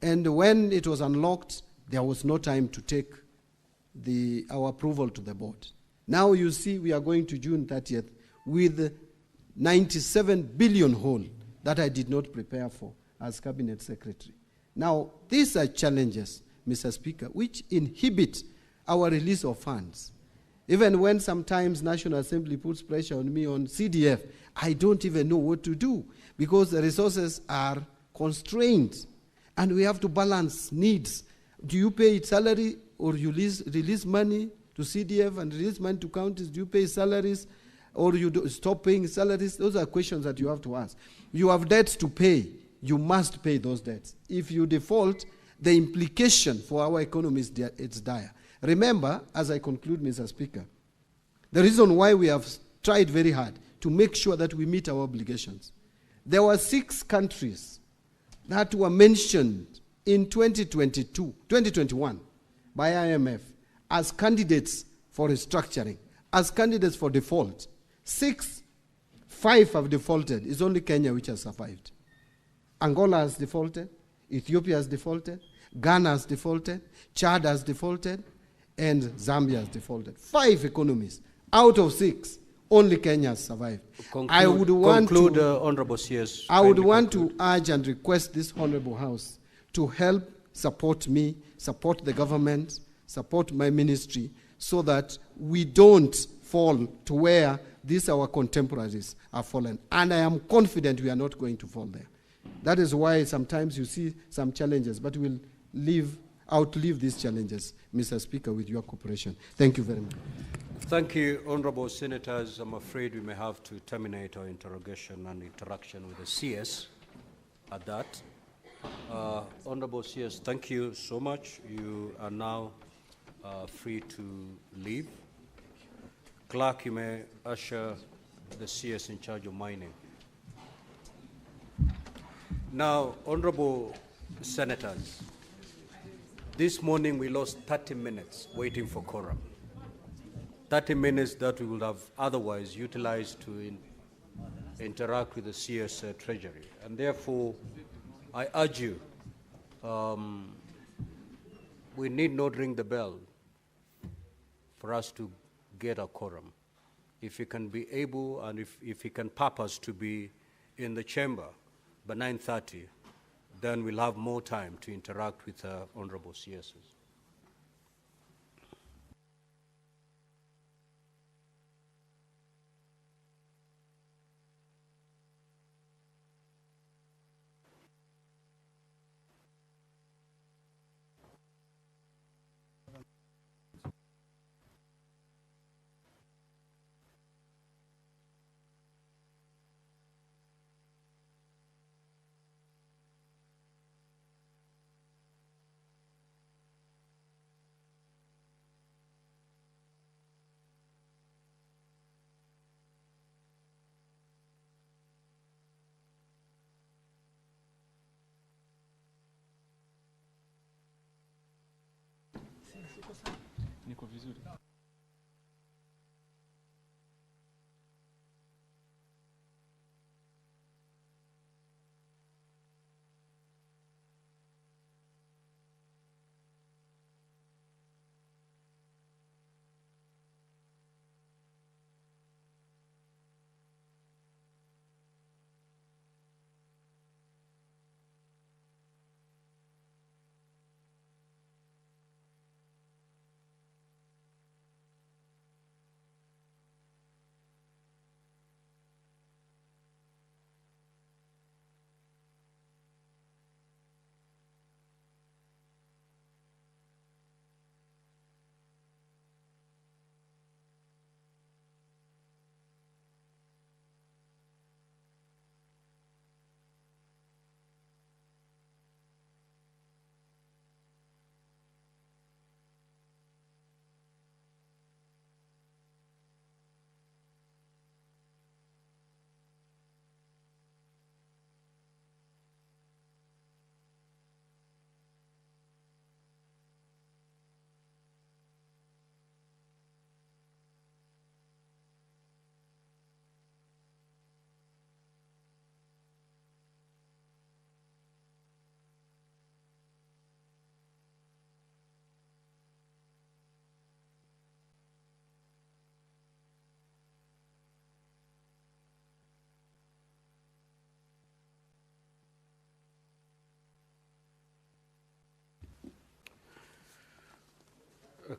Speaker 5: And when it was unlocked, there was no time to take our approval to the board. Now you see we are going to June 30th with 97 billion whole that I did not prepare for as Cabinet Secretary. Now, these are challenges, Mr. Speaker, which inhibit our release of funds. Even when sometimes National Assembly puts pressure on me on CDF, I don't even know what to do because the resources are constrained and we have to balance needs. Do you pay salary or you release money to CDF and release money to counties? Do you pay salaries or you stop paying salaries? Those are questions that you have to ask. You have debts to pay. You must pay those debts. If you default, the implication for our economy is it's dire. Remember, as I conclude, Mr. Speaker, the reason why we have tried very hard to make sure that we meet our obligations. There were 6 countries that were mentioned in 2021 by IMF as candidates for restructuring, as candidates for default. 6, 5 have defaulted. It's only Kenya which has survived. Angola has defaulted, Ethiopia has defaulted, Ghana has defaulted, Chad has defaulted, and Zambia has defaulted. 5 economies out of 6, only Kenya has survived. I would want
Speaker 1: Honorable CS.
Speaker 5: I would want to urge and request this Honorable House to help support me, support the government, support my ministry, so that we don't fall to where these our contemporaries are fallen. And I am confident we are not going to fall there. That is why sometimes you see some challenges, but we'll outlive these challenges, Mr. Speaker, with your cooperation. Thank you very much.
Speaker 1: Thank you, Honorable Senators. I'm afraid we may have to terminate our interrogation and interaction with the CS at that. Honorable CS, thank you so much. You are now free to leave. Clerk, you may usher the CS in charge of mining. Now, Honorable Senators, this morning we lost 30 minutes waiting for quorum. 30 minutes that we would have otherwise utilized to interact with the CS Treasury. And therefore, I urge you, we need not ring the bell for us to get a quorum. If he can be able and if he can purpose to be in the chamber by 9:30, then we'll have more time to interact with honorable CSs.
Speaker 21: Niko vizuri.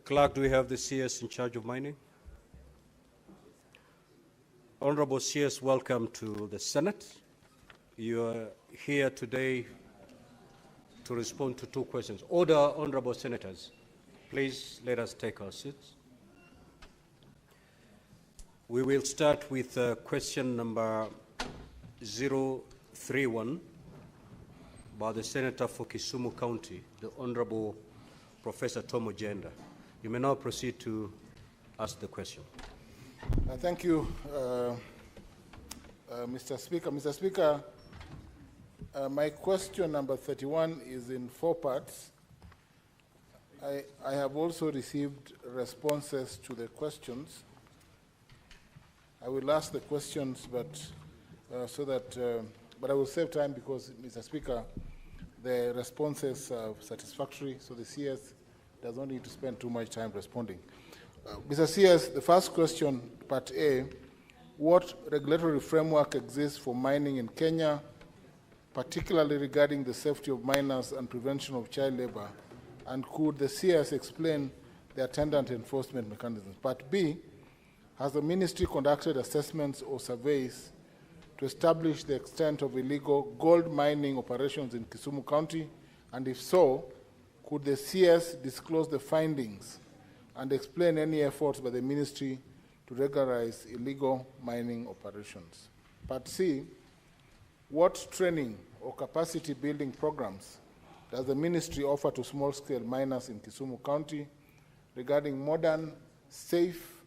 Speaker 1: Clerk, do we have the CS in charge of mining? Honorable CS, welcome to the Senate. You are here today to respond to two questions. Order, honorable senators. Please let us take our seats. We will start with question number 031 by the Senator for Kisumu County, the Honorable Professor Tom Ojenda. You may now proceed to ask the question.
Speaker 16: Thank you, Mr. Speaker. Mr. Speaker, my question number 31 is in 4 parts. I have also received responses to the questions. I will ask the questions, but I will save time because, Mr. Speaker, the responses are satisfactory, so the CS does not need to spend too much time responding. Mr. CS, the first question, part A, what regulatory framework exists for mining in Kenya, particularly regarding the safety of miners and prevention of child labor? And could the CS explain the attendant enforcement mechanisms? Part B, has the ministry conducted assessments or surveys to establish the extent of illegal gold mining operations in Kisumu County? And if so, could the CS disclose the findings and explain any efforts by the ministry to regularize illegal mining operations? Part C, what training or capacity building programs does the ministry offer to small-scale miners in Kisumu County regarding modern, safe,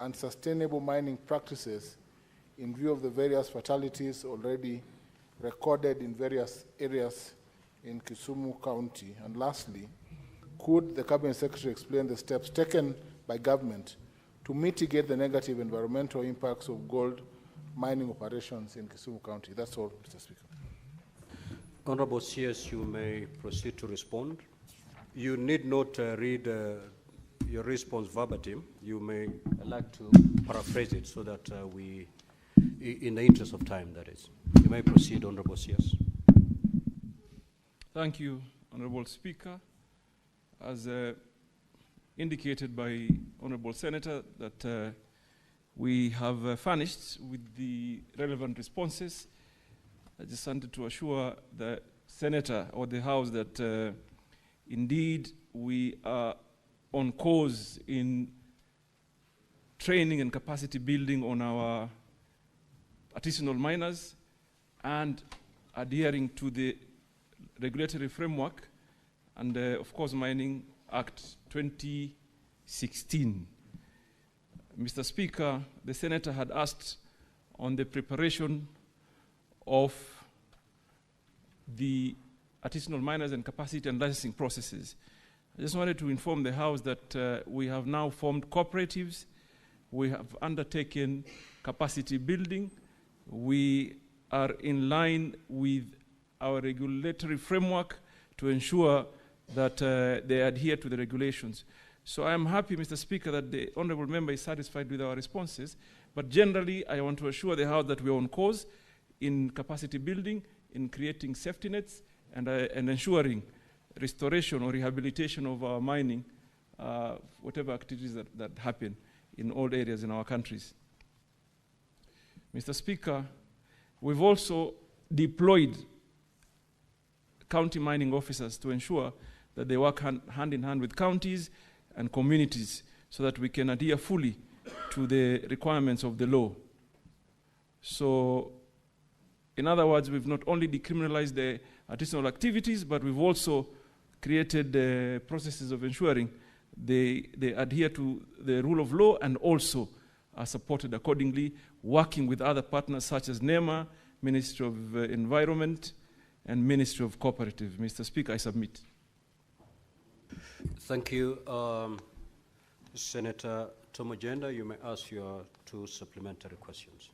Speaker 16: and sustainable mining practices in view of the various fatalities already recorded in various areas in Kisumu County? And lastly, could the Cabinet Secretary explain the steps taken by government to mitigate the negative environmental impacts of gold mining operations in Kisumu County? That's all, Mr. Speaker.
Speaker 1: Honorable CS, you may proceed to respond. You need not read your response verbatim. You may like to paraphrase it so that in the interest of time, that is. You may proceed, Honorable CS.
Speaker 2: Thank you, Honorable Speaker. As indicated by Honorable Senator, that we have furnished with the relevant responses. I just wanted to assure the Senator or the House that indeed we are on course in training and capacity building on our artisanal miners and adhering to the regulatory framework and, of course, Mining Act 2016. Mr. Speaker, the Senator had asked on the preparation of the artisanal miners and capacity and licensing processes. I just wanted to inform the House that we have now formed cooperatives. We have undertaken capacity building. We are in line with our regulatory framework to ensure that they adhere to the regulations. So I am happy, Mr. Speaker, that the Honourable Member is satisfied with our responses. But generally, I want to assure the House that we are on course in capacity building, in creating safety nets, and ensuring restoration or rehabilitation of our mining, whatever activities that happen in all areas in our countries. Mr. Speaker, we've also deployed county mining officers to ensure that they work hand in hand with counties and communities so that we can adhere fully to the requirements of the law. So, in other words, we've not only decriminalized the artisanal activities, but we've also created processes of ensuring they adhere to the rule of law and also are supported accordingly, working with other partners such as NEMA, Ministry of Environment, and Ministry of Cooperative. Mr. Speaker, I submit.
Speaker 1: Thank you. Senator Tom Ojenda, you may ask your 2 supplementary questions.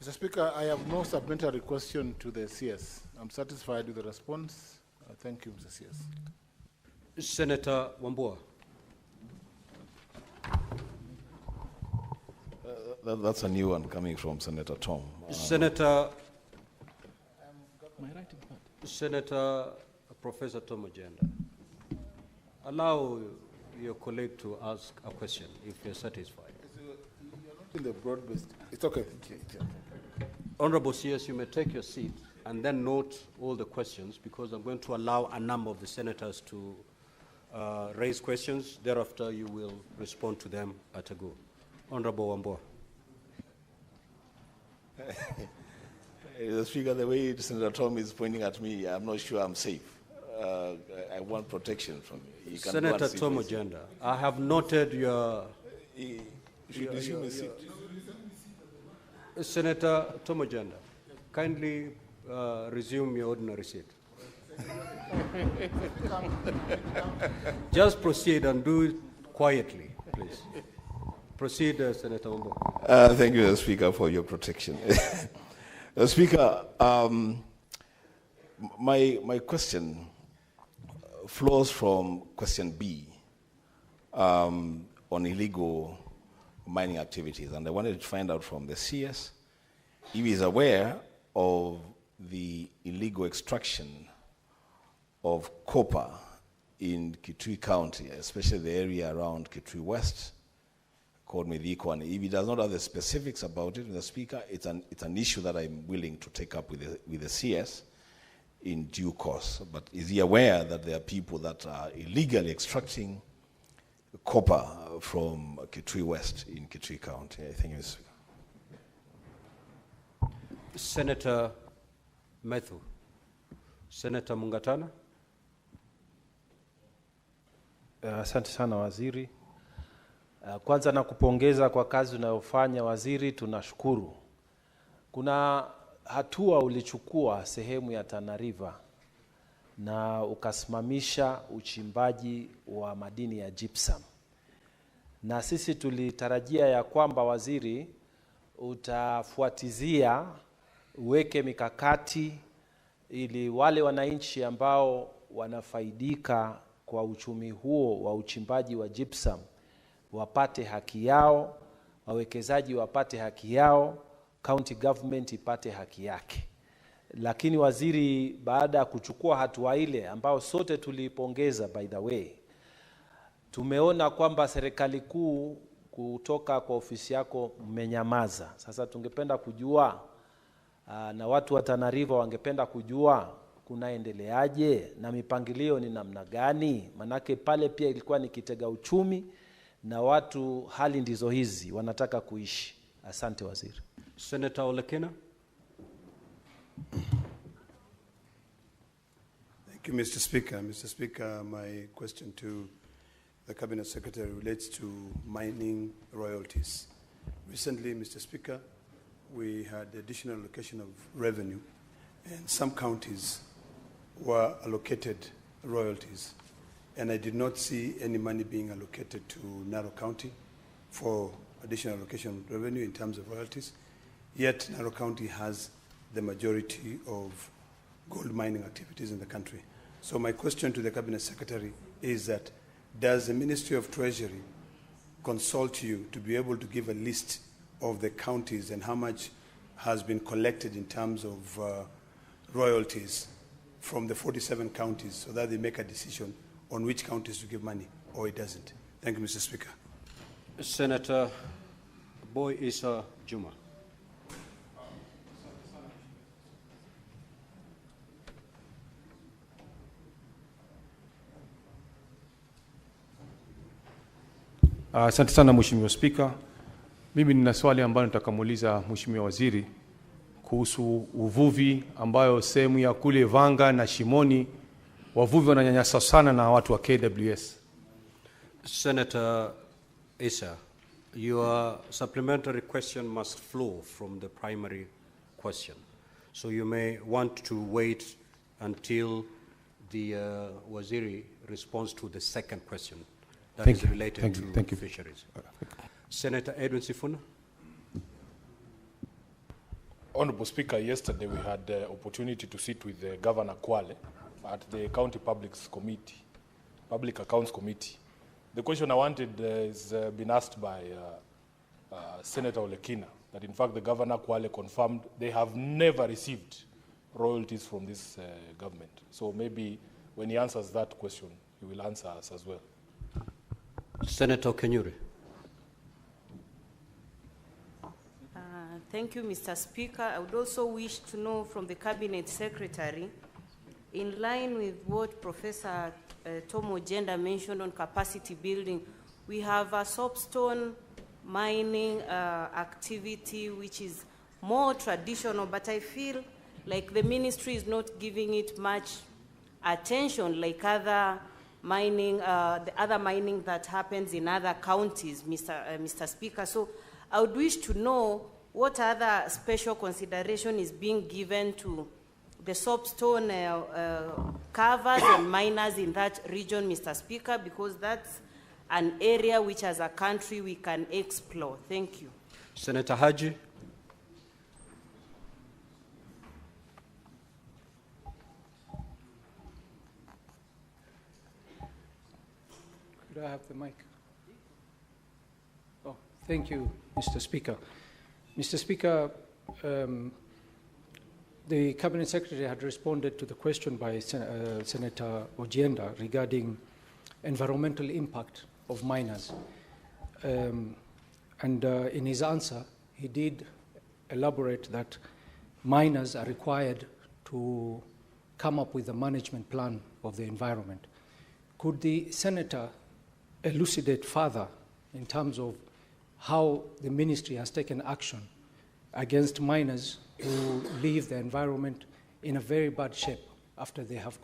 Speaker 16: Mr. Speaker, I have no supplementary question to the CS. I'm satisfied with the response. Thank you, Mr. CS.
Speaker 1: Senator Wambua.
Speaker 4: That's a new one coming from Senator Tom.
Speaker 1: Senator Professor Tom Ojenda, allow your colleague to ask a question if you're satisfied.
Speaker 16: You're not in the broad-based. It's okay.
Speaker 1: Honorable CS, you may take your seat and then note all the questions, because I'm going to allow a number of the senators to raise questions. Thereafter, you will respond to them at a go. Honorable Wambua.
Speaker 4: The Speaker, the way Senator Tom is pointing at me, I'm not sure I'm safe. I want protection from you.
Speaker 1: Senator Tom Ojenda, I have noted your... Senator Tom Ojenda, kindly resume your ordinary seat. Just proceed and do it quietly, please. Proceed, Senator Wambua.
Speaker 4: Thank you, Speaker, for your protection. Speaker, my question flows from question B on illegal mining activities, and I wanted to find out from the CS if he is aware of the illegal extraction of copper in Kitui County, especially the area around Kitui West, called Mediko, and if he does not have the specifics about it, Mr. Speaker, it's an issue that I'm willing to take up with the CS in due course. But is he aware that there are people that are illegally extracting copper from Kitui West in Kitui County? Thank you, Mr. Speaker.
Speaker 1: Senator Methu. Senator Mungatana.
Speaker 3: Asante sana waziri. Kwanza nakupongeza kwa kazi unayofanya waziri, tunashukuru. Kuna hatua ulichukua sehemu ya Tana River na ukasimamisha uchimbaji wa madini ya gypsum. Na sisi tulitarajia ya kwamba waziri utafuatizia, uweke mikakati ili wale wananchi ambao wanafaidika kwa uchumi huo wa uchimbaji wa gypsum wapate haki yao, wawekezaji wapate haki yao, county government ipate haki yake. Lakini waziri, baada ya kuchukua hatua ile ambao sote tulipongeza by the way, tumeona kwamba serikali kuu kutoka kwa ofisi yako mmenyamaza. Sasa tungependa kujua na watu wa Tana River wangependa kujua kunaendeleaje na mipangilio ni namna gani, manake pale pia ilikuwa ni kitega uchumi na watu hali ndizo hizi wanataka kuishi. Asante waziri.
Speaker 1: Senator Olekina.
Speaker 22: Thank you, Mr. Speaker. Mr. Speaker, my question to the Cabinet Secretary relates to mining royalties. Recently, Mr. Speaker, we had additional allocation of revenue, and some counties were allocated royalties, and I did not see any money being allocated to Narok County for additional allocation of revenue in terms of royalties. Yet Narok County has the majority of gold mining activities in the country. So my question to the Cabinet Secretary is that, does the Ministry of Treasury consult you to be able to give a list of the counties and how much has been collected in terms of royalties from the 47 counties, so that they make a decision on which counties to give money or it doesn't? Thank you, Mr. Speaker.
Speaker 1: Senator Boy Issa Juma.
Speaker 14: Asante sana Mheshimiwa Spika. Mimi nina swali ambalo nitakamuuliza Mheshimiwa Waziri kuhusu uvuvi, ambayo sehemu ya kule Vanga na Shimoni wavuvi wananyanyaswa sana na watu wa KWS.
Speaker 1: Senator Issa, your supplementary question must flow from the primary question. So you may want to wait until the Waziri responds to the second question that is related to fisheries. Senator Edwin Sifuna.
Speaker 14: Honorable Speaker, yesterday we had the opportunity to sit with the Governor Kwale at the County Public Accounts Committee. The question I wanted is been asked by Senator Olekina, that in fact the Governor Kwale confirmed they have never received royalties from this government. So maybe when he answers that question, he will answer us as well.
Speaker 1: Senator Kenyuri.
Speaker 7: Thank you, Mr. Speaker. I would also wish to know from the Cabinet Secretary, in line with what Professor Tom Ojenda mentioned on capacity building, we have a soapstone mining activity which is more traditional, but I feel like the ministry is not giving it much attention like other mining, the other mining that happens in other counties, Mr. Speaker. So I would wish to know what other special consideration is being given to the soapstone covers and miners in that region, Mr. Speaker, because that's an area which as a country we can explore. Thank you.
Speaker 1: Senator Haji.
Speaker 9: Could I have the mic? Oh, thank you, Mr. Speaker. Mr. Speaker, the Cabinet Secretary had responded to the question by Senator Ojenda regarding environmental impact of miners. In his answer, he did elaborate that miners are required to come up with a management plan of the environment. Could the Senator elucidate further in terms of how the ministry has taken action against miners who leave the environment in a very bad shape after they have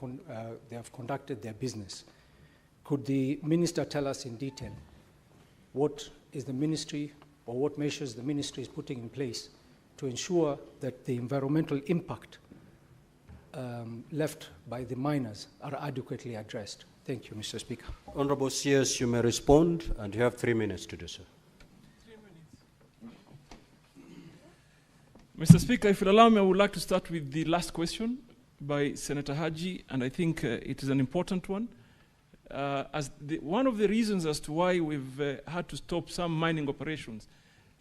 Speaker 9: conducted their business? Could the minister tell us in detail what is the ministry or what measures the ministry is putting in place to ensure that the environmental impact left by the miners are adequately addressed? Thank you, Mr. Speaker.
Speaker 1: Honorable CS, you may respond, and you have 3 minutes to do so.
Speaker 2: Mr. Speaker, if you'll allow me, I would like to start with the last question by Senator Haji, and I think it is an important one. One of the reasons as to why we've had to stop some mining operations,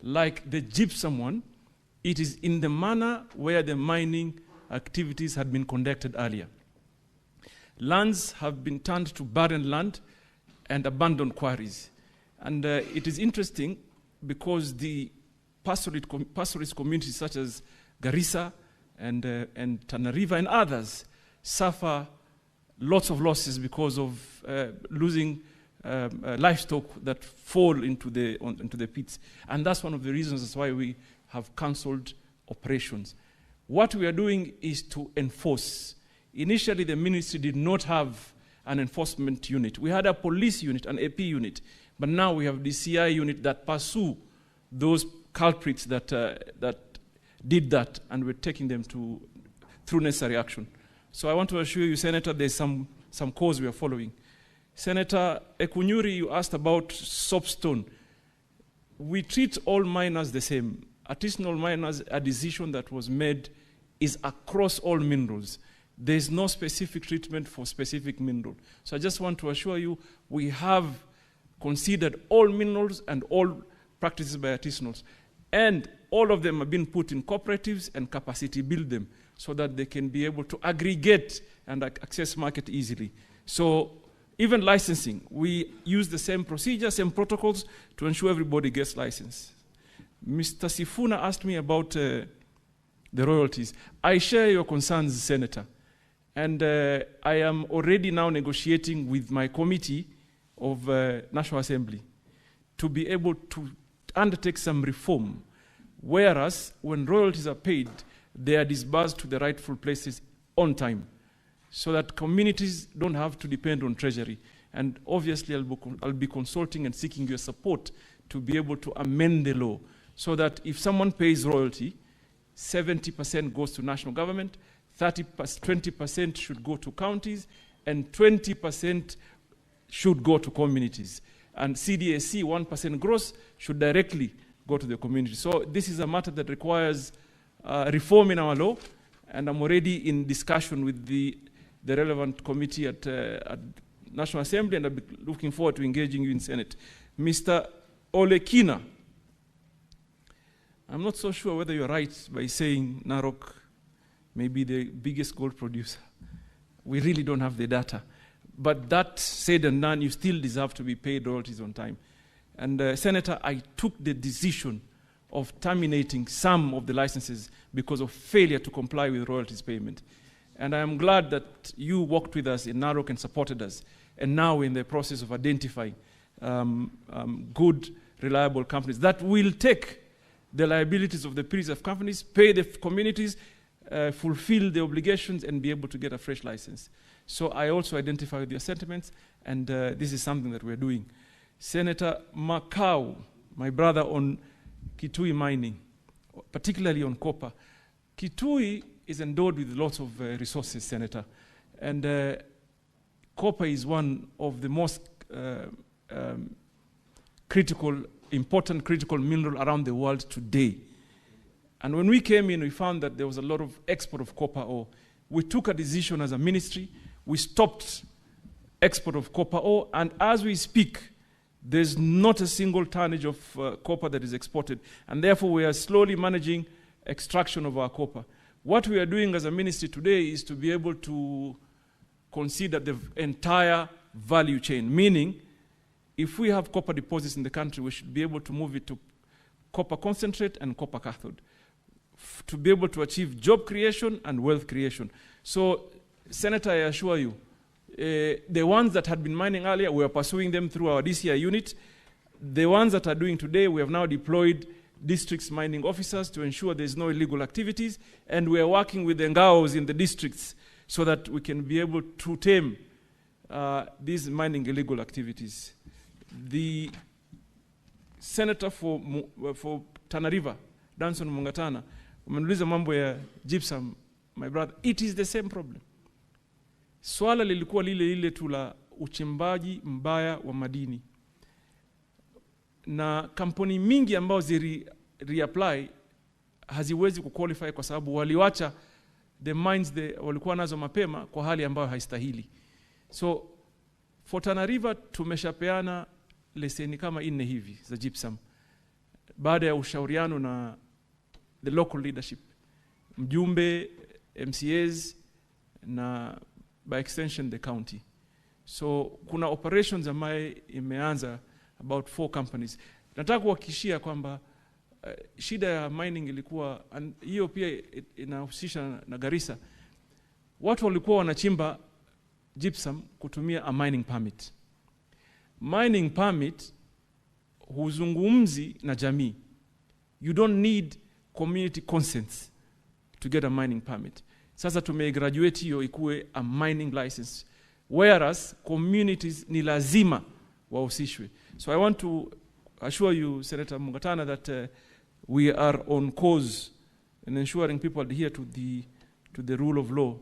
Speaker 2: like the gypsum one, it is in the manner where the mining activities had been conducted earlier. Lands have been turned to barren land and abandoned quarries. And it is interesting because the pastoralist communities such as Garissa and Tana River and others suffer lots of losses because of losing livestock that fall into the pits. And that's one of the reasons that's why we have cancelled operations. What we are doing is to enforce. Initially, the ministry did not have an enforcement unit. We had a police unit, an AP unit, but now we have the CI unit that pursue those culprits that did that, and we're taking them through necessary action. So I want to assure you, Senator, there's some cause we are following. Senator Ekunyuri, you asked about soapstone. We treat all miners the same. Artisanal miners, a decision that was made is across all minerals. There's no specific treatment for specific mineral. So I just want to assure you, we have considered all minerals and all practices by artisanals. And all of them have been put in cooperatives and capacity build them so that they can be able to aggregate and access market easily. So even licensing, we use the same procedure, same protocols to ensure everybody gets licensed. Mr. Sifuna asked me about the royalties. I share your concerns, Senator. And I am already now negotiating with my committee of National Assembly to be able to undertake some reform, whereas when royalties are paid, they are disbursed to the rightful places on time, so that communities don't have to depend on Treasury. And obviously, I'll be consulting and seeking your support to be able to amend the law, so that if someone pays royalty, 70% goes to national government, 20% should go to counties, and 20% should go to communities. And CDAC, 1% gross, should directly go to the community. So this is a matter that requires reform in our law, and I'm already in discussion with the relevant committee at National Assembly, and I'll be looking forward to engaging you in Senate. Mr. Olekina, I'm not so sure whether you're right by saying Narok may be the biggest gold producer. We really don't have the data. But that said and done, you still deserve to be paid royalties on time. And Senator, I took the decision of terminating some of the licenses because of failure to comply with royalties payment. And I am glad that you worked with us in Narok and supported us. And now we're in the process of identifying good, reliable companies that will take the liabilities of the pre-reserve companies, pay the communities, fulfill the obligations, and be able to get a fresh license. So I also identify with your sentiments, and this is something that we're doing. Senator Makau, my brother, on Kitui mining, particularly on copper. Kitui is endowed with lots of resources, Senator, and copper is one of the most important critical mineral around the world today. And when we came in, we found that there was a lot of export of copper ore. We took a decision as a ministry. We stopped export of copper ore, and as we speak, there's not a single tonnage of copper that is exported, and therefore we are slowly managing extraction of our copper. What we are doing as a ministry today is to be able to consider the entire value chain, meaning if we have copper deposits in the country, we should be able to move it to copper concentrate and copper cathode to be able to achieve job creation and wealth creation. So, Senator, I assure you, the ones that had been mining earlier, we are pursuing them through our DCI unit. The ones that are doing today, we have now deployed districts mining officers to ensure there's no illegal activities, and we are working with the Ngaos in the districts so that we can be able to tame these mining illegal activities. The Senator for Tana River, Danson Mungatana, umeniuliza mambo ya gypsum, my brother, it is the same problem. Swala lilikuwa lile tu la uchimbaji mbaya wa madini. Na kampuni mingi ambao reapply haziwezi kuqualify kwa sababu waliwacha the mines walikuwa nazo mapema kwa hali ambayo haistahili. So for Tana River tumeshapeana leseni kama 4 hivi za gypsum baada ya ushauriano na the local leadership, mjumbe, MCAs na by extension the county. So kuna operations ambayo imeanza about 4 companies. Nataka kuhakikishia kwamba shida ya mining ilikuwa, hiyo pia inahusisha na Garissa. Watu walikuwa wanachimba gypsum kutumia a mining permit. Mining permit huzungumzi na jamii. You don't need community consent to get a mining permit. Sasa tumegraduate hiyo ikuwe a mining license, whereas communities ni lazima wahusishwe. So I want to assure you, Senator Mungatana, that we are on course in ensuring people adhere to the rule of law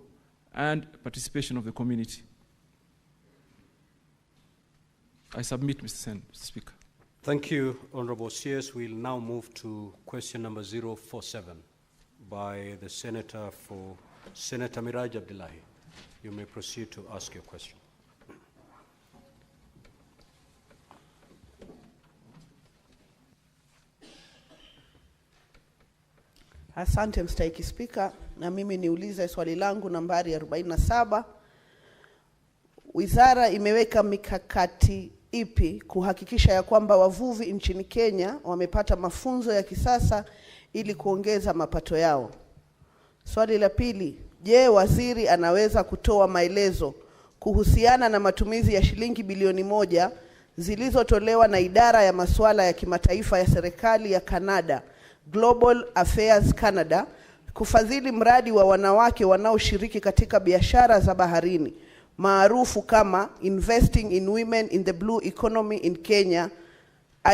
Speaker 2: and participation of the community. I submit, Mr. Speaker.
Speaker 1: Thank you, Honorable CS. We'll now move to question number 047 by the Senator for Senator Miraj Abdullahi. You may proceed to ask your question.
Speaker 10: Asante mstahiki Spika, na mimi niulize swali langu nambari 47. Wizara imeweka mikakati ipi kuhakikisha ya kwamba wavuvi nchini Kenya wamepata mafunzo ya kisasa ili kuongeza mapato yao? Swali la pili, je, waziri anaweza kutoa maelezo kuhusiana na matumizi ya shilingi bilioni 1 zilizotolewa na idara ya masuala ya kimataifa ya serikali ya Canada, Global Affairs Canada, kufadhili mradi wa wanawake wanaoshiriki katika biashara za baharini maarufu kama Investing in Women in the Blue Economy in Kenya,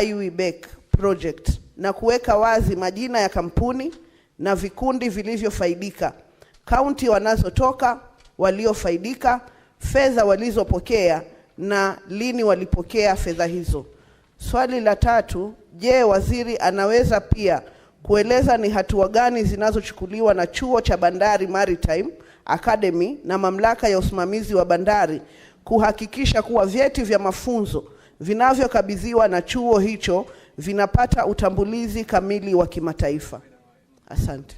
Speaker 10: IWBEC project, na kuweka wazi majina ya kampuni na vikundi vilivyofaidika, kaunti wanazotoka, waliofaidika, fedha walizopokea na lini walipokea fedha hizo? Swali la tatu, je, waziri anaweza pia kueleza ni hatua gani zinazochukuliwa na chuo cha bandari Maritime Academy na mamlaka ya usimamizi wa bandari kuhakikisha kuwa vyeti vya mafunzo vinavyokabidhiwa na chuo hicho vinapata utambulizi kamili wa kimataifa? Asante.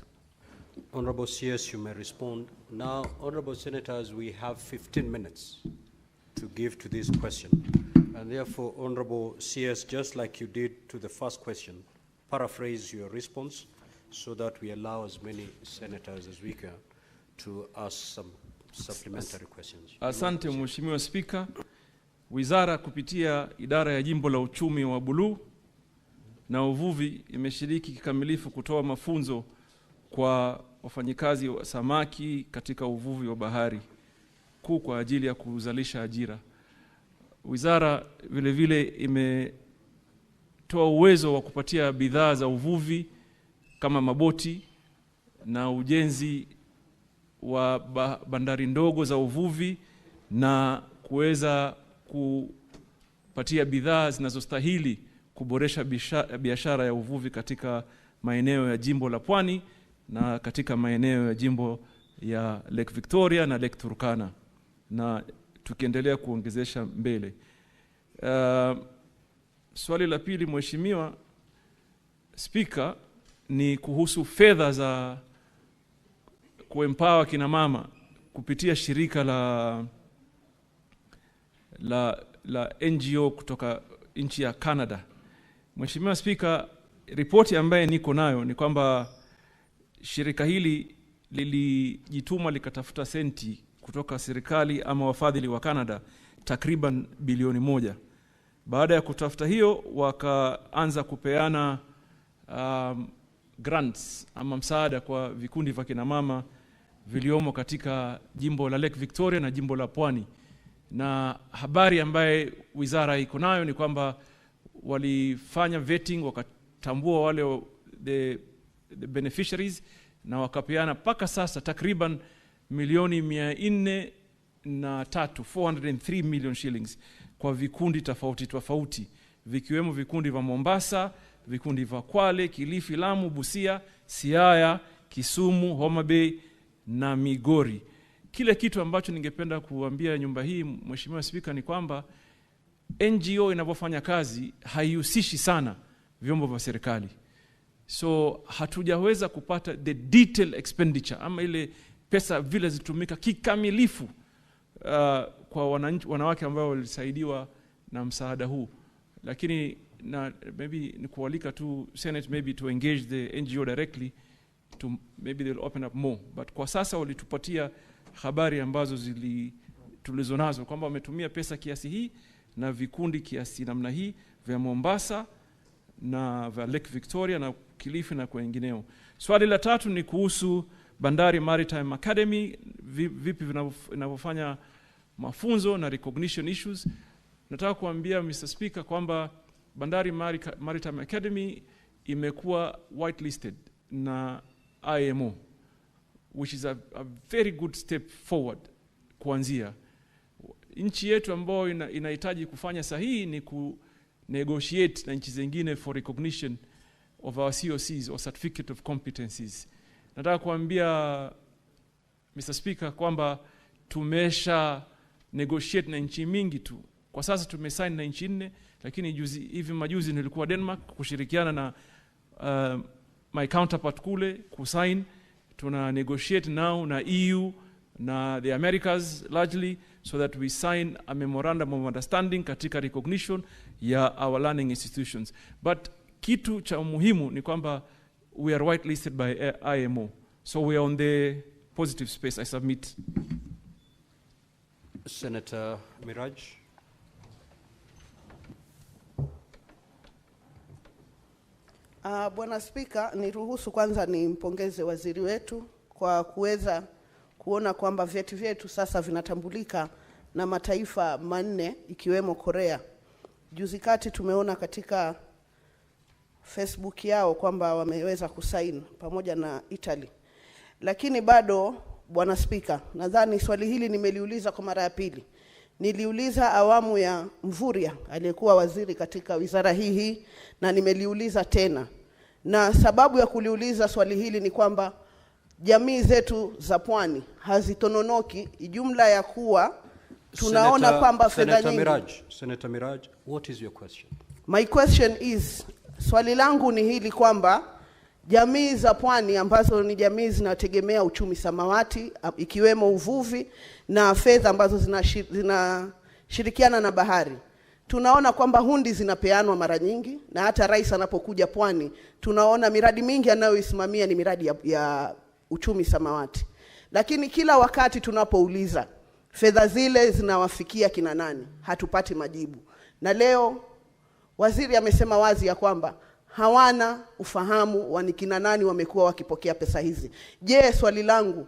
Speaker 1: Honorable CS, you may respond. Now, Honorable Senators, we have 15 minutes to give to this question. And therefore, Honorable CS, just like you did to the first question, paraphrase your response so that we allow as many senators as we can to ask some supplementary questions.
Speaker 2: Asante Mheshimiwa Spika. Wizara kupitia idara ya jimbo la uchumi wa buluu na uvuvi imeshiriki kikamilifu kutoa mafunzo kwa wafanyikazi wa samaki katika uvuvi wa bahari kuu kwa ajili ya kuzalisha ajira. Wizara vile vile imetoa uwezo wa kupatia bidhaa za uvuvi kama maboti na ujenzi wa bandari ndogo za uvuvi na kuweza kupatia bidhaa zinazostahili kuboresha biashara ya uvuvi katika maeneo ya jimbo la Pwani na katika maeneo ya jimbo ya Lake Victoria na Lake Turkana, na tukiendelea kuongezesha mbele. Swali la pili Mheshimiwa Spika ni kuhusu fedha za kuempower kina mama kupitia shirika la NGO kutoka nchi ya Canada. Mheshimiwa Spika, ripoti ambaye niko nayo ni kwamba shirika hili lilijituma likatafuta senti kutoka serikali ama wafadhili wa Canada takriban bilioni 1. Baada ya kutafuta hiyo wakaanza kupeana grants ama msaada kwa vikundi vya kina mama viliomo katika jimbo la Lake Victoria na jimbo la Pwani. Na habari ambaye wizara iko nayo ni kwamba walifanya vetting, wakatambua wale the beneficiaries na wakapeana paka sasa takriban milioni 403 million shillings kwa vikundi tofauti vikiwemo vikundi vya Mombasa, vikundi vya Kwale, Kilifi, Lamu, Busia, Siaya, Kisumu, Homa Bay na Migori. Kile kitu ambacho ningependa kuambia nyumba hii Mheshimiwa Spika ni kwamba NGO inapofanya kazi haihusishi sana vyombo vya serikali. So hatujaweza kupata the detailed expenditure ama ile pesa vile zitumika kikamilifu kwa wanawake ambao walisaidiwa na msaada huu. Lakini na maybe ni kualika tu Senate maybe to engage the NGO directly to maybe they'll open up more. But kwa sasa walitupatia habari ambazo tulizonazo kwamba wametumia pesa kiasi hii na vikundi kiasi namna hii vya Mombasa na vya Lake Victoria na Kilifi na wengineo. Swali la tatu ni kuhusu Bandari Maritime Academy, vipi vinavyofanya mafunzo na recognition issues. Nataka kuambia Mr. Speaker kwamba Bandari Maritime Academy imekuwa whitelisted na IMO, which is a very good step forward kuanzia. Nchi yetu ambayo inahitaji kufanya sahihi ni ku negotiate na nchi zingine for recognition of our COCs or certificate of competencies. Nataka kuambia Mr. Speaker kwamba tumesha negotiate na nchi mingi tu. Kwa sasa tumesign na nchi 4, lakini hivi majuzi nilikuwa Denmark kushirikiana na my counterpart kule kusign. Tuna negotiate now na EU na the Americas largely so that we sign a memorandum of understanding katika recognition ya our learning institutions. But kitu cha muhimu ni kwamba we are whitelisted by IMO. So we are on the positive space. I submit.
Speaker 1: Senator Miraj.
Speaker 10: Bwana Spika, niruhusu kwanza nimpongeze waziri wetu kwa kuweza kuona kwamba vyeti vyetu sasa vinatambulika na mataifa 4 ikiwemo Korea. Juzi kati tumeona katika Facebook yao kwamba wameweza kusaini pamoja na Italy. Lakini bado Bwana Spika, nadhani swali hili nimeliuliza kwa mara ya pili. Niliuliza awamu ya Mvurya aliyekuwa waziri katika wizara hii na nimeliuliza tena. Na sababu ya kuliuliza swali hili ni kwamba jamii zetu za Pwani hazitononoki jumla ya kuwa tunaona kwamba fedha nyingi.
Speaker 1: Senator Miraj, what is your question?
Speaker 10: My question is, swali langu ni hili kwamba jamii za Pwani ambazo ni jamii zinategemea uchumi samawati ikiwemo uvuvi na fedha ambazo shirikiana na bahari. Tunaona kwamba hundi zinapeanwa mara nyingi, na hata rais anapokuja pwani, tunaona miradi mingi anayoisimamia ni miradi ya uchumi samawati. Lakini kila wakati tunapouliza, fedha zile zinawafikia kina nani? Hatupati majibu. Na leo waziri amesema wazi ya kwamba hawana ufahamu wa ni kina nani wamekuwa wakipokea pesa hizi. Je, swali langu,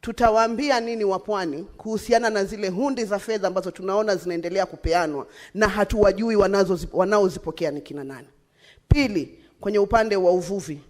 Speaker 10: tutawaambia nini wapwani kuhusiana na zile hundi za fedha ambazo tunaona zinaendelea kupeanwa na hatuwajui wanaozipokea ni kina nani? Pili, kwenye upande wa uvuvi,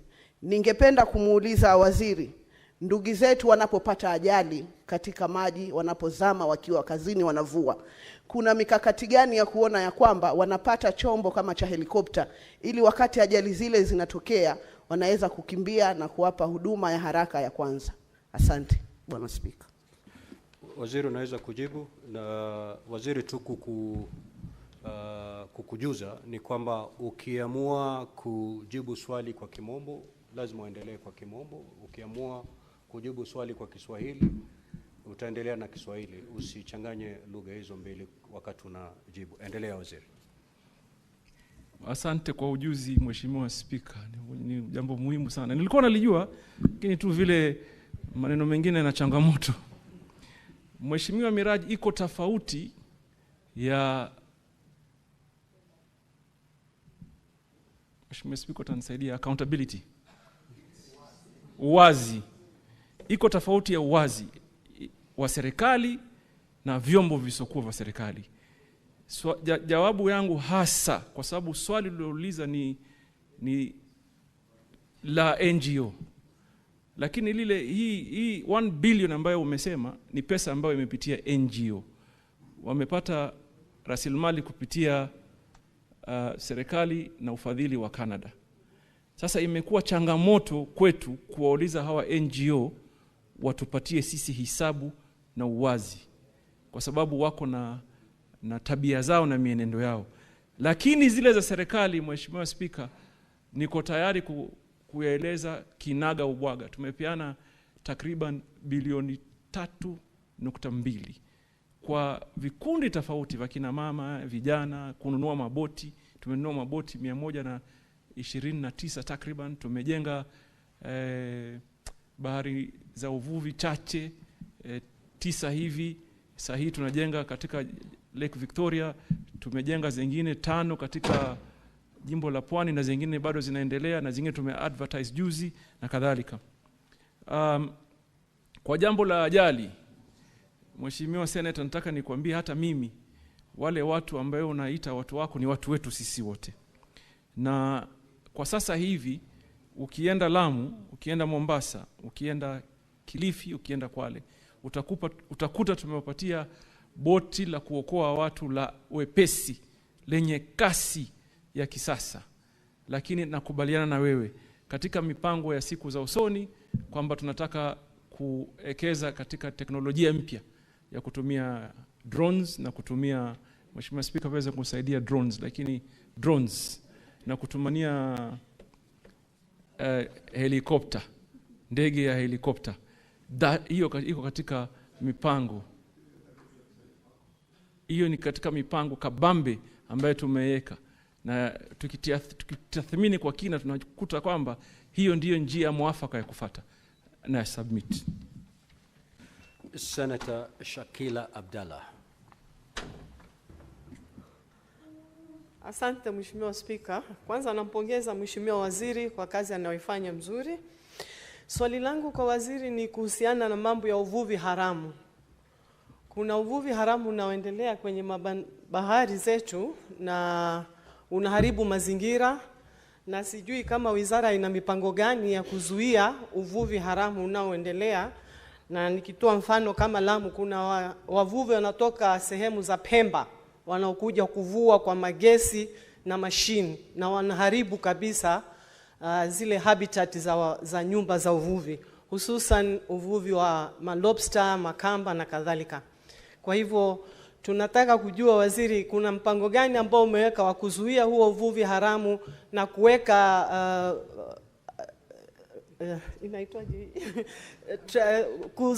Speaker 10: ningependa kumuuliza waziri, ndugu zetu wanapopata ajali katika maji, wanapozama wakiwa kazini wanavua, kuna mikakati gani ya kuona ya kwamba wanapata chombo kama cha helikopta ili wakati ajali zile zinatokea wanaweza kukimbia na kuwapa huduma ya haraka ya kwanza? Asante Bwana Spika.
Speaker 1: Waziri unaweza kujibu. Na waziri tu kukujuza ni kwamba ukiamua kujibu swali kwa Kimombo lazima uendelee kwa Kimombo, ukiamua kujibu swali kwa Kiswahili utaendelea na Kiswahili, usichanganye lugha hizo mbili wakati unajibu. Endelea waziri.
Speaker 2: Asante kwa ujuzi Mheshimiwa Spika, ni jambo muhimu sana. Nilikuwa nalijua lakini tu vile maneno mengine na changamoto. Mheshimiwa, miradi iko tofauti ya Mheshimiwa Spika utanisaidia, accountability. Uwazi. Iko tofauti ya uwazi wa serikali na vyombo visokuwa vya serikali. Jawabu yangu hasa, kwa sababu swali lilouliza ni la NGO. Lakini hii 1 billion ambayo umesema ni pesa ambayo imepitia NGO. Wamepata rasilimali kupitia serikali na ufadhili wa Canada. Sasa imekuwa changamoto kwetu kuwauliza hawa NGO watupatie sisi hisabu na uwazi, kwa sababu wako na tabia zao na mienendo yao. Lakini zile za serikali, Mheshimiwa Spika, niko tayari kuyaeleza kinaga ubwaga. Tumepeana takriban bilioni 3.2 kwa vikundi tofauti vya kina mama, vijana, kununua maboti. Tumenunua maboti 129 takriban. Tumejenga bahari za uvuvi chache 9 hivi. Sasa hii tunajenga katika Lake Victoria, tumejenga zingine 5 katika jimbo la Pwani, na zingine bado zinaendelea, na zingine tumeadvertise juzi na kadhalika. Kwa jambo la ajali, Mheshimiwa Senator, nataka nikwambie hata mimi wale watu ambao unaita watu wako ni watu wetu sisi wote. Na kwa sasa hivi ukienda Lamu, ukienda Mombasa, ukienda Kilifi, ukienda Kwale, utakuta tumewapatia boti la kuokoa watu la wepesi lenye kasi ya kisasa. Lakini nakubaliana na wewe katika mipango ya siku za usoni kwamba tunataka kuekeza katika teknolojia mpya ya kutumia drones na kutumia, Mheshimiwa Spika waweza kusaidia drones, lakini drones na kutumania helikopta, ndege ya helikopta. Hiyo iko katika mipango. Hiyo ni katika mipango kabambe ambayo tumeweka, na tukitathmini kwa kina tunakuta kwamba hiyo ndiyo njia mwafaka ya kufuata. Na submit.
Speaker 1: Senator Shakila Abdallah.
Speaker 11: Asante Mheshimiwa Spika. Kwanza nampongeza Mheshimiwa Waziri kwa kazi anayoifanya mzuri. Swali langu kwa waziri ni kuhusiana na mambo ya uvuvi haramu. Kuna uvuvi haramu unaoendelea kwenye bahari zetu na unaharibu mazingira, na sijui kama wizara ina mipango gani ya kuzuia uvuvi haramu unaoendelea. Na nikitoa mfano kama Lamu, kuna wavuvi wanatoka sehemu za Pemba wanaokuja kuvua kwa magesi na mashini, na wanaharibu kabisa zile habitat za nyumba za uvuvi, hususan uvuvi wa lobster, makamba na kadhalika. Kwa hivyo tunataka kujua waziri, kuna mpango gani ambao umeweka wa kuzuia huo uvuvi haramu na kuweka inaitwaje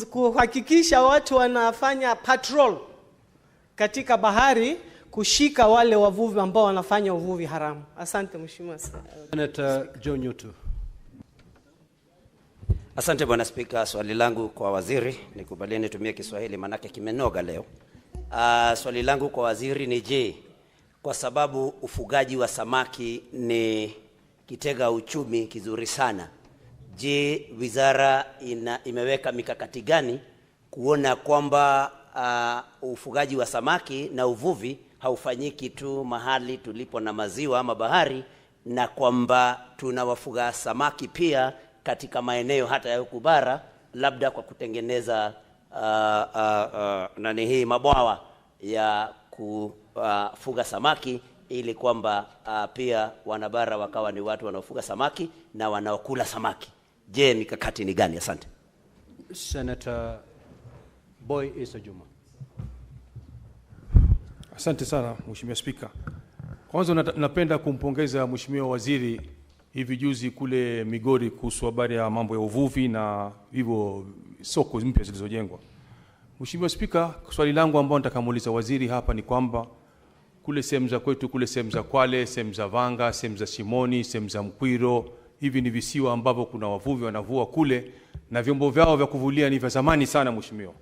Speaker 11: kuhakikisha watu wanafanya patrol katika bahari kushika wale wavuvi ambao wanafanya uvuvi haramu. Asante Mheshimiwa.
Speaker 1: Senator John Nyutu.
Speaker 12: Asante Bwana Spika, swali langu kwa waziri, nikubalie nitumie Kiswahili manake kimenoga leo. Swali langu kwa waziri ni je, kwa sababu ufugaji wa samaki ni kitega uchumi kizuri sana, je, wizara imeweka mikakati gani kuona kwamba ufugaji wa samaki na uvuvi haufanyiki tu mahali tulipo na maziwa ama bahari, na kwamba tunawafuga samaki pia katika maeneo hata ya huku bara, labda kwa kutengeneza mabwawa ya kufuga samaki, ili kwamba pia wanabara wakawa ni watu wanaofuga samaki na wanaokula samaki. Je, mikakati ni gani? Asante.
Speaker 1: Senator Boy Isa Juma.
Speaker 13: Asante sana Mheshimiwa Spika. Kwanza napenda kumpongeza Mheshimiwa Waziri hivi juzi kule Migori kuhusu habari ya mambo ya uvuvi na hivyo soko mpya zilizojengwa. Mheshimiwa Spika, swali langu ambalo nitakamuuliza waziri hapa ni kwamba kule sehemu za kwetu, kule sehemu za Kwale, sehemu za Vanga, sehemu za Shimoni, sehemu za Mkwiro, hivi ni visiwa ambavyo kuna wavuvi wanavua kule na vyombo vyao vya kuvulia ni vya zamani sana Mheshimiwa.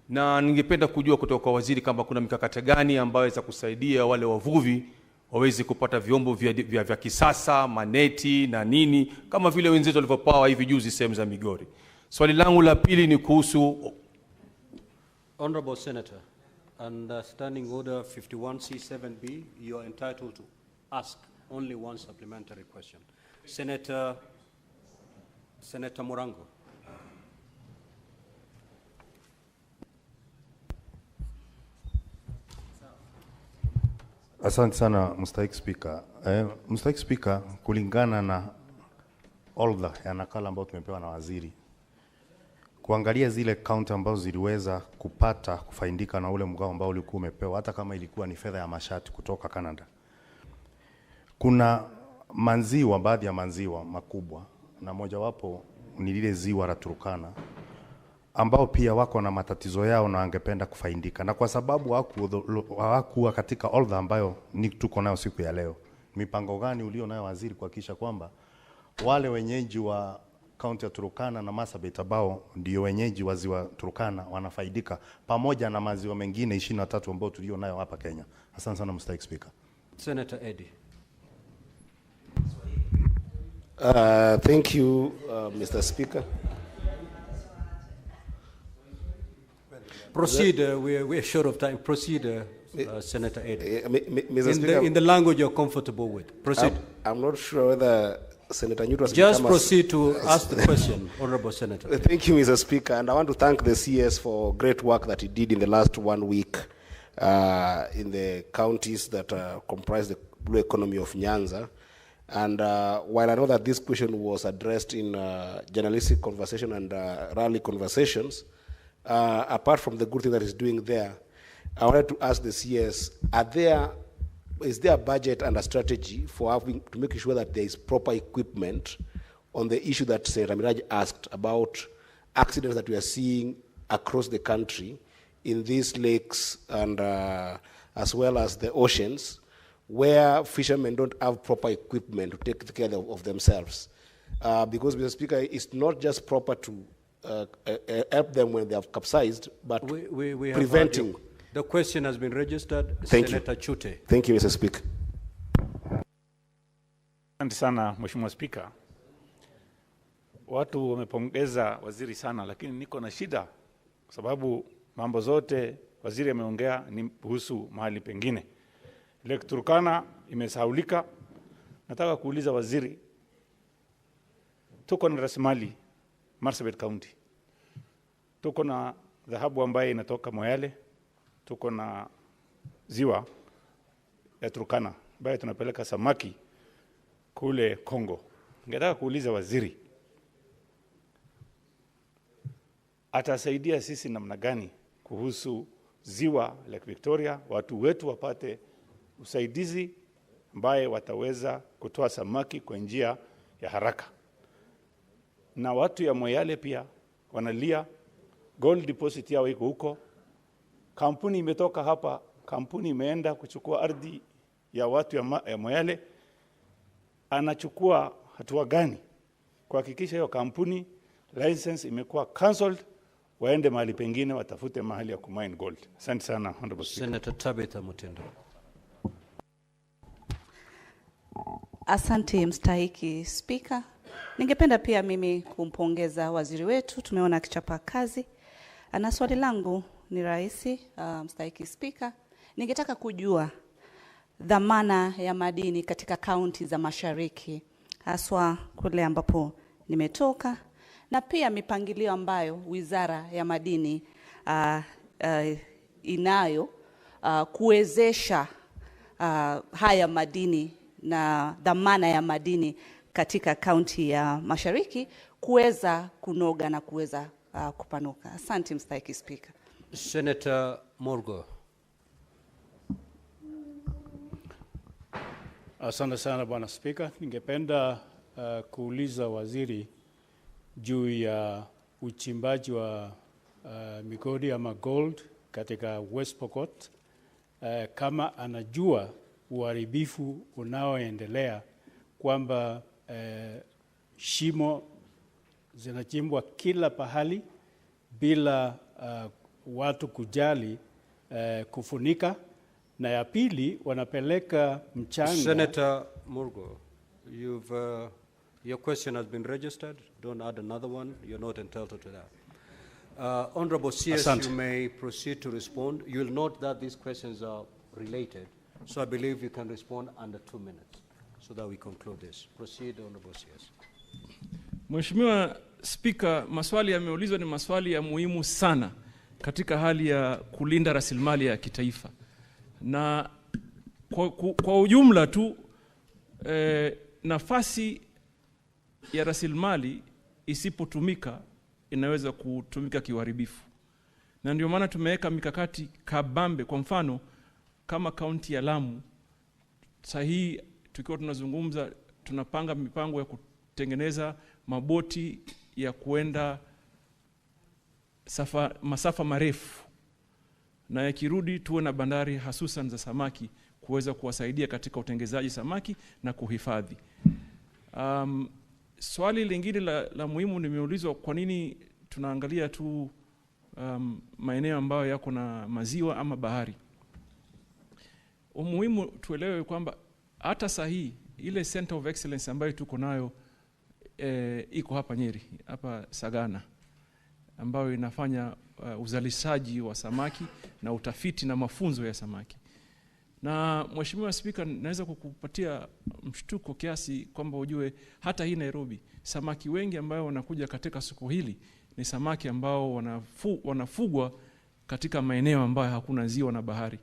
Speaker 13: Na ningependa kujua kutoka kwa waziri kama kuna mikakati gani ambayo inaweza kusaidia wale wavuvi waweze kupata vyombo vya kisasa, maneti na nini, kama vile wenzetu walivyopawa hivi juzi sehemu za Migori. Swali langu la pili ni kuhusu
Speaker 1: Honorable Senator, under Standing Order 51C7B, you are entitled to ask only one supplementary question. Senator Morango.
Speaker 23: Asante sana Mstahiki Spika. Mstahiki Spika, kulingana na order ya nakala ambayo tumepewa na waziri, kuangalia zile kaunti ambazo ziliweza kupata kufaidika na ule mgao ambao ulikuwa umepewa, hata kama ilikuwa ni fedha ya mashati kutoka Canada. Kuna manziwa, baadhi ya manziwa makubwa, na mojawapo ni lile ziwa la Turkana, ambao pia wako na matatizo yao na wangependa kufaidika. Na kwa sababu hawakuwa katika order ambayo tuko nayo siku ya leo, mipango gani ulio nayo waziri kuhakikisha kwamba wale wenyeji wa kaunti ya Turkana na Marsabit ambao ndio wenyeji wa ziwa Turkana wanafaidika pamoja na maziwa mengine 23 ambao tulio nayo hapa Kenya? Asante sana Mstahiki Spika.
Speaker 1: Senator Eddie.
Speaker 24: Thank you, Mr. Speaker.
Speaker 1: Proceed, we're short of time. Proceed, Senator Eddie.
Speaker 24: Mr. Speaker,
Speaker 1: in the language you're comfortable with. Proceed.
Speaker 24: I'm not sure whether Senator Nyutu has
Speaker 1: just proceed to ask the question, Honorable Senator.
Speaker 24: Thank you, Mr. Speaker, and I want to thank the CS for great work that he did in the last 1 week in the counties that comprise the blue economy of Nyanza. And while I know that this question was addressed in journalistic conversation and rally conversations, apart from the good thing that he's doing there, I wanted to ask the CS, is there a budget and a strategy for to make sure that there is proper equipment on the issue that Senator Miraj asked about accidents that we are seeing across the country in these lakes and as well as the oceans, where fishermen don't have proper equipment to take care of themselves? Because, Mr. Speaker, it's not just proper to help them when they have capsized, but
Speaker 1: we
Speaker 24: preventing.
Speaker 1: The question has been registered.
Speaker 24: Thank
Speaker 1: Senator
Speaker 24: you.
Speaker 1: Chute.
Speaker 24: Thank you, Mr. Speaker.
Speaker 19: Asante sana Mheshimiwa Spika. Watu wamepongeza waziri sana, lakini niko na shida kwa sababu mambo zote waziri ameongea ni kuhusu mahali pengine. Lake Turkana imesahaulika. Nataka kuuliza waziri, tuko na rasilimali Marsabit County, tuko na dhahabu ambaye inatoka Moyale, tuko na ziwa ya Turkana ambaye tunapeleka samaki kule Kongo. Ningetaka kuuliza waziri, atasaidia sisi namna gani kuhusu ziwa Lake Victoria, watu wetu wapate usaidizi ambaye wataweza kutoa samaki kwa njia ya haraka. Na watu ya Moyale pia wanalia, gold deposit yao iko huko. Kampuni imetoka hapa kampuni imeenda kuchukua ardhi ya watu ya Moyale, anachukua hatua gani kuhakikisha hiyo kampuni license imekuwa cancelled, waende mahali pengine watafute mahali ya kumine gold? Asante sana, Honorable Speaker.
Speaker 1: Senator Tabitha Mutendo.
Speaker 6: Asante mstahiki Spika. Ningependa pia mimi kumpongeza waziri wetu, tumeona akichapa kazi. Na swali langu ni rahisi, mstahiki Spika. Ningetaka kujua dhamana ya madini katika kaunti za Mashariki, haswa kule ambapo nimetoka, na pia mipangilio ambayo Wizara ya Madini inayo kuwezesha haya madini na dhamana ya madini katika kaunti ya Mashariki kuweza kunoga na kuweza kupanuka. Asante mstahiki Spika.
Speaker 1: Senator Morgo.
Speaker 8: Asante sana Bwana Spika. Ningependa kuuliza waziri juu ya uchimbaji wa migodi ama gold katika West Pokot, kama anajua uharibifu unaoendelea, kwamba shimo zinachimbwa kila pahali bila watu kujali kufunika, na ya pili wanapeleka mchanga.
Speaker 1: Senator Morgo, your question has been registered. Don't add another one. You're not entitled to that. Honorable CS,
Speaker 8: Asante.
Speaker 1: you may proceed to respond. You'll note that these questions are related, so I believe you can respond under 2 minutes so that we conclude this. Proceed, Honorable CS.
Speaker 2: Mheshimiwa Spika, maswali yameulizwa ni maswali ya muhimu sana katika hali ya kulinda rasilimali ya kitaifa. Na kwa ujumla tu nafasi ya rasilimali isipotumika inaweza kutumika kiuharibifu. Na ndio maana tumeweka mikakati kabambe. Kwa mfano kama kaunti ya Lamu, sahihi tukiwa tunazungumza, tunapanga mipango ya kutengeneza maboti ya kuenda masafa marefu, na yakirudi tuwe na bandari hasusan za samaki kuweza kuwasaidia katika utengenezaji samaki na kuhifadhi. Swali lingine la muhimu nimeulizwa, kwa nini tunaangalia tu maeneo ambayo yako na maziwa ama bahari. Umuhimu tuelewe kwamba hata sahihi ile Center of Excellence ambayo tuko nayo iko hapa Nyeri, hapa Sagana, ambayo inafanya uzalishaji wa samaki na utafiti na mafunzo ya samaki. Na Mheshimiwa Spika, naweza kukupatia mshtuko kiasi kwamba ujue hata hii Nairobi, samaki wengi ambao wanakuja katika soko hili ni samaki ambao wanafugwa katika maeneo ambayo hakuna ziwa na bahari.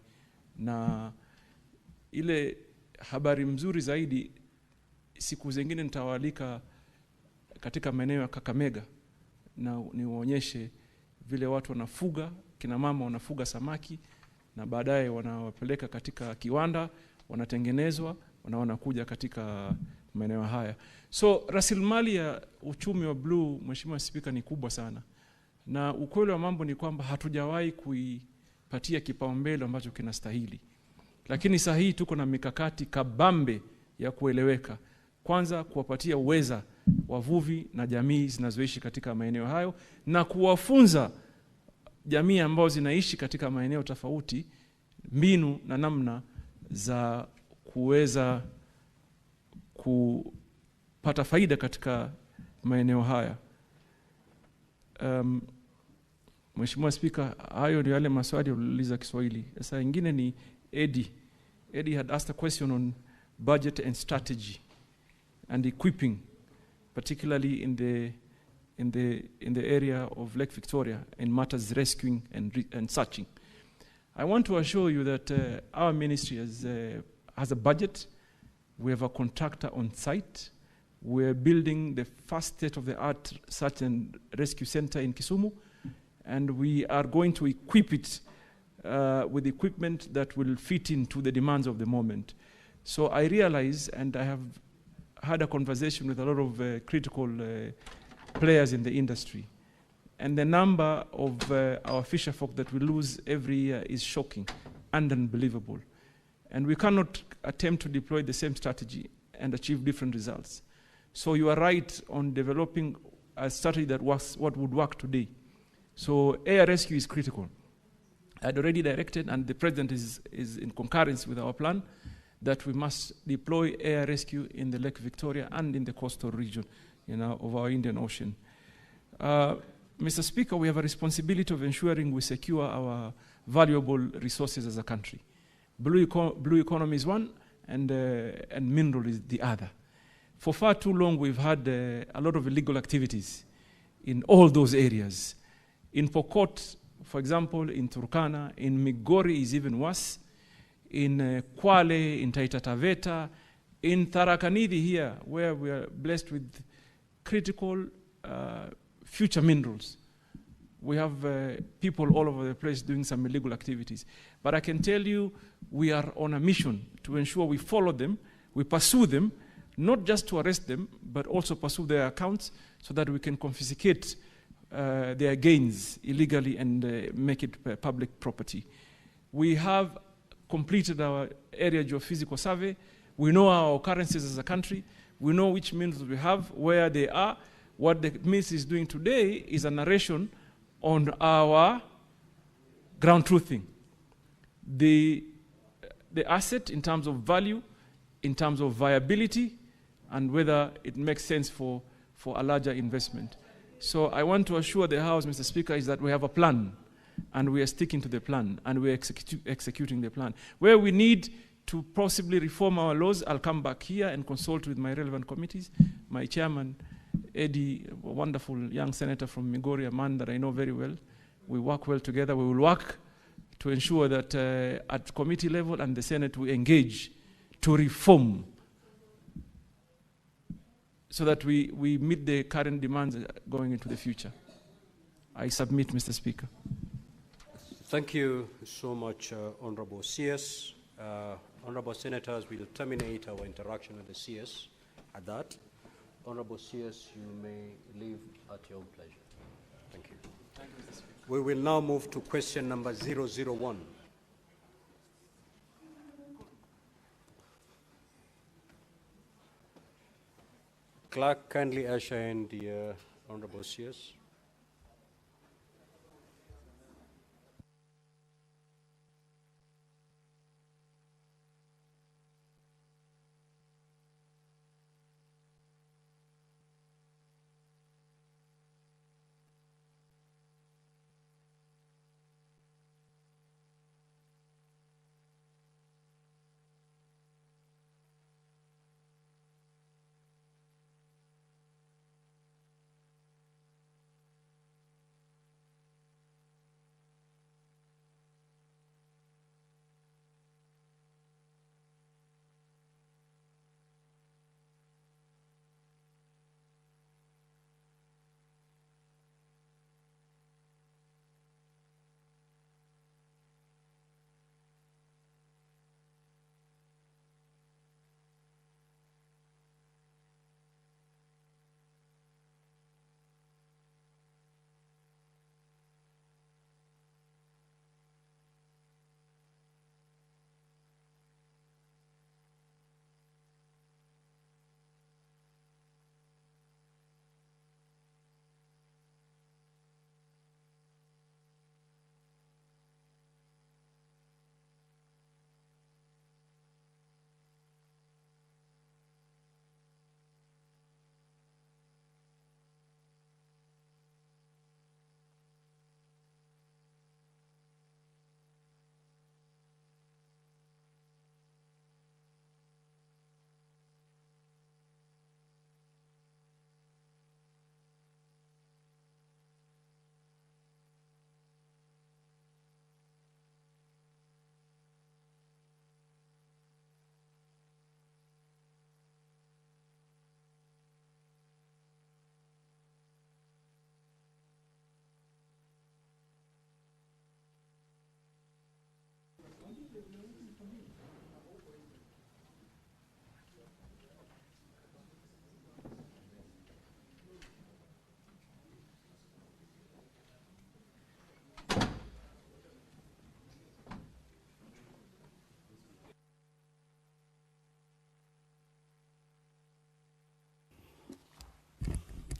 Speaker 2: Na ile habari mzuri zaidi, siku zingine nitawaalika katika maeneo ya Kakamega na niwaonyeshe vile watu wanafuga, kina mama wanafuga samaki na baadaye wanawapeleka katika kiwanda, wanatengenezwa, wanakuja katika maeneo haya. So rasilimali ya uchumi wa blue, Mheshimiwa Spika, ni kubwa sana. Na ukweli wa mambo ni kwamba hatujawahi kuipatia kipaumbele ambacho kinastahili. Lakini sahihi tuko na mikakati kabambe ya kueleweka. Kwanza kuwapatia uweza wavuvi na jamii zinazoishi katika maeneo hayo, na kuwafunza jamii ambao zinaishi katika maeneo tofauti mbinu na namna za kuweza kupata faida katika maeneo haya. Mheshimiwa Spika, hayo ndio yale maswali uliuliza Kiswahili. Sasa ingine ni Eddie had asked a question on budget and strategy and equipping, particularly in the area of Lake Victoria in matters rescuing and searching. I want to assure you that our ministry has a budget. We have a contractor on site. We're building the first state-of-the-art search and rescue center in Kisumu, and we are going to equip it with equipment that will fit into the demands of the moment. So I realize, and I have had a conversation with a lot of critical players in the industry, and the number of our fisher folk that we lose every year is shocking. and unbelievable. And we cannot attempt to deploy the same strategy and achieve different results. So you are right on developing a strategy that works, what would work today. So air rescue is critical. I had already directed, and the President is in concurrence with our plan, that we must deploy air rescue in the Lake Victoria and in the coastal region, of our Indian Ocean. Mr. Speaker, we have a responsibility of ensuring we secure our valuable resources as a country. Blue economy is one, and mineral is the other. For far too long, we've had a lot of illegal activities in all those areas. In Pokot, for example, in Turkana, in Migori is even worse, in Kwale, in Taita Taveta, in Tarakanidi here, where we are blessed with critical future minerals. We have people all over the place doing some illegal activities. But I can tell you, we are on a mission to ensure we follow them, we pursue them, not just to arrest them, but also pursue their accounts so that we can confiscate their gains illegally and make it public property. We have completed our area geophysical survey. We know our occurrences as a country. We know which minerals we have, where they are. What the ministry is doing today is a narration on our ground truthing. The asset in terms of value, in terms of viability, and whether it makes sense for a larger investment. So I want to assure the House, Mr. Speaker, is that we have a plan, and we are sticking to the plan, and we are executing the plan. Where we need to possibly reform our laws, I'll come back here and consult with my relevant committees. My chairman, Eddie, a wonderful young senator from Migori, a man that I know very well. We work well together. We will work to ensure that at committee level and the Senate we engage to reform so that we meet the current demands going into the future. I submit, Mr. Speaker.
Speaker 1: Thank you so much, Honorable CS. Honorable Senators, we'll terminate our interaction with the CS at that. Honorable CS, you may leave at your own pleasure. Thank you.
Speaker 2: Thank you, Mr. Speaker.
Speaker 1: We will now move to question number 001. Clerk, kindly usher in the Honorable CS.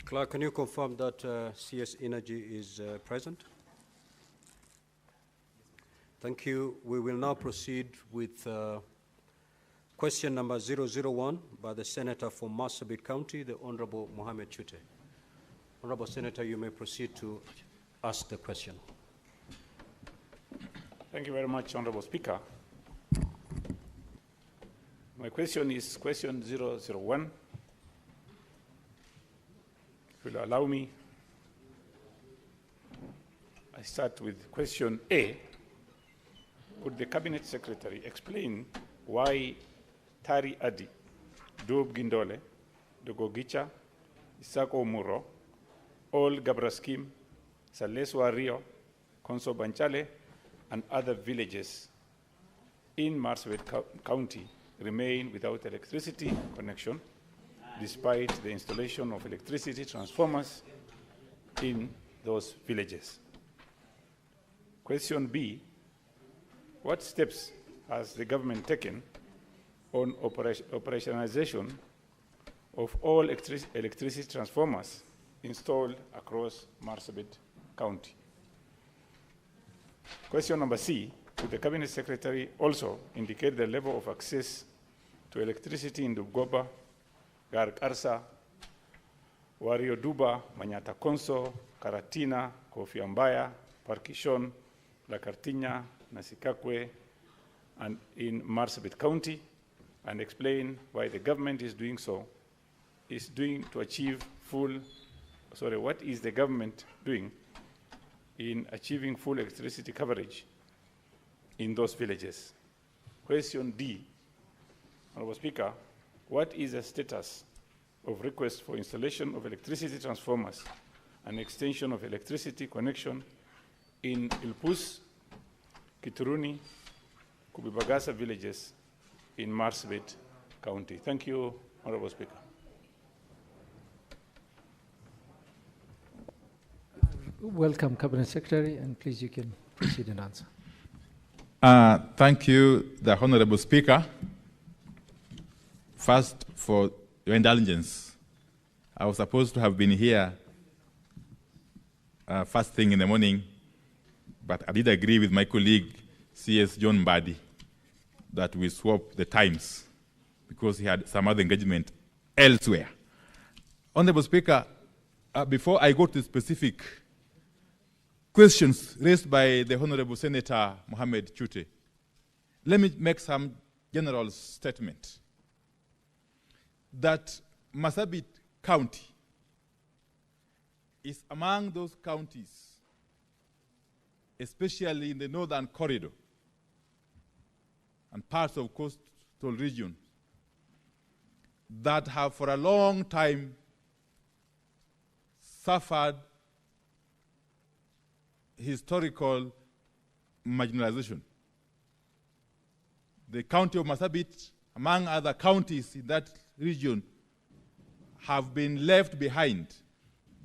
Speaker 1: Clerk, can you confirm that CS Energy is present? Thank you. We will now proceed with question number 001 by the Senator from Marsabit County, the Honorable Mohammed Chute. Honorable Senator, you may proceed to ask the question.
Speaker 19: Thank you very much, Honorable Speaker. My question is question 001. If you'll allow me, I start with question A. Could the Cabinet Secretary explain why Tari Adi, Dub Gindole, Dogogicha, Isako Muro, Ol Gabraskim, Saleswa Rio, Konso Banchale, and other villages in Marsabit County remain without electricity connection despite the installation of electricity transformers in those villages? Question B, what steps has the government taken on operationalization of all electricity transformers installed across Marsabit County? Question number C, could the Cabinet Secretary also indicate the level of access to electricity in Dubgoba, Garg Arsa, Wario Duba, Manyata Konso, Karatina, Kofi Ambaya, Parkishon, La Cartiña, Nasikakwe, and in Marsabit County, and explain why the government is doing so, to achieve what is the government doing in achieving full electricity coverage in those villages? Question D, Honorable Speaker, what is the status of requests for installation of electricity transformers and extension of electricity connection in Ilpus, Kituruni, Kubibagasa villages in Marsabit County? Thank you, Honorable Speaker.
Speaker 9: Welcome, Cabinet Secretary, and please you can proceed and answer.
Speaker 15: Thank you, the Honorable Speaker. First, for your indulgence, I was supposed to have been here first thing in the morning, but I did agree with my colleague, CS John Mbadi, that we swap the times because he had some other engagement elsewhere. Honorable Speaker, before I go to specific questions raised by the Honorable Senator Mohammed Chute, let me make some general statement that Marsabit County is among those counties, especially in the northern corridor and parts of coastal region, that have for a long time suffered historical marginalization. The county of Marsabit, among other counties in that region, have been left behind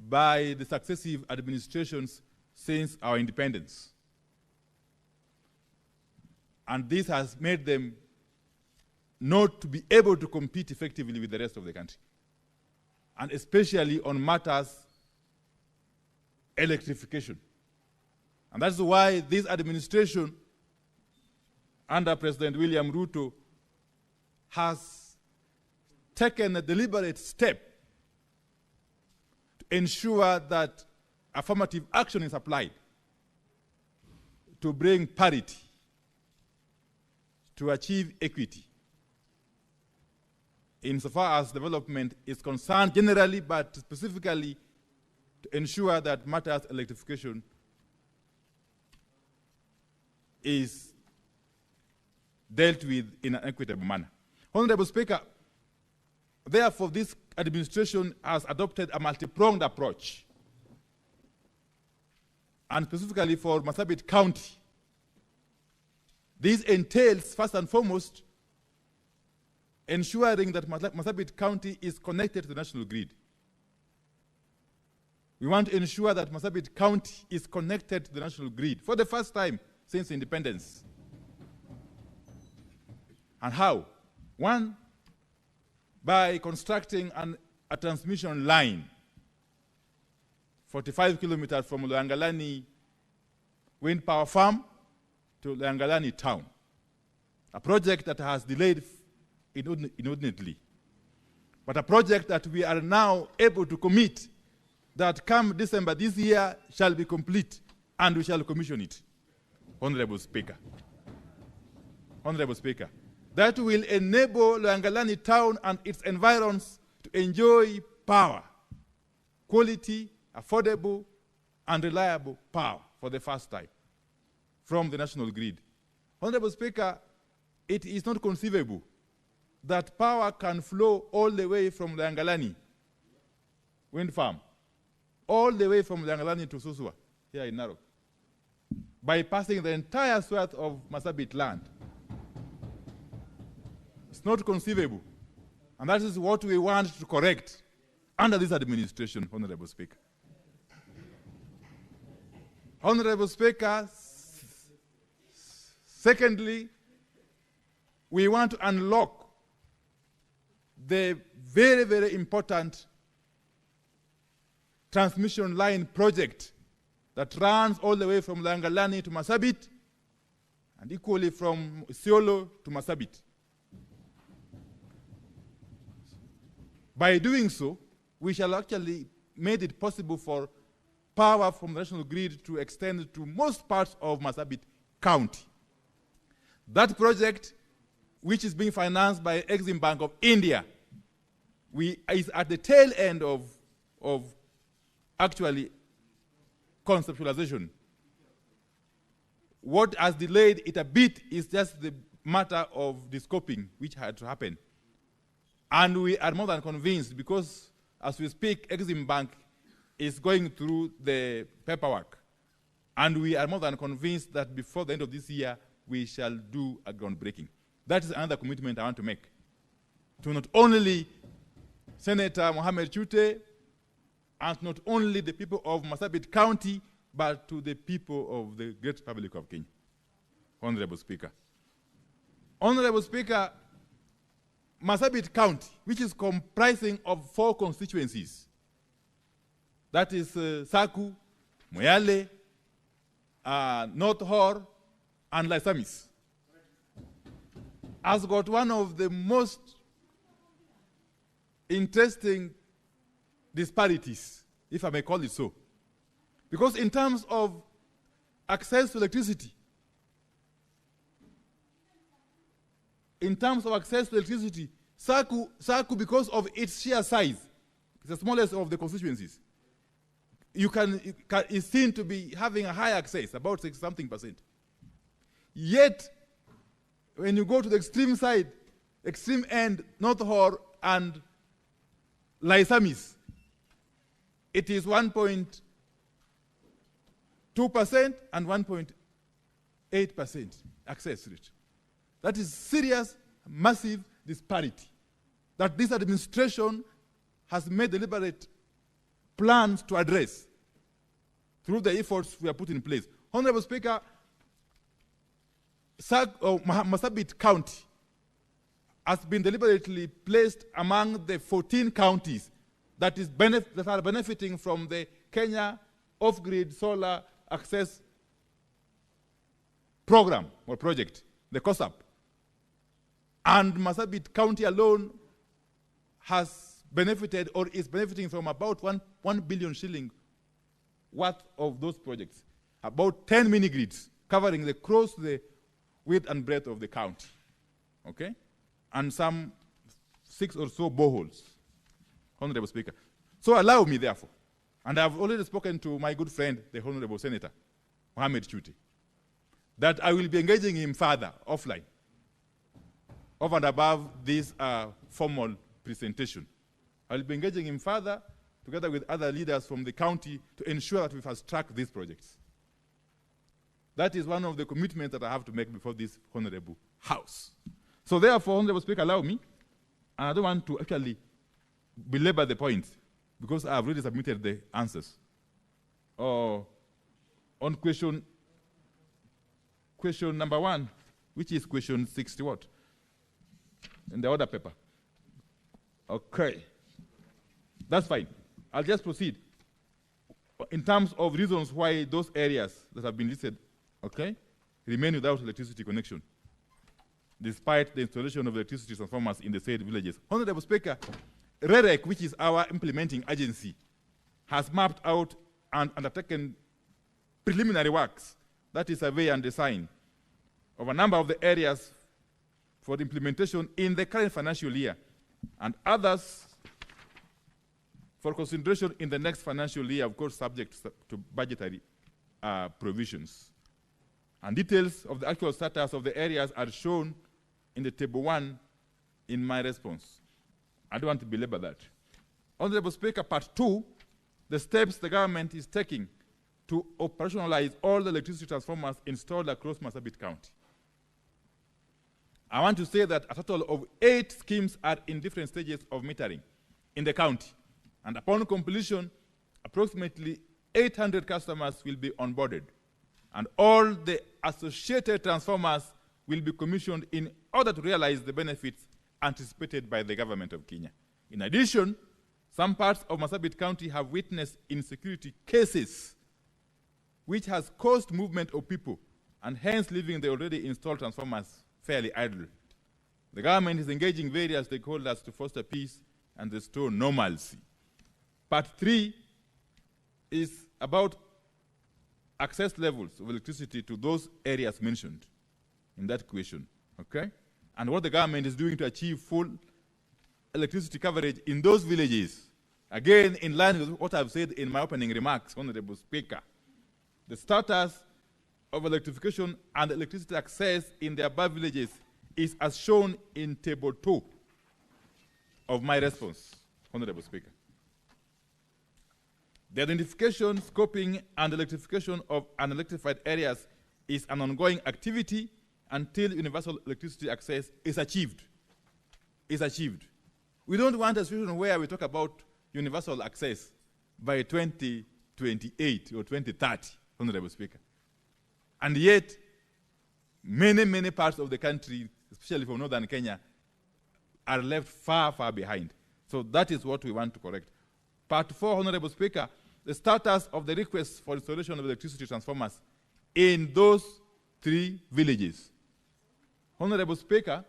Speaker 15: by the successive administrations since our independence. And this has made them not to be able to compete effectively with the rest of the country, and especially on matters electrification. And that's why this administration, under President William Ruto, has taken a deliberate step to ensure that affirmative action is applied to bring parity, to achieve equity, insofar as development is concerned generally, but specifically to ensure that matters electrification is dealt with in an equitable manner. Honorable Speaker, therefore, this administration has adopted a multi-pronged approach, and specifically for Marsabit County. This entails, first and foremost, ensuring that Marsabit County is connected to the national grid. We want to ensure that Marsabit County is connected to the national grid for the first time since independence. And how? One, by constructing a transmission line 45 kilometers from Loyangalani wind power farm to Loyangalani town. A project that has delayed inordinately, but a project that we are now able to commit that come December this year shall be complete and we shall commission it. Honorable Speaker. Honorable Speaker. That will enable Loyangalani town and its environs to enjoy power, quality, affordable, and reliable power for the first time from the national grid. Honorable Speaker, it is not conceivable that power can flow all the way from Loyangalani wind farm, all the way from Loyangalani to Suswa, here in Narok, bypassing the entire swath of Marsabit land. It's not conceivable. And that is what we want to correct under this administration, Honorable Speaker. Honorable Speaker, secondly, we want to unlock the very, very important transmission line project that runs all the way from Loyangalani to Marsabit and equally from Isiolo to Marsabit. By doing so, we shall actually make it possible for power from the national grid to extend to most parts of Marsabit County. That project, which is being financed by Exim Bank of India, is at the tail end of actually conceptualization. What has delayed it a bit is just the matter of the scoping, which had to happen. And we are more than convinced, because as we speak, Exim Bank is going through the paperwork. And we are more than convinced that before the end of this year, we shall do a groundbreaking. That is another commitment I want to make to not only Senator Mohamed Chute and not only the people of Marsabit County, but to the people of the Great Republic of Kenya. Honorable Speaker. Honorable Speaker, Marsabit County, which is comprising of 4 constituencies, that is Saku, Moyale, North Hor, and Laisamis, has got one of the most interesting disparities, if I may call it so. Because in terms of access to electricity, Saku, because of its sheer size, it's the smallest of the constituencies, is seen to be having a high access, about 60-something%. Yet, when you go to the extreme side, extreme end, North Hor and Laisamis, it is 1.2% and 1.8% access rate. That is serious, massive disparity that this administration has made deliberate plans to address through the efforts we have put in place. Honorable Speaker, Marsabit County has been deliberately placed among the 14 counties that are benefiting from the Kenya Off-Grid Solar Access Program or project, the COSAP. And Marsabit County alone has benefited or is benefiting from about 1 billion shilling worth of those projects. About 10 mini-grids covering across the width and breadth of the county. Okay? And some 6 or so boreholes. Honorable Speaker. So allow me, therefore, and I've already spoken to my good friend, the Honorable Senator, Mohamed Chute, that I will be engaging him further, offline, over and above this formal presentation. I will be engaging him further, together with other leaders from the county, to ensure that we fast-track these projects. That is one of the commitments that I have to make before this Honorable House. So therefore, Honorable Speaker, allow me, and I don't want to actually belabor the point, because I have already submitted the answers. On question number 1, which is question 60 what? In the order paper. Okay. That's fine. I'll just proceed. in terms of reasons why those areas that have been listed, okay, remain without electricity connection, despite the installation of electricity transformers in the said villages. Honorable Speaker, REREC, which is our implementing agency, has mapped out and undertaken preliminary works, that is survey and design, of a number of the areas for the implementation in the current financial year, and others for consideration in the next financial year, of course, subject to budgetary provisions. And details of the actual status of the areas are shown in the table 1 in my response. I don't want to belabor that. Honorable Speaker, part 2, the steps the government is taking to operationalize all the electricity transformers installed across Marsabit County. I want to say that a total of 8 schemes are in different stages of metering in the county. And upon completion, approximately 800 customers will be onboarded. And all the associated transformers will be commissioned in order to realize the benefits anticipated by the government of Kenya. In addition, some parts of Marsabit County have witnessed insecurity cases, which has caused movement of people and hence leaving the already installed transformers fairly idle. The government is engaging various stakeholders to foster peace and restore normalcy. Part 3 is about access levels of electricity to those areas mentioned in that question, okay? And what the government is doing to achieve full electricity coverage in those villages. Again, in line with what I've said in my opening remarks, Honorable Speaker, the status of electrification and electricity access in the above villages is as shown in table 2 of my response, Honorable Speaker. The identification, scoping, and electrification of unelectrified areas is an ongoing activity until universal electricity access is achieved. We don't want a situation where we talk about universal access by 2028 or 2030, Honorable Speaker. And yet, many parts of the country, especially from northern Kenya, are left far behind. So that is what we want to correct. Part 4, Honorable Speaker, the status of the request for installation of electricity transformers in those 3 villages. Honorable Speaker,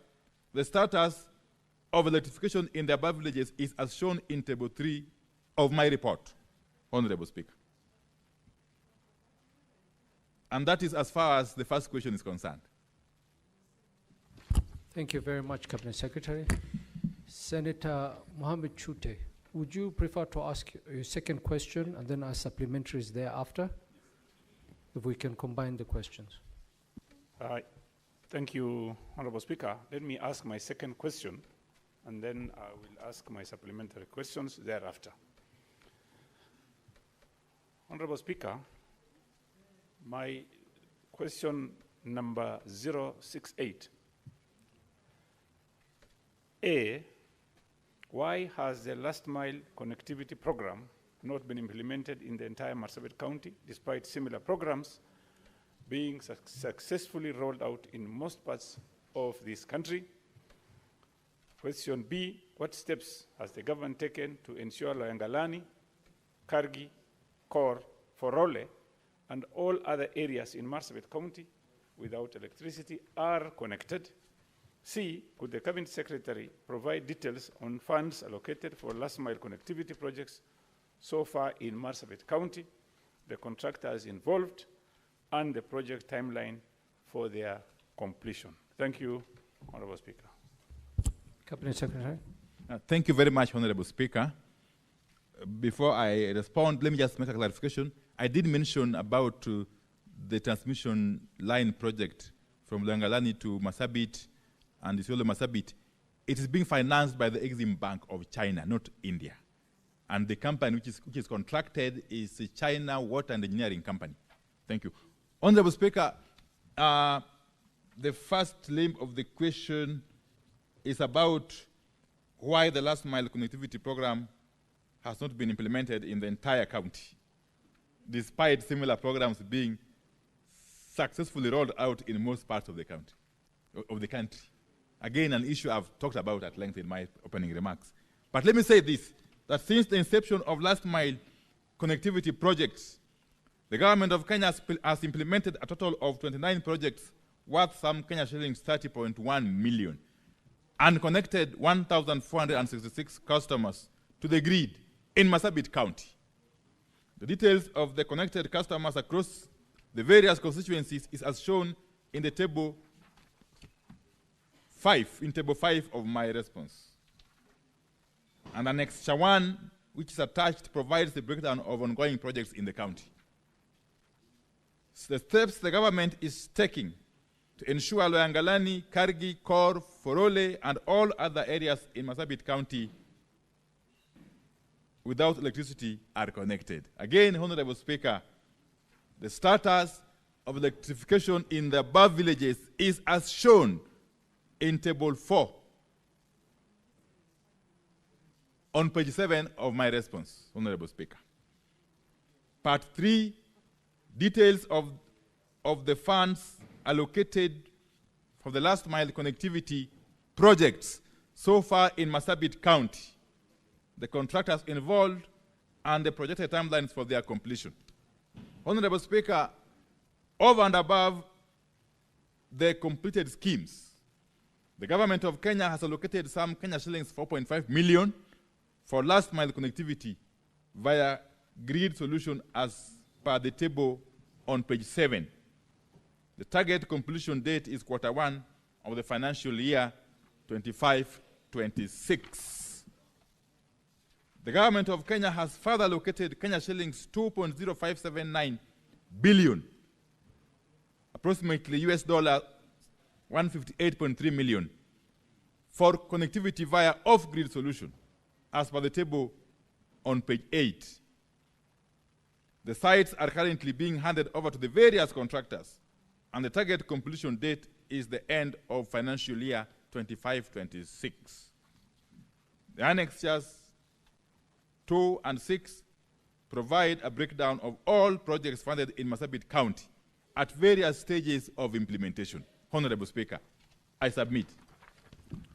Speaker 15: the status of electrification in the above villages is as shown in table 3 of my report, Honorable Speaker. And that is as far as the first question is concerned.
Speaker 9: Thank you very much, Cabinet Secretary. Senator Mohammed Chute, would you prefer to ask your second question and then ask supplementaries thereafter? If we can combine the questions.
Speaker 19: Thank you, Honorable Speaker. Let me ask my second question, and then I will ask my supplementary questions thereafter. Honorable Speaker, my question number 068. A, why has the last mile connectivity program not been implemented in the entire Marsabit County, despite similar programs being successfully rolled out in most parts of this country? Question B, what steps has the government taken to ensure Loyangalani, Kargi, Kor, Forole, and all other areas in Marsabit County without electricity are connected? C, could the Cabinet Secretary provide details on funds allocated for last mile connectivity projects so far in Marsabit County, the contractors involved, and the project timeline for their completion? Thank you, Honorable Speaker.
Speaker 9: Cabinet Secretary.
Speaker 15: Thank you very much, Honorable Speaker. Before I respond, let me just make a clarification. I did mention about the transmission line project from Loyangalani to Marsabit and Isiolo Marsabit. It is being financed by the Exim Bank of China, not India. And the company which is contracted is a China Water and Engineering Company. Thank you. Honorable Speaker, the first limb of the question is about why the last mile connectivity program has not been implemented in the entire county, despite similar programs being successfully rolled out in most parts of the country. Again, an issue I've talked about at length in my opening remarks. But let me say this, that since the inception of last mile connectivity projects. The government of Kenya has implemented a total of 29 projects worth some Kenya shillings 30.1 million and connected 1,466 customers to the grid in Marsabit County. The details of the connected customers across the various constituencies is as shown in the table 5, of my response. And Annex 1, which is attached, provides the breakdown of ongoing projects in the county. So the steps the government is taking to ensure Loyangalani, Kargi, Kor, Forole, and all other areas in Marsabit County without electricity are connected. Again, Honorable Speaker, the status of electrification in the above villages is as shown in Table 4 on page 7 of my response, Honorable Speaker. Part 3, details of the funds allocated for the last mile connectivity projects so far in Marsabit County, the contractors involved, and the projected timelines for their completion. Honorable Speaker, over and above the completed schemes, the government of Kenya has allocated some Kenya shillings 4.5 million for last mile connectivity via grid solution as per the table on page 7. The target completion date is Q1 of the financial year 25-26. The government of Kenya has further allocated Kenya shillings 2.0579 billion, approximately US dollar 158.3 million, for connectivity via off-grid solution, as per the table on page 8. The sites are currently being handed over to the various contractors, and the target completion date is the end of financial year 25-26. The annexures 2 and 6 provide a breakdown of all projects funded in Marsabit County at various stages of implementation. Honorable Speaker, I submit.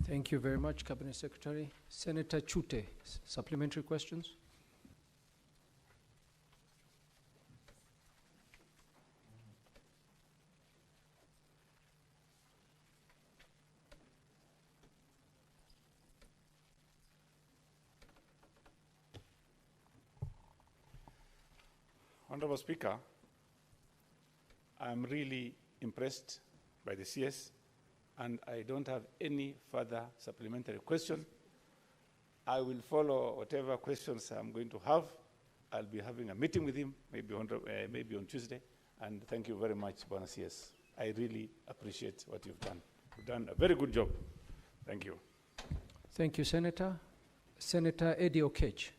Speaker 9: Thank you very much, Cabinet Secretary. Senator Chute, supplementary questions?
Speaker 19: Honorable Speaker, I'm really impressed by the CS, and I don't have any further supplementary question. I will follow whatever questions I'm going to have. I'll be having a meeting with him, maybe on Tuesday, and thank you very much, Bwana CS. I really appreciate what you've done. You've done a very good job. Thank you.
Speaker 9: Thank you, Senator. Senator Eddie Okech.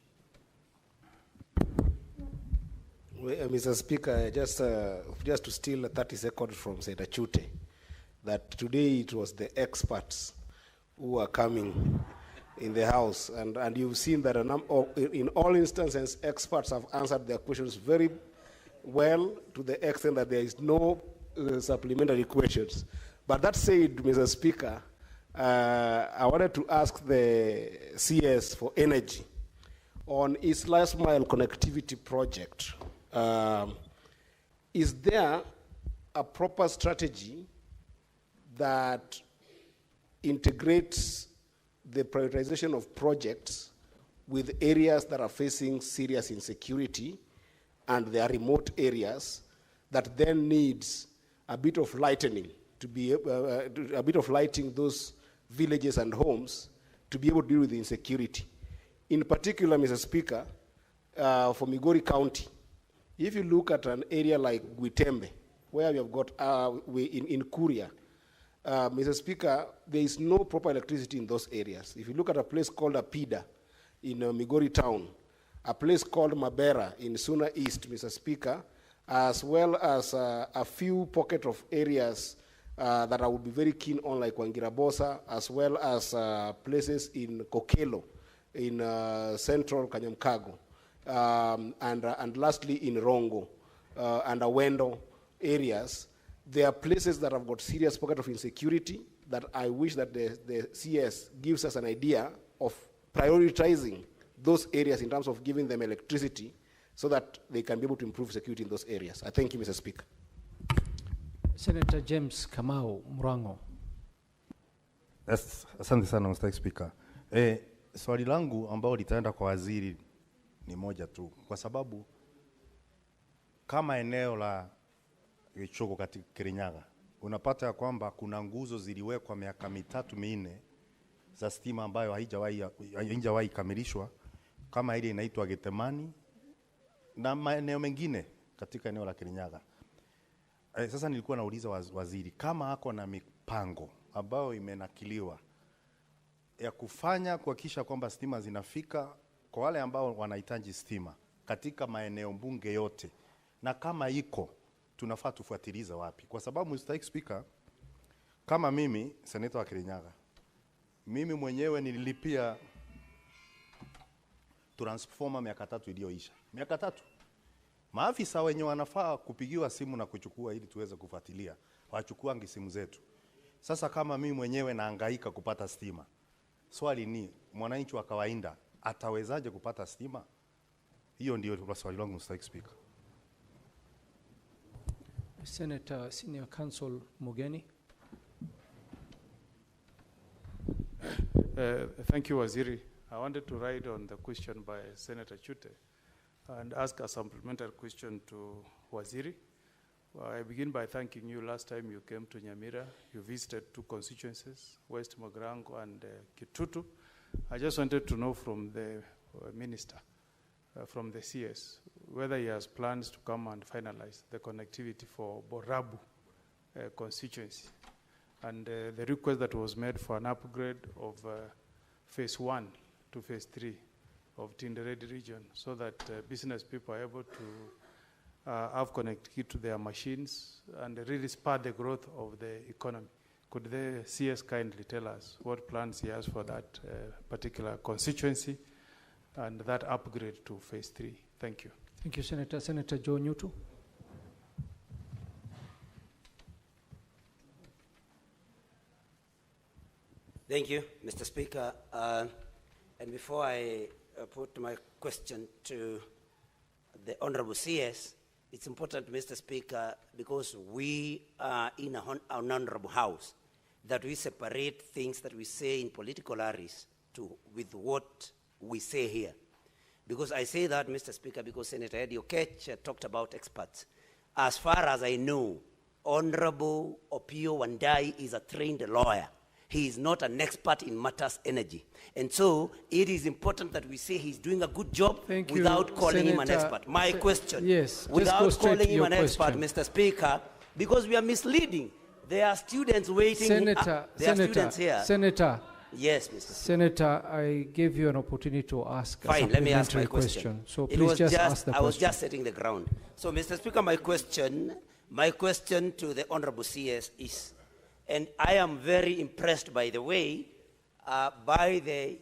Speaker 24: Mr. Speaker, just to steal 30 seconds from Senator Chute, that today it was the experts who are coming in the House, and you've seen that in all instances, experts have answered their questions very well to the extent that there is no supplementary questions. But that said, Mr. Speaker, I wanted to ask the CS for energy on its last mile connectivity project. Is there a proper strategy that integrates the prioritization of projects with areas that are facing serious insecurity and they are remote areas that then needs a bit of lightening to be a bit of lighting those villages and homes to be able to deal with the insecurity? In particular, Mr. Speaker, for Migori County, if you look at an area like Gwitembe, where we have got in Kuria, Mr. Speaker, there is no proper electricity in those areas. If you look at a place called Apida in Migori Town, a place called Mabera in Suna East, Mr. Speaker, as well as a few pockets of areas that I would be very keen on, like Wangirabosa, as well as places in Kokelo, in central Kanyamkago, and lastly in Rongo and Awendo areas. There are places that have got serious pocket of insecurity that I wish that the CS gives us an idea of prioritizing those areas in terms of giving them electricity so that they can be able to improve security in those areas. I thank you, Mr. Speaker.
Speaker 9: Senator James Kamau Mrango.
Speaker 23: Asante sana Mr. Speaker. Swali langu ambao litaenda kwa waziri ni moja tu, kwa sababu kama eneo la Gichoko katika Kirinyaga unapata ya kwamba kuna nguzo ziliwekwa miaka 3-4 za stima ambayo haijawahi kamilishwa, kama ile inaitwa Getemani na maeneo mengine katika eneo la Kirinyaga. Sasa nilikuwa nauliza waziri kama hako na mipango ambayo imenakiliwa ya kufanya kuhakikisha kwamba stima zinafika kwa wale ambao wanahitaji stima katika maeneo bunge yote, na kama iko tunafaa tufuatiliza wapi? Kwa sababu Mr. Speaker, kama mimi seneta wa Kirinyaga, mimi mwenyewe nililipia transformer miaka 3 iliyoisha. Miaka 3. Maafisa wenye wanafaa kupigiwa simu na kuchukua ili tuweze kufuatilia, wachukuangi simu zetu. Sasa kama mimi mwenyewe nahangaika kupata stima, swali ni mwananchi wa kawaida atawezaje kupata stima? Hiyo ndio swali langu Mr. Speaker.
Speaker 9: Senator Senior Counsel Mugeni.
Speaker 2: Thank you, Waziri. I wanted to ride on the question by Senator Chute and ask a supplementary question to Waziri. I begin by thanking you. Last time you came to Nyamira, you visited 2 constituencies, West Mogrango and Kitutu. I just wanted to know from the Minister, from the CS, whether he has plans to come and finalize the connectivity for Borabu constituency. And the request that was made for an upgrade of phase 1 to phase 3 of Tinderedi region, so that business people are able to have connectivity to their machines and really spur the growth of the economy. Could the CS kindly tell us what plans he has for that particular constituency and that upgrade to phase 3? Thank you.
Speaker 9: Thank you, Senator. Senator Joe Nyutu.
Speaker 12: Thank you, Mr. Speaker. And before I put my question to the Honorable CS, it's important, Mr. Speaker, because we are in an honorable house, that we separate things that we say in political areas with what we say here. Because I say that, Mr. Speaker, because Senator Eddie Okech talked about experts. As far as I know, Honorable Opio Wandai is a trained lawyer. He is not an expert in matters energy. And so it is important that we say he's doing a good job without calling him an expert. My question, without calling him an expert, Mr. Speaker, because we are misleading. There are students waiting.
Speaker 9: Senator,
Speaker 12: there are students here.
Speaker 9: Senator.
Speaker 12: Yes, Mr.
Speaker 9: Senator, I gave you an opportunity to ask
Speaker 12: Fine, let me ask my question.
Speaker 9: So please just ask the question.
Speaker 12: I was just setting the ground. So, Mr. Speaker, my question to the Honorable CS is, and I am very impressed, by the way, by the...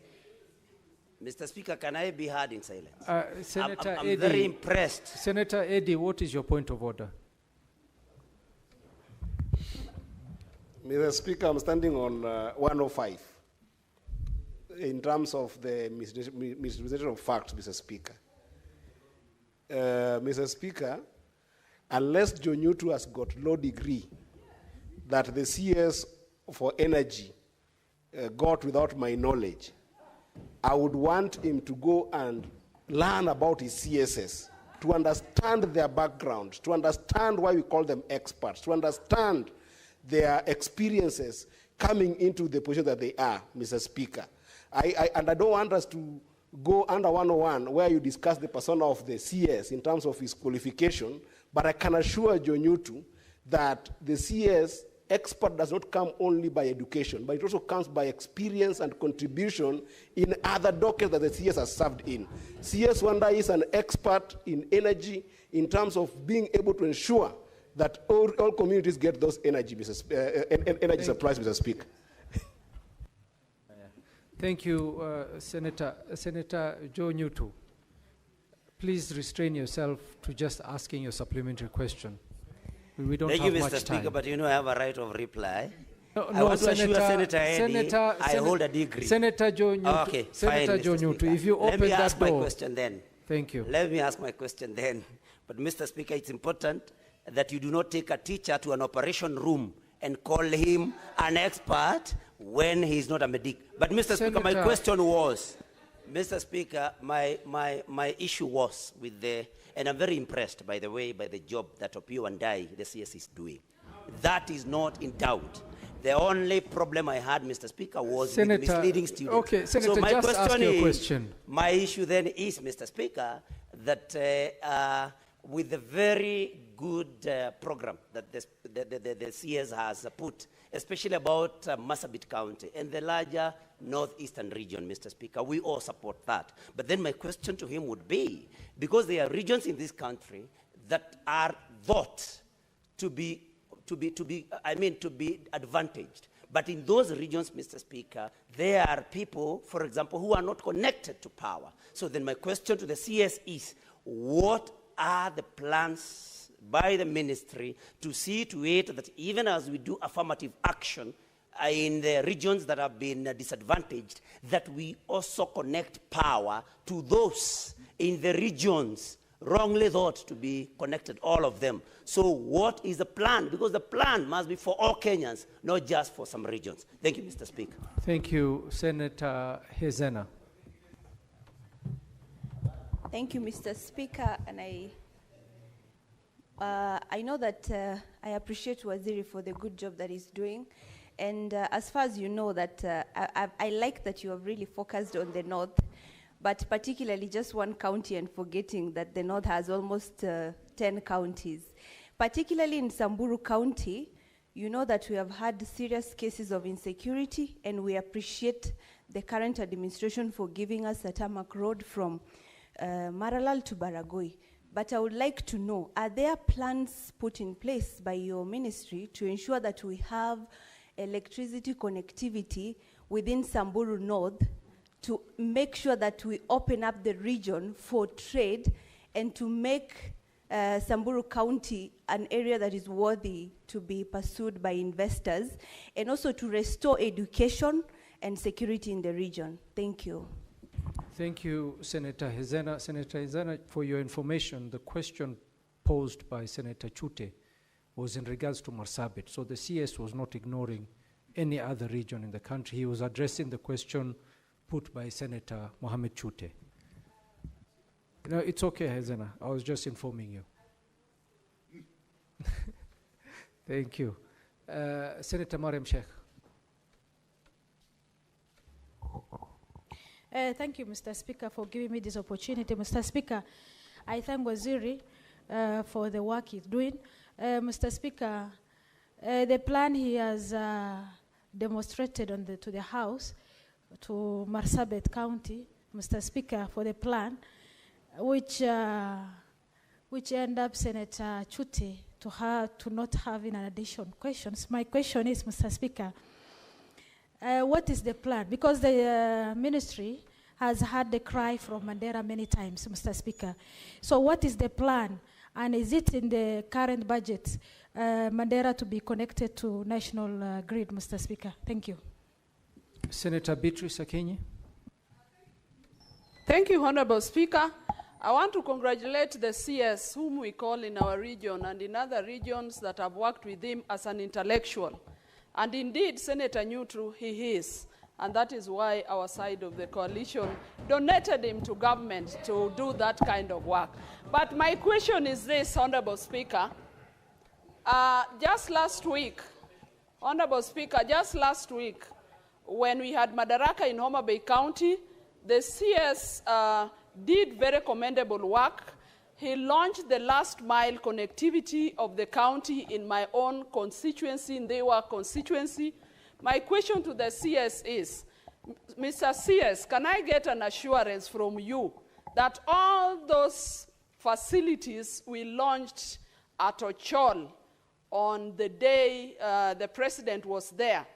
Speaker 12: Mr. Speaker, can I be heard in silence?
Speaker 9: Senator
Speaker 12: I'm
Speaker 9: Eddie,
Speaker 12: very impressed.
Speaker 9: Senator Eddie, what is your point of order?
Speaker 24: Mr. Speaker, I'm standing on 105 in terms of the misrepresentation of facts, Mr. Speaker. Mr. Speaker, unless John Nyutu has got law degree that the CS for energy got without my knowledge, I would want him to go and learn about his CSs, to understand their background, to understand why we call them experts, to understand their experiences coming into the position that they are, Mr. Speaker. And I don't want us to go under 101 where you discuss the persona of the CS in terms of his qualification, but I can assure John Nyutu that the CS expert does not come only by education, but it also comes by experience and contribution in other dockets that the CS has served in. CS Wanda is an expert in energy in terms of being able to ensure that all communities get those energy supplies, Mr. Speaker.
Speaker 9: Thank you, Senator Joe Nyutu. Please restrain yourself to just asking your supplementary question. We don't have much time.
Speaker 12: Thank you, Mr. Speaker, but you know I have a right of reply.
Speaker 9: No,
Speaker 12: want to assure Senator Eddie, I hold a degree.
Speaker 9: Senator Joe Nyutu.
Speaker 12: Okay,
Speaker 9: Senator
Speaker 12: fine,
Speaker 9: Joe
Speaker 12: Mr.
Speaker 9: Nyutu, if you
Speaker 12: Let
Speaker 9: open
Speaker 12: me
Speaker 9: that
Speaker 12: ask
Speaker 9: door.
Speaker 12: my question then.
Speaker 9: Thank you.
Speaker 12: Let me ask my question then. But Mr. Speaker, it's important that you do not take a teacher to an operation room and call him an expert when he's not a medic. But Mr. Speaker, my question was, Mr. Speaker, my issue was with the, and I'm very impressed, by the way, by the job that Opio and I, the CS, is doing. That is not in doubt. The only problem I had, Mr. Speaker, was with misleading students.
Speaker 9: Okay, Senator,
Speaker 12: so my
Speaker 9: just ask
Speaker 12: question
Speaker 9: your
Speaker 12: is,
Speaker 9: question.
Speaker 12: my issue then is, Mr. Speaker, that with the very good program that the CS has put, especially about Marsabit County and the larger northeastern region, Mr. Speaker, we all support that. But then my question to him would be, because there are regions in this country that are thought to be advantaged. But in those regions, Mr. Speaker, there are people, for example, who are not connected to power. So then my question to the CS is, what are the plans by the ministry to see to it that even as we do affirmative action in the regions that have been disadvantaged, that we also connect power to those in the regions wrongly thought to be connected, all of them. So what is the plan? Because the plan must be for all Kenyans, not just for some regions. Thank you, Mr. Speaker.
Speaker 9: Thank you, Senator Hassan.
Speaker 6: Thank you, Mr. Speaker, and I know that I appreciate Waziri for the good job that he's doing. And as far as you know, that I like that you have really focused on the north, but particularly just one county and forgetting that the north has almost 10 counties. Particularly in Samburu County, you know that we have had serious cases of insecurity, and we appreciate the current administration for giving us a tarmac road from Maralal to Baragoi. But I would like to know, are there plans put in place by your ministry to ensure that we have electricity connectivity within Samburu North to make sure that we open up the region for trade and to make Samburu County an area that is worthy to be pursued by investors, and also to restore education and security in the region? Thank you.
Speaker 9: Thank you, Senator Hassan. Senator Hassan, for your information, the question posed by Senator Chute was in regards to Marsabit. So the CS was not ignoring any other region in the country. He was addressing the question put by Senator Mohammed Chute. No, it's okay, Hassan. I was just informing you. Thank you. Senator Mariam Sheikh.
Speaker 5: Thank you, Mr. Speaker, for giving me this opportunity. Mr. Speaker, I thank Waziri for the work he's doing. Mr. Speaker, the plan he has demonstrated to the House, to Marsabit County, Mr. Speaker, for the plan, which end up Senator Chute to not having an additional questions. My question is, Mr. Speaker, what is the plan? Because the ministry has had the cry from Mandera many times, Mr. Speaker. So what is the plan? And is it in the current budget, Mandera to be connected to national grid, Mr. Speaker? Thank you.
Speaker 9: Senator Beatrice Akenyi.
Speaker 17: Thank you, Honorable Speaker. I want to congratulate the CS, whom we call in our region and in other regions that have worked with him as an intellectual. And indeed, Senator Neutral, he is. And that is why our side of the coalition donated him to government to do that kind of work. But my question is this, Honorable Speaker. Just last week, Honorable Speaker, just last week, when we had Madaraka in Homa Bay County, the CS did very commendable work. He launched the last mile connectivity of the county in my own constituency, in Ndewa constituency. My question to the CS is, Mr. CS, can I get an assurance from you that all those facilities we launched at Ochol on the day the president was there,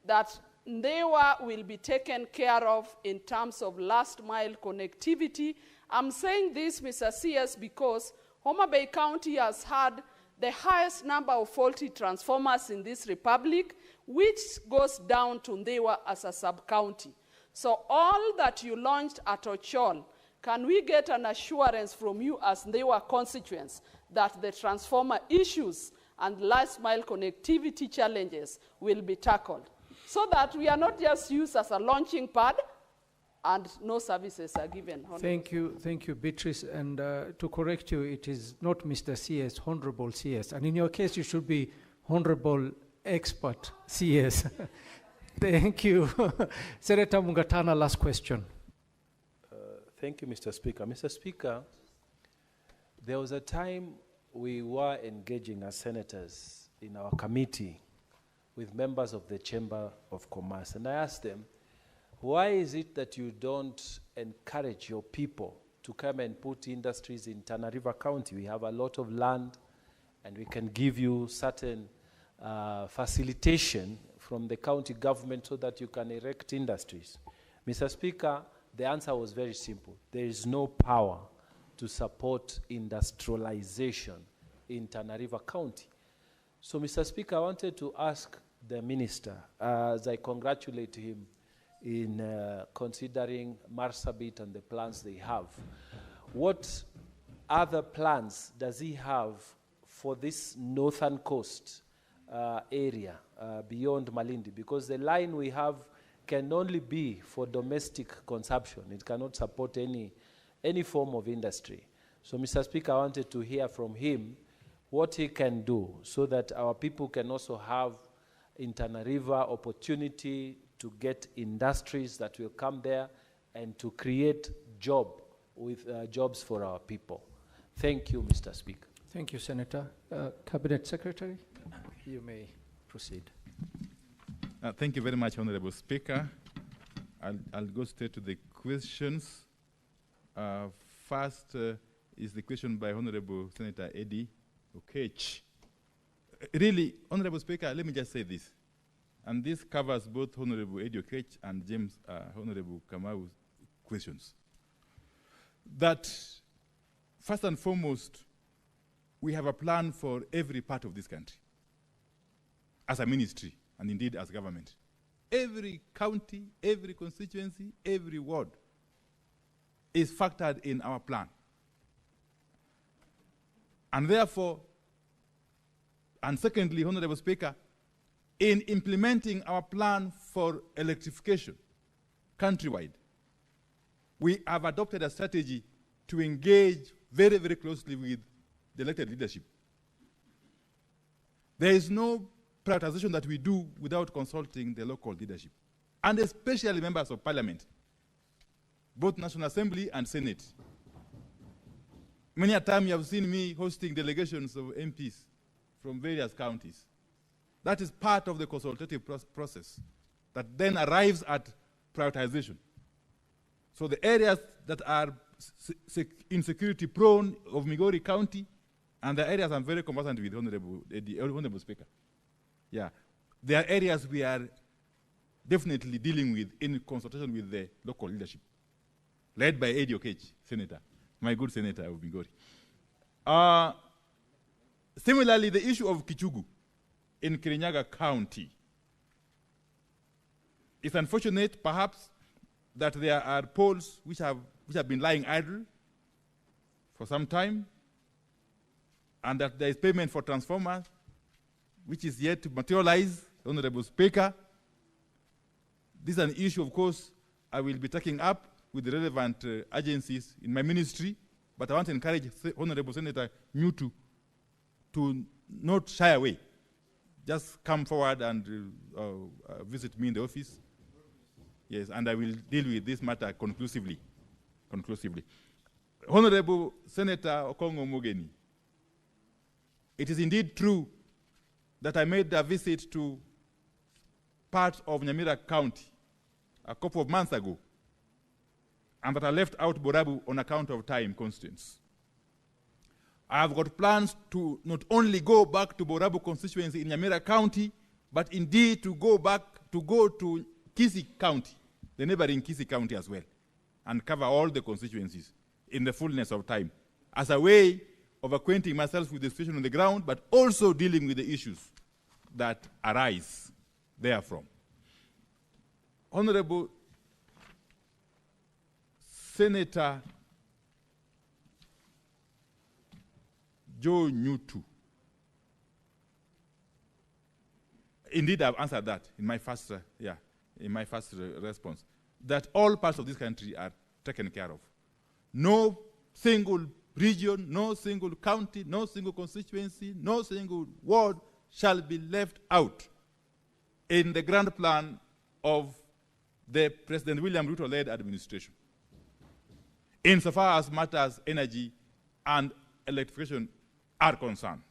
Speaker 17: that Ndewa will be taken care of in terms of last mile connectivity? I'm saying this, Mr. CS, because Homa Bay County has had the highest number of faulty transformers in this republic, which goes down to Ndewa as a sub-county. So all that you launched at Ochol, can we get an assurance from you as their constituents that the transformer issues and last mile connectivity challenges will be tackled, so that we are not just used as a launching pad and no services are given?
Speaker 9: Thank you, Beatrice. And to correct you, it is not Mr. CS, Honorable CS. And in your case, you should be Honorable Expert CS. Thank you. Senator Mungatana, last question.
Speaker 3: Thank you, Mr. Speaker. Mr. Speaker, there was a time we were engaging as senators in our committee with members of the Chamber of Commerce, and I asked them, why is it that you don't encourage your people to come and put industries in Tana River County? We have a lot of land, and we can give you certain facilitation from the county government so that you can erect industries. Mr. Speaker, the answer was very simple. There is no power to support industrialization in Tana River County. So, Mr. Speaker, I wanted to ask the minister, as I congratulate him in considering Marsabit and the plans they have, what other plans does he have for this northern coast area beyond Malindi? Because the line we have can only be for domestic consumption. It cannot support any form of industry. So, Mr. Speaker, I wanted to hear from him what he can do so that our people can also have in Tana River opportunity to get industries that will come there and to create jobs for our people. Thank you, Mr. Speaker.
Speaker 9: Thank you, Senator. Cabinet Secretary, you may proceed.
Speaker 15: Thank you very much, Honorable Speaker. I'll go straight to the questions. First is the question by Honorable Senator Eddie Okech. Really, Honorable Speaker, let me just say this, and this covers both Honorable Eddie Okech and Honorable Kamau's questions. That, first and foremost, we have a plan for every part of this country, as a ministry, and indeed as government. Every county, every constituency, every ward is factored in our plan. And therefore, and secondly, Honorable Speaker, in implementing our plan for electrification countrywide, we have adopted a strategy to engage very, very closely with the elected leadership. There is no prioritization that we do without consulting the local leadership, and especially members of parliament, both National Assembly and Senate. Many a time you have seen me hosting delegations of MPs from various counties. That is part of the consultative process that then arrives at prioritization. So the areas that are insecurity prone of Migori County, and the areas I'm very conversant with, Honorable Speaker. Yeah, there are areas we are definitely dealing with in consultation with the local leadership, led by Eddie Okech, Senator, my good Senator of Migori. Similarly, the issue of Kichugu in Kirinyaga County. It's unfortunate, perhaps, that there are poles which have been lying idle for some time, and that there is payment for transformers, which is yet to materialize, Honorable Speaker. This is an issue, of course, I will be taking up with the relevant agencies in my ministry, but I want to encourage Honorable Senator Nyutu to not shy away. Just come forward and visit me in the office. Yes, and I will deal with this matter conclusively. Honorable Senator Okongo Mogeni, it is indeed true that I made a visit to parts of Nyamira County a couple of months ago, and that I left out Borabu on account of time constraints. I have got plans to not only go back to Borabu constituency in Nyamira County, but indeed to go to Kisii County, the neighboring Kisii County as well, and cover all the constituencies in the fullness of time, as a way of acquainting myself with the situation on the ground, but also dealing with the issues that arise therefrom. Honorable Senator Joe knew too. Indeed, I've answered that in my first, response, that all parts of this country are taken care of. No single region, no single county, no single constituency, no single ward shall be left out in the grand plan of the President William Ruto-led administration, insofar as matters energy and electrification are concerned.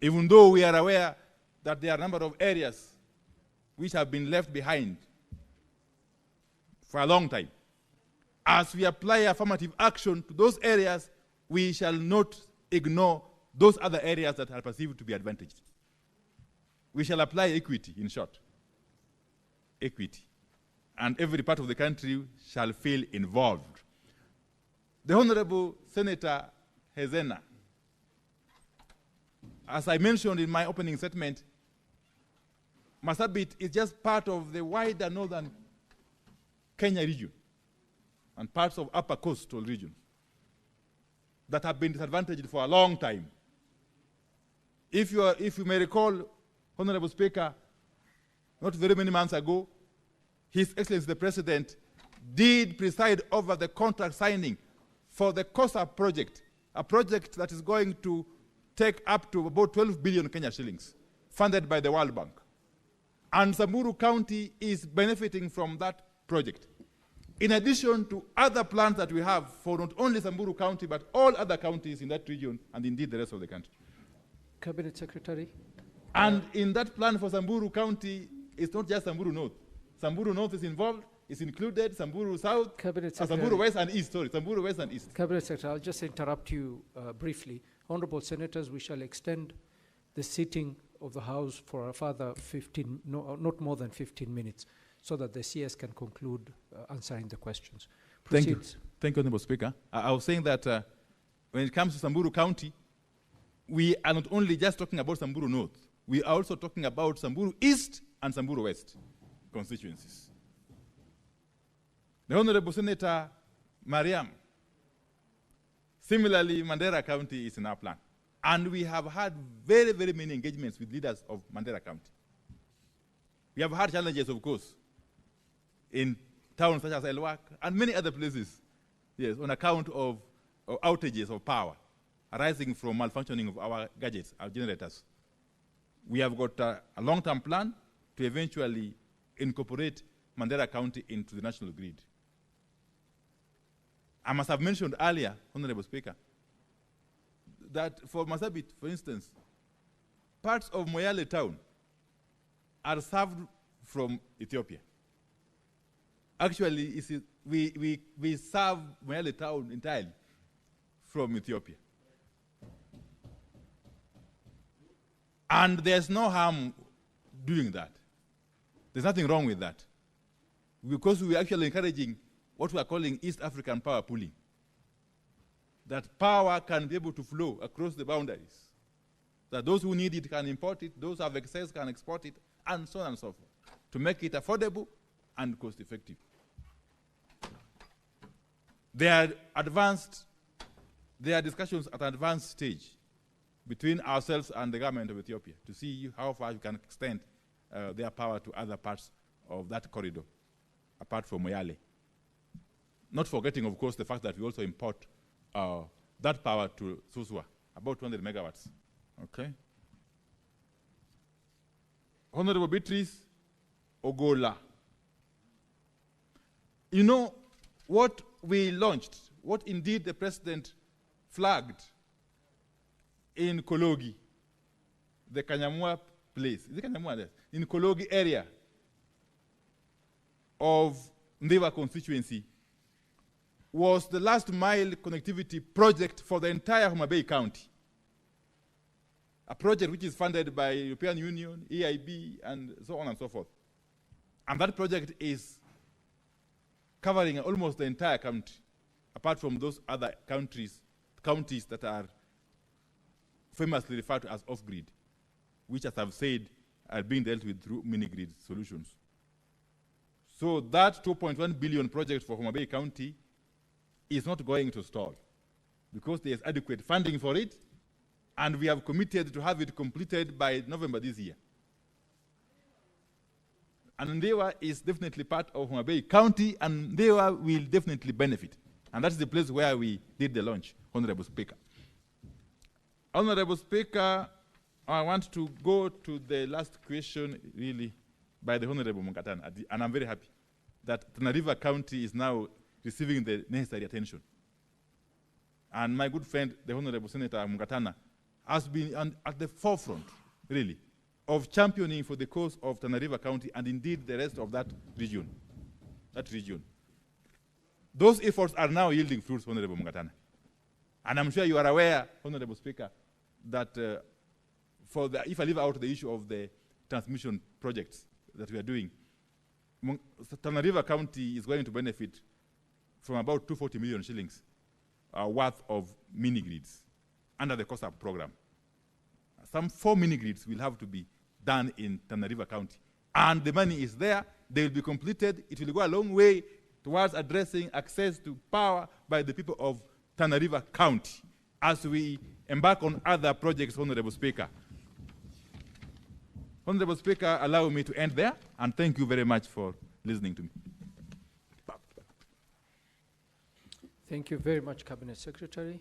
Speaker 15: Even though we are aware that there are a number of areas which have been left behind for a long time, as we apply affirmative action to those areas, we shall not ignore those other areas that are perceived to be advantaged. We shall apply equity, in short. Equity. And every part of the country shall feel involved. The Honorable Senator Hezena, as I mentioned in my opening statement, Marsabit is just part of the wider northern Kenya region and parts of upper coastal regions that have been disadvantaged for a long time. If you may recall, Honorable Speaker, not very many months ago, His Excellency the President did preside over the contract signing for the COSA project, a project that is going to take up to about 12 billion Kenya shillings, funded by the World Bank. And Samburu County is benefiting from that project, in addition to other plans that we have for not only Samburu County, but all other counties in that region, and indeed the rest of the country.
Speaker 9: Cabinet Secretary.
Speaker 15: And in that plan for Samburu County, it's not just Samburu North. Samburu North is involved, it's included, Samburu South, Samburu West and East, Samburu West and East.
Speaker 9: Cabinet Secretary, I'll just interrupt you briefly. Honorable Senators, we shall extend the sitting of the House for a further not more than 15 minutes, so that the CS can conclude answering the questions.
Speaker 15: Thank you. Thank you, Honorable Speaker. I was saying that when it comes to Samburu County, we are not only just talking about Samburu North, we are also talking about Samburu East and Samburu West constituencies. The Honorable Senator Mariam, similarly, Mandera County is in our plan. And we have had very, very many engagements with leaders of Mandera County. We have had challenges, of course, in towns such as Elwak and many other places, yes, on account of outages of power arising from malfunctioning of our gadgets, our generators. We have got a long-term plan to eventually incorporate Mandera County into the national grid. I must have mentioned earlier, Honorable Speaker, that for Marsabit, for instance, parts of Moyale town are served from Ethiopia. Actually, we serve Moyale town entirely from Ethiopia. And there's no harm doing that. There's nothing wrong with that. Because we're actually encouraging what we are calling East African power pooling. That power can be able to flow across the boundaries. That those who need it can import it, those who have excess can export it, and so on and so forth, to make it affordable and cost-effective. There are discussions at an advanced stage between ourselves and the government of Ethiopia to see how far we can extend their power to other parts of that corridor, apart from Moyale. Not forgetting, of course, the fact that we also import that power to Suswa, about 200 megawatts. Okay? Honorable Beatrice Ogola. You know, what we launched, what indeed the President flagged in Kologi, the Kanyamwa place, is it Kanyamwa there? In Kologi area of Ndiva constituency, was the last mile connectivity project for the entire Homa Bay County. A project which is funded by European Union, EIB, and so on and so forth. And that project is covering almost the entire country, apart from those other counties that are famously referred to as off-grid, which, as I've said, are being dealt with through mini-grid solutions. So that 2.1 billion project for Homa Bay County is not going to stall. because there is adequate funding for it, and we have committed to have it completed by November this year. And Ndewa is definitely part of Homa Bay County, and Ndewa will definitely benefit. And that's the place where we did the launch, Honorable Speaker. Honorable Speaker, I want to go to the last question, really, by the Honorable Mukatana, and I'm very happy that Tana River County is now receiving the necessary attention. And my good friend, the Honorable Senator Mukatana, has been at the forefront, really, of championing for the cause of Tana River County and indeed the rest of that region. Those efforts are now yielding fruits, Honorable Mukatana. And I'm sure you are aware, Honorable Speaker, that if I leave out the issue of the transmission projects that we are doing, Tana River County is going to benefit from about 240 million shillings worth of mini-grids under the COSAP program. Some 4 mini-grids will have to be done in Tana River County. And the money is there, they will be completed. It will go a long way towards addressing access to power by the people of Tana River County as we embark on other projects, Honorable Speaker. Honorable Speaker, allow me to end there, and thank you very much for listening to me.
Speaker 9: Thank you very much, Cabinet Secretary.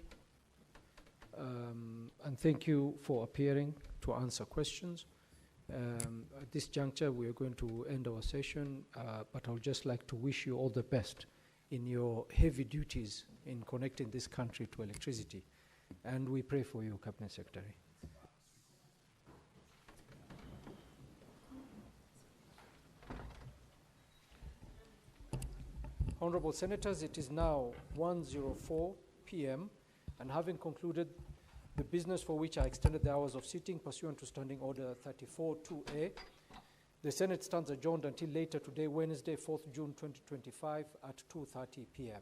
Speaker 9: And thank you for appearing to answer questions. At this juncture, we are going to end our session, but I would just like to wish you all the best in your heavy duties in connecting this country to electricity. And we pray for you, Cabinet Secretary. Honorable Senators, it is now 1:04 p.m. and having concluded the business for which I extended the hours of sitting pursuant to Standing Order 34-2A, the Senate stands adjourned until later today, Wednesday, 4th June 2025 at 2:30 p.m.